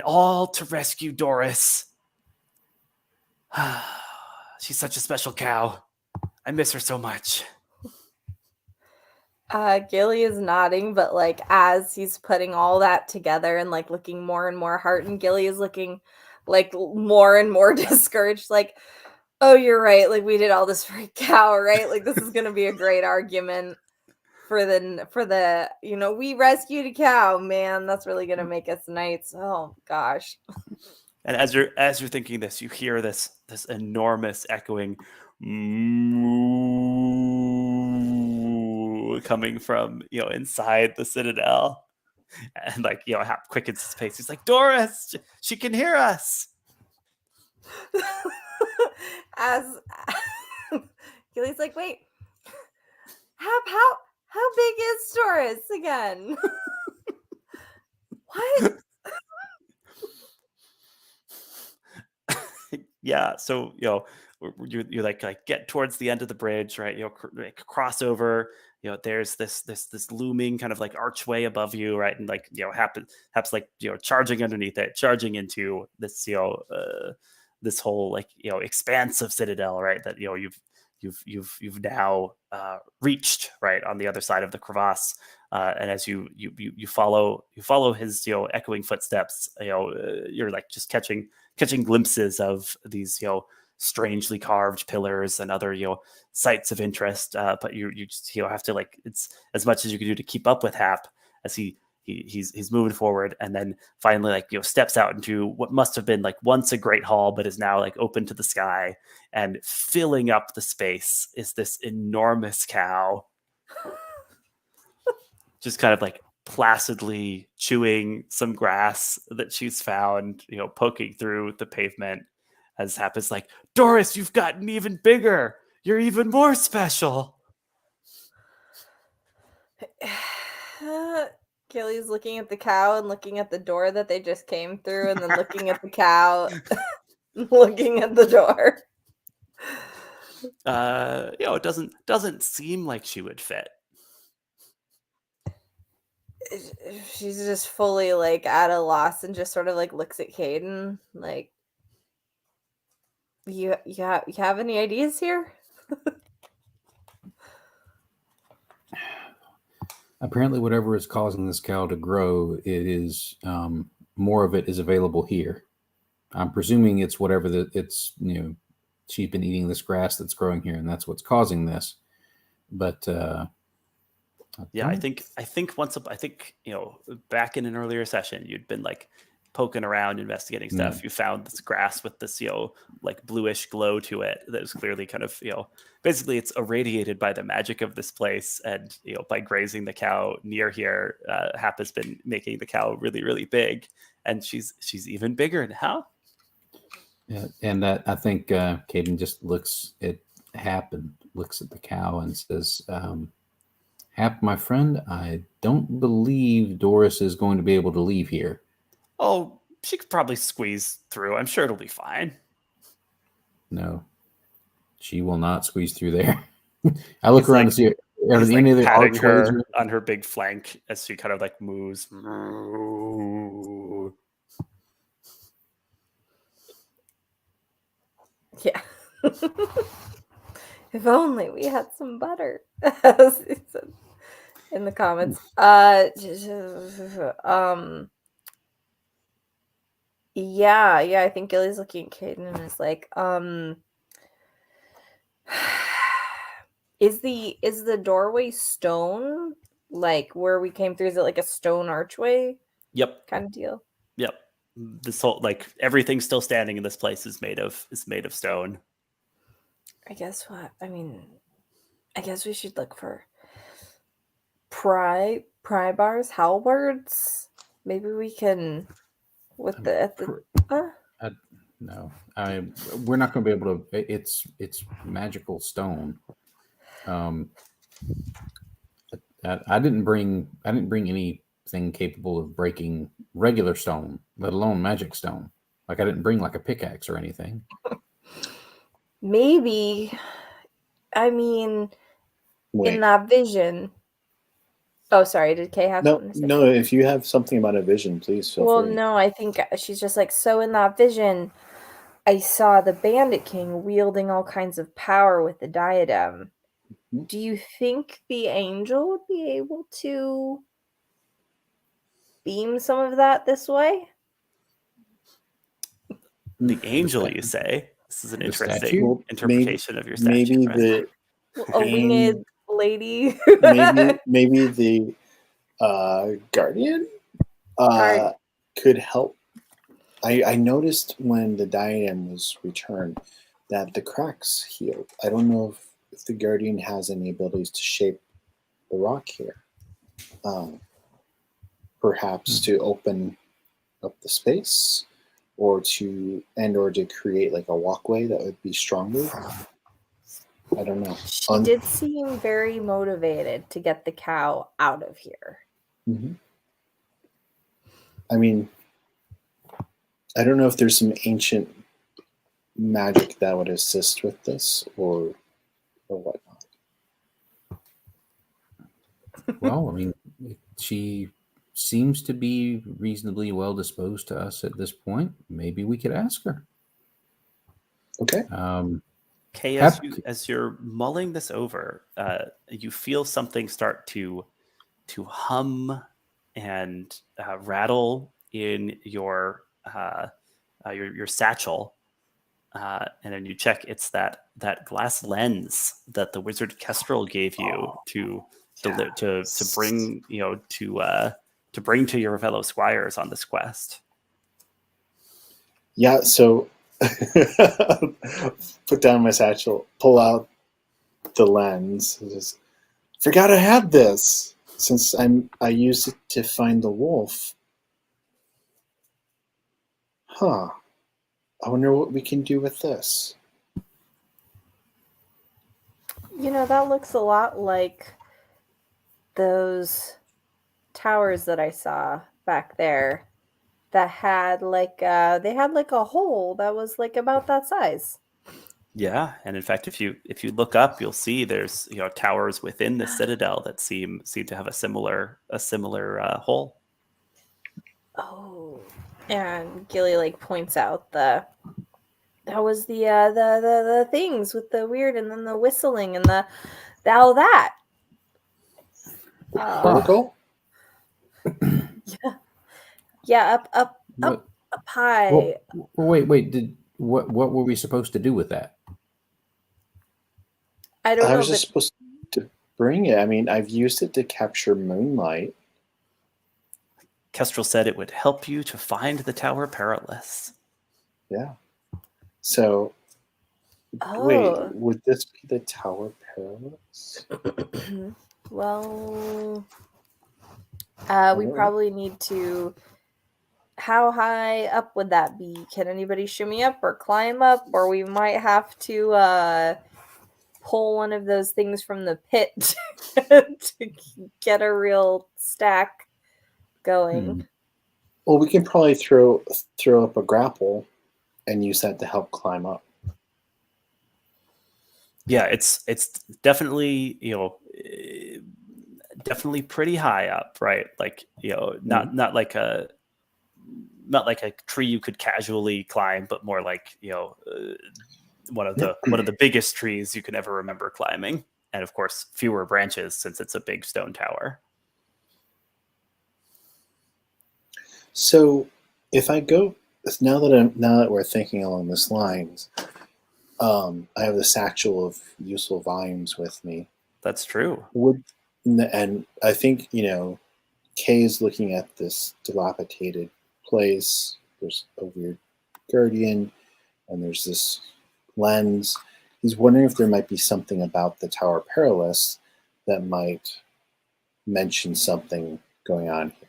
all to rescue Doris. She's such a special cow. I miss her so much.
Gilly is nodding, but like as he's putting all that together and like looking more and more heartened, Gilly is looking like more and more discouraged. Like, oh, you're right. Like we did all this for a cow, right? Like this is gonna be a great argument for the we rescued a cow, man. That's really gonna make us knights. Oh gosh.
And as you're thinking this, you hear this enormous echoing moo coming from inside the citadel, and like Hap quickens his pace. He's like, Doris, she can hear us.
as Gilly's like, wait, how big is Doris again? What?
Yeah, so you like get towards the end of the bridge, right? Like cross over. There's this looming kind of like archway above you, right? And like happens like charging underneath it, charging into this this whole like expanse of citadel, right? That you've now reached, right, on the other side of the crevasse. And as you follow his echoing footsteps, you're like just catching glimpses of these strangely carved pillars and other sites of interest. But you just have to, like, it's as much as you can do to keep up with Hap as he's moving forward, and then finally like steps out into what must have been like once a great hall, but is now like open to the sky, and filling up the space is this enormous cow, just kind of like placidly chewing some grass that she's found, poking through the pavement, as Hap is like, Doris, you've gotten even bigger. You're even more special.
Gilly's looking at the cow and looking at the door that they just came through, and then looking at the cow, looking at the door.
It doesn't seem like she would fit.
She's just fully like at a loss and just sort of like looks at Caedun like, you have any ideas here?
Apparently, whatever is causing this cow to grow, it is more of it is available here. I'm presuming it's whatever it's she's been eating this grass that's growing here, and that's what's causing this. But
I think back in an earlier session, you'd been like poking around, investigating stuff. You found this grass with this like bluish glow to it that is clearly kind of basically it's irradiated by the magic of this place, and by grazing the cow near here, Hap has been making the cow really, really big, and she's even bigger now.
Yeah, and I think Caedun just looks at Hap and looks at the cow and says, Hap, my friend, I don't believe Doris is going to be able to leave here.
Oh, she could probably squeeze through. I'm sure it'll be fine.
No, she will not squeeze through there. I look
He's
around
like,
to see
he's
any
like
of the
patting
archways
her on her big flank as she kind of like moves.
Yeah. If only we had some butter, as he said in the comments. Yeah, I think Gilly's looking at Caedun and is like, is the doorway stone, like where we came through? Is it like a stone archway?
Yep.
Kind of deal.
Yep. This whole, like, everything still standing in this place is made of stone.
I guess we should look for pry bars, halberds. Maybe we can
no, we're not going to be able to. It's magical stone. I didn't bring anything capable of breaking regular stone, let alone magic stone. Like I didn't bring like a pickaxe or anything.
Maybe, in
Wait.
that vision. Oh, sorry. Did Kay have something to say?
No, if you have something about a vision, please feel free.
No, I think she's just like, so in that vision, I saw the Bandit King wielding all kinds of power with the diadem.
Mm-hmm.
Do you think the angel would be able to beam some of that this way?
The angel, you say? This is an interesting
statue?
interpretation of your statue.
Maybe
right?
A winged lady.
maybe the guardian could help. I noticed when the diadem was returned that the cracks healed. I don't know if the guardian has any abilities to shape the rock here. Perhaps to open up the space, or to create like a walkway that would be stronger. I don't know.
She did seem very motivated to get the cow out of here.
Mm-hmm. I mean, I don't know if there's some ancient magic that would assist with this or whatnot.
Well, I mean, she seems to be reasonably well disposed to us at this point. Maybe we could ask her.
Okay.
Kay, as you're mulling this over, you feel something start to hum and rattle in your satchel, and then you check. It's that glass lens that the wizard Kestrel gave you to bring to bring to your fellow squires on this quest.
Yeah. So put down my satchel, pull out the lens. Just, forgot I had this since I used it to find the wolf. Huh. I wonder what we can do with this.
You know, that looks a lot like those towers that I saw back there that had they had a hole that was about that size.
Yeah, and in fact, if you look up, you'll see there's towers within the citadel that seem to have a similar hole.
Oh, and Gilly points out that was the things with the weird and then the whistling and the all that.
Protocol?
Yeah, up high.
Well, wait. What were we supposed to do with that?
I don't know.
I was just supposed to bring it. I mean, I've used it to capture moonlight.
Kestrel said it would help you to find the Tower Perilous.
Yeah. So, wait, would this be the Tower Perilous?
Well, we probably need to. How high up would that be? Can anybody shimmy up or climb up? Or we might have to pull one of those things from the pit to get a real stack going.
Well, we can probably throw up a grapple and use that to help climb up.
Yeah, it's definitely definitely pretty high up, right? Not like a tree you could casually climb, but more like one of the biggest trees you can ever remember climbing, and of course fewer branches since it's a big stone tower.
So, if I go now that we're thinking along this lines, I have the satchel of useful volumes with me.
That's true.
And I think Kay is looking at this dilapidated place. There's a weird guardian, and there's this lens. He's wondering if there might be something about the Tower Perilous that might mention something going on here.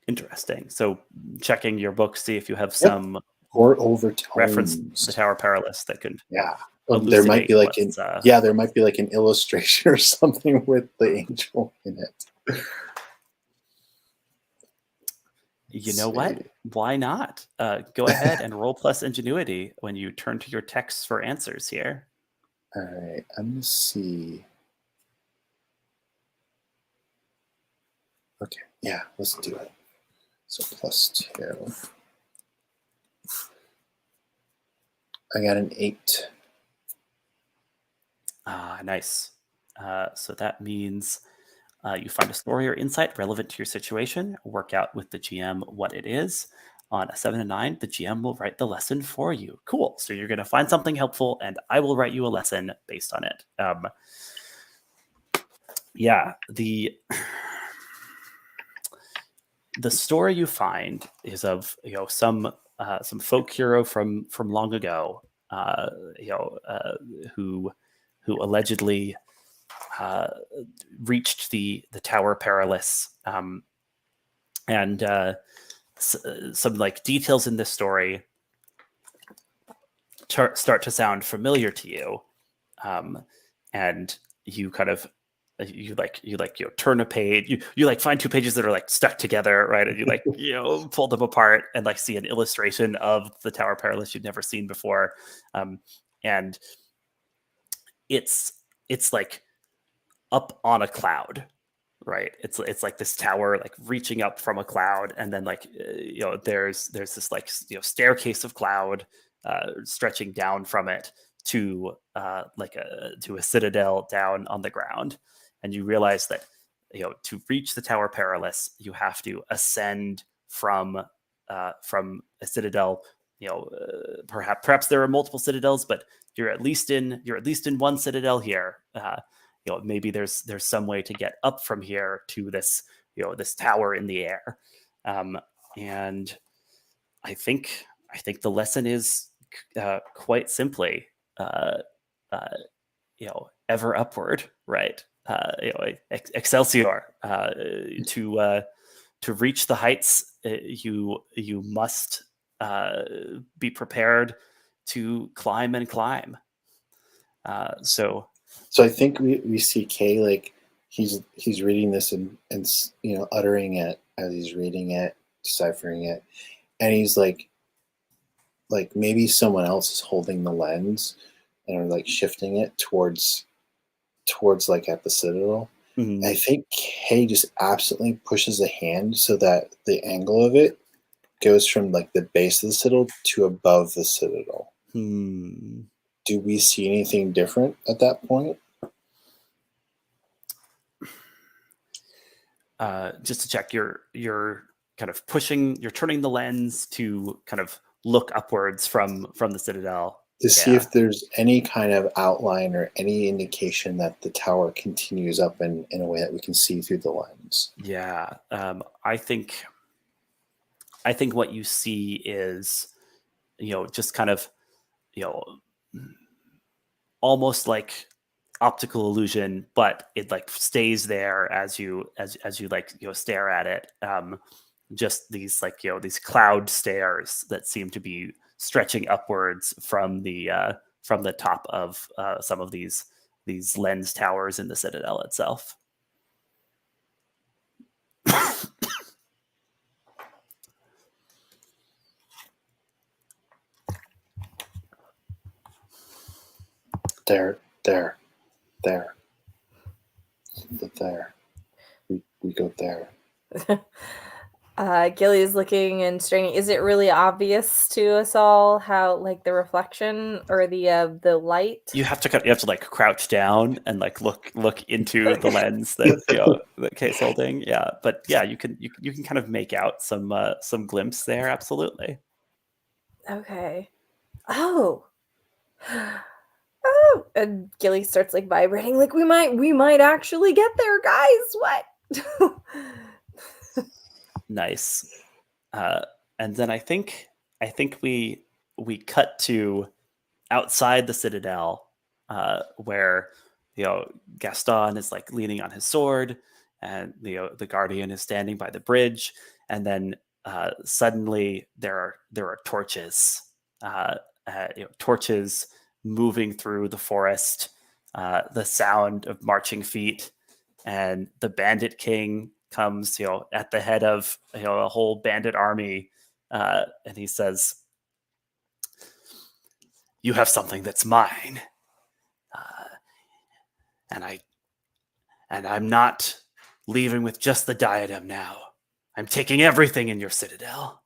Interesting. So checking your book, see if you have some
or overtones
reference to the Tower Perilous that could
there might be there might be an illustration or something with the angel in it.
You know what? Why not? Go ahead and roll plus ingenuity when you turn to your texts for answers here.
All right, I'm going to see. Okay, yeah, let's do it. So +2. I got an 8.
Nice. So that means you find a story or insight relevant to your situation, work out with the GM what it is. On a 7 and 9, the GM will write the lesson for you. Cool. So you're going to find something helpful, and I will write you a lesson based on it. The story you find is of some folk hero from long ago, who allegedly reached the Tower Perilous, and some details in this story start to sound familiar to you, and you kind of you turn a page, you like find 2 pages that are like stuck together, right? And you like pull them apart and like see an illustration of the Tower Perilous you'd never seen before, and it's like up on a cloud, right? It's like this tower like reaching up from a cloud, and then like there's this like staircase of cloud stretching down from it to to a citadel down on the ground. And you realize that to reach the Tower Perilous, you have to ascend from a citadel. Perhaps there are multiple citadels, but you're at least in one citadel here. Maybe there's some way to get up from here to this this tower in the air. And I think the lesson is quite simply ever upward, right? Excelsior. To reach the heights, you must be prepared to climb and climb. So
I think we see Kay like he's reading this and uttering it as he's reading it, deciphering it, and he's like maybe someone else is holding the lens and are like shifting it towards like at the citadel. Mm-hmm. I think Kay just absolutely pushes a hand so that the angle of it goes from like the base of the citadel to above the citadel. Do we see anything different at that point?
Just to check, you're kind of you're turning the lens to kind of look upwards from the citadel
to see if there's any kind of outline or any indication that the tower continues up in a way that we can see through the lens.
Yeah, I think what you see is just kind of almost like optical illusion, but it like stays there as you like stare at it. Just these like these cloud stairs that seem to be stretching upwards from the top of some of these lens towers in the citadel itself.
There. We go there.
Gilly is looking and straining. Is it really obvious to us all how like the reflection or the light?
You have to like crouch down and like look into the lens that that Kay's holding. Yeah, but yeah, you can kind of make out some glimpse there. Absolutely.
Okay. Oh, and Gilly starts like vibrating, like we might actually get there, guys. What?
Nice. And then I think we cut to outside the citadel, where Gaston is like leaning on his sword, and the guardian is standing by the bridge, and then suddenly there are torches, torches moving through the forest, the sound of marching feet, and the Bandit King comes, at the head of a whole bandit army, and he says, "You have something that's mine, and I'm not leaving with just the diadem now. I'm taking everything in your citadel."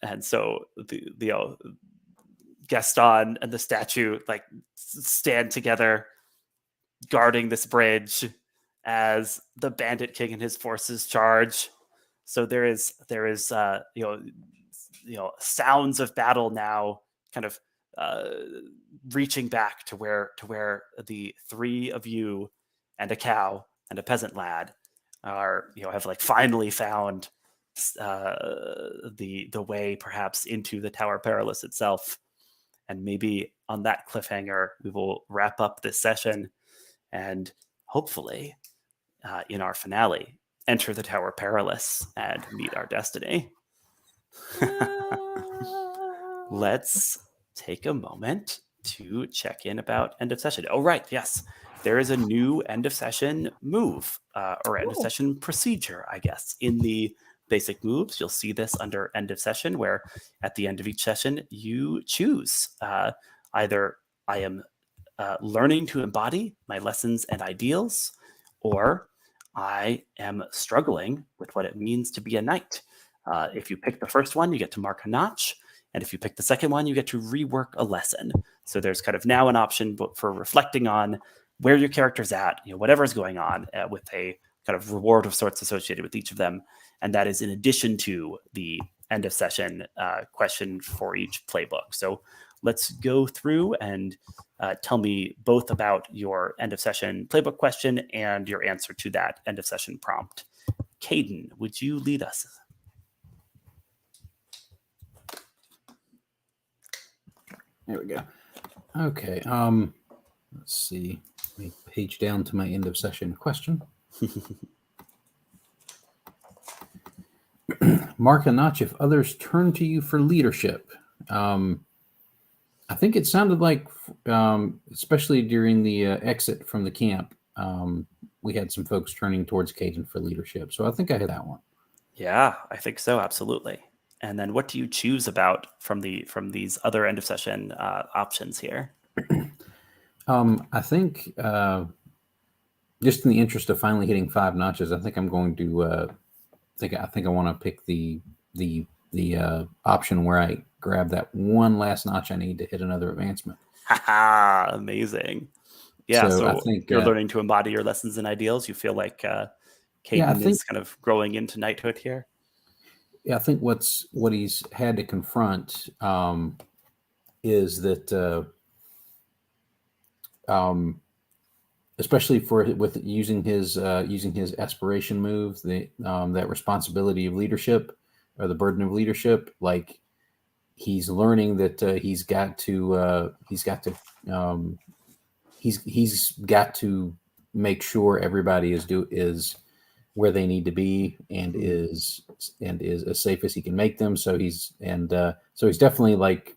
And so the Gaston and the statue like stand together, guarding this bridge as the Bandit King and his forces charge. So there is sounds of battle now, kind of reaching back to where the three of you and a cow and a peasant lad are have like finally found the way perhaps into the Tower Perilous itself. And maybe on that cliffhanger we will wrap up this session, and hopefully in our finale enter the Tower Perilous and meet our destiny. Let's take a moment to check in about end of session. Oh, right. Yes. There is a new end of session move or end of session procedure, I guess. In the basic moves, you'll see this under end of session, where at the end of each session, you choose either I am learning to embody my lessons and ideals, or I am struggling with what it means to be a knight. If you pick the first one, you get to mark a notch. And if you pick the second one, you get to rework a lesson. So there's kind of now an option for reflecting on where your character's at, whatever's going on, with a kind of reward of sorts associated with each of them. And that is in addition to the end of session question for each playbook. So let's go through and tell me both about your end of session playbook question and your answer to that end of session prompt. Caedun, would you lead us?
There we go. Okay. Let's see. Let me page down to my end of session question. Mark a notch if others turn to you for leadership. I think it sounded like, especially during the exit from the camp, we had some folks turning towards Caedun for leadership. So I think I hit that one.
Yeah, I think so. Absolutely. And then what do you choose about from these other end of session options here?
I think just in the interest of finally hitting 5 notches, I think I'm going to I think I want to pick the option where I grab that one last notch I need to hit another advancement.
Amazing. Yeah, so I think you're learning to embody your lessons and ideals. You feel like Caedun is kind of growing into knighthood here.
Yeah, I think what he's had to confront is that, especially with using his aspiration move, that responsibility of leadership or the burden of leadership, like he's learning that he's got to make sure everybody is where they need to be and is as safe as he can make them. So he's definitely like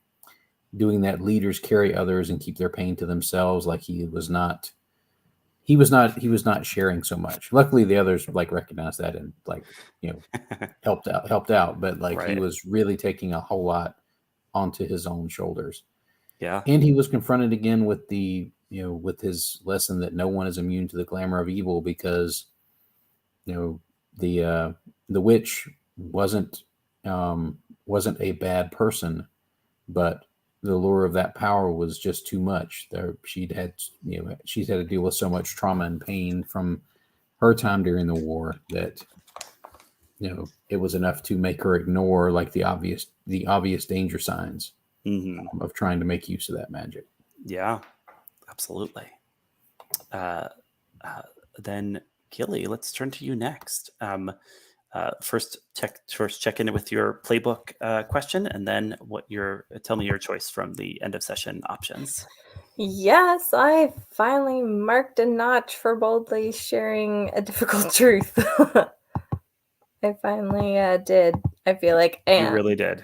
doing that leaders carry others and keep their pain to themselves. Like he was not sharing so much. Luckily the others like recognized that and like, helped out. But like He was really taking a whole lot onto his own shoulders.
Yeah.
And he was confronted again with with his lesson that no one is immune to the glamour of evil, because the witch wasn't a bad person, but the lure of that power was just too much. She'd had to deal with so much trauma and pain from her time during the war that it was enough to make her ignore like the obvious danger signs of trying to make use of that magic. Yeah,
absolutely. Then Gilly, let's turn to you next. First check in with your playbook question, and then tell me your choice from the end of session options.
Yes, I finally marked a notch for boldly sharing a difficult truth. I finally did. I feel like
you really did.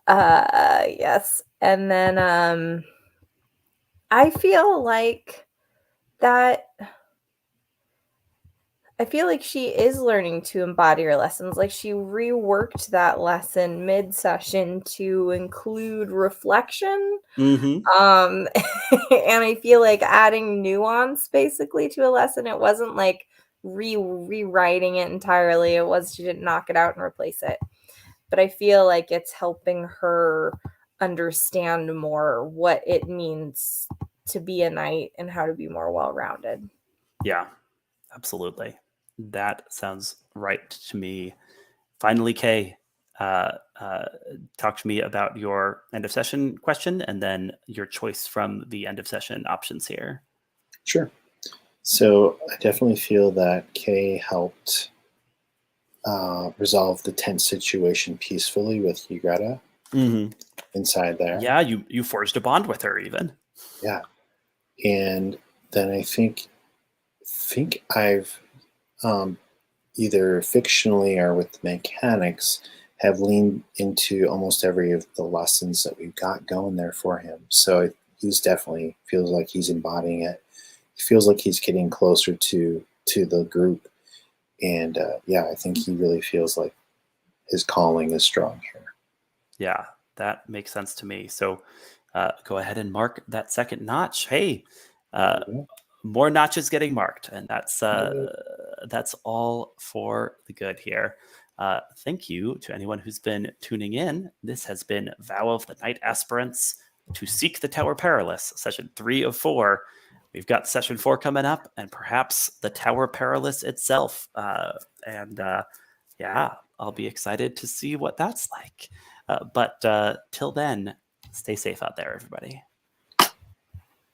Yes, and then I feel like she is learning to embody her lessons. Like she reworked that lesson mid-session to include reflection. And I feel like adding nuance basically to a lesson. It wasn't like rewriting it entirely. It was, she didn't knock it out and replace it. But I feel like it's helping her understand more what it means to be a knight and how to be more well-rounded.
Yeah, absolutely. That sounds right to me. Finally, Kay, talk to me about your end of session question and then your choice from the end of session options here.
Sure. So I definitely feel that Kay helped resolve the tense situation peacefully with Ugretta inside there.
Yeah, you forged a bond with her even.
Yeah. And then I think I've either fictionally or with the mechanics have leaned into almost every of the lessons that we've got going there for him. So he's definitely feels like he's embodying it. He feels like he's getting closer to the group. And I think he really feels like his calling is strong here.
Yeah, that makes sense to me. So go ahead and mark that second notch. Hey, more notches getting marked, and that's all for the good here. Thank you to anyone who's been tuning in. This has been Vow of the Knight-Aspirants to Seek the Tower Perilous, session 3 of 4. We've got session 4 coming up, and perhaps the Tower Perilous itself. I'll be excited to see what that's like. But till then, stay safe out there, everybody.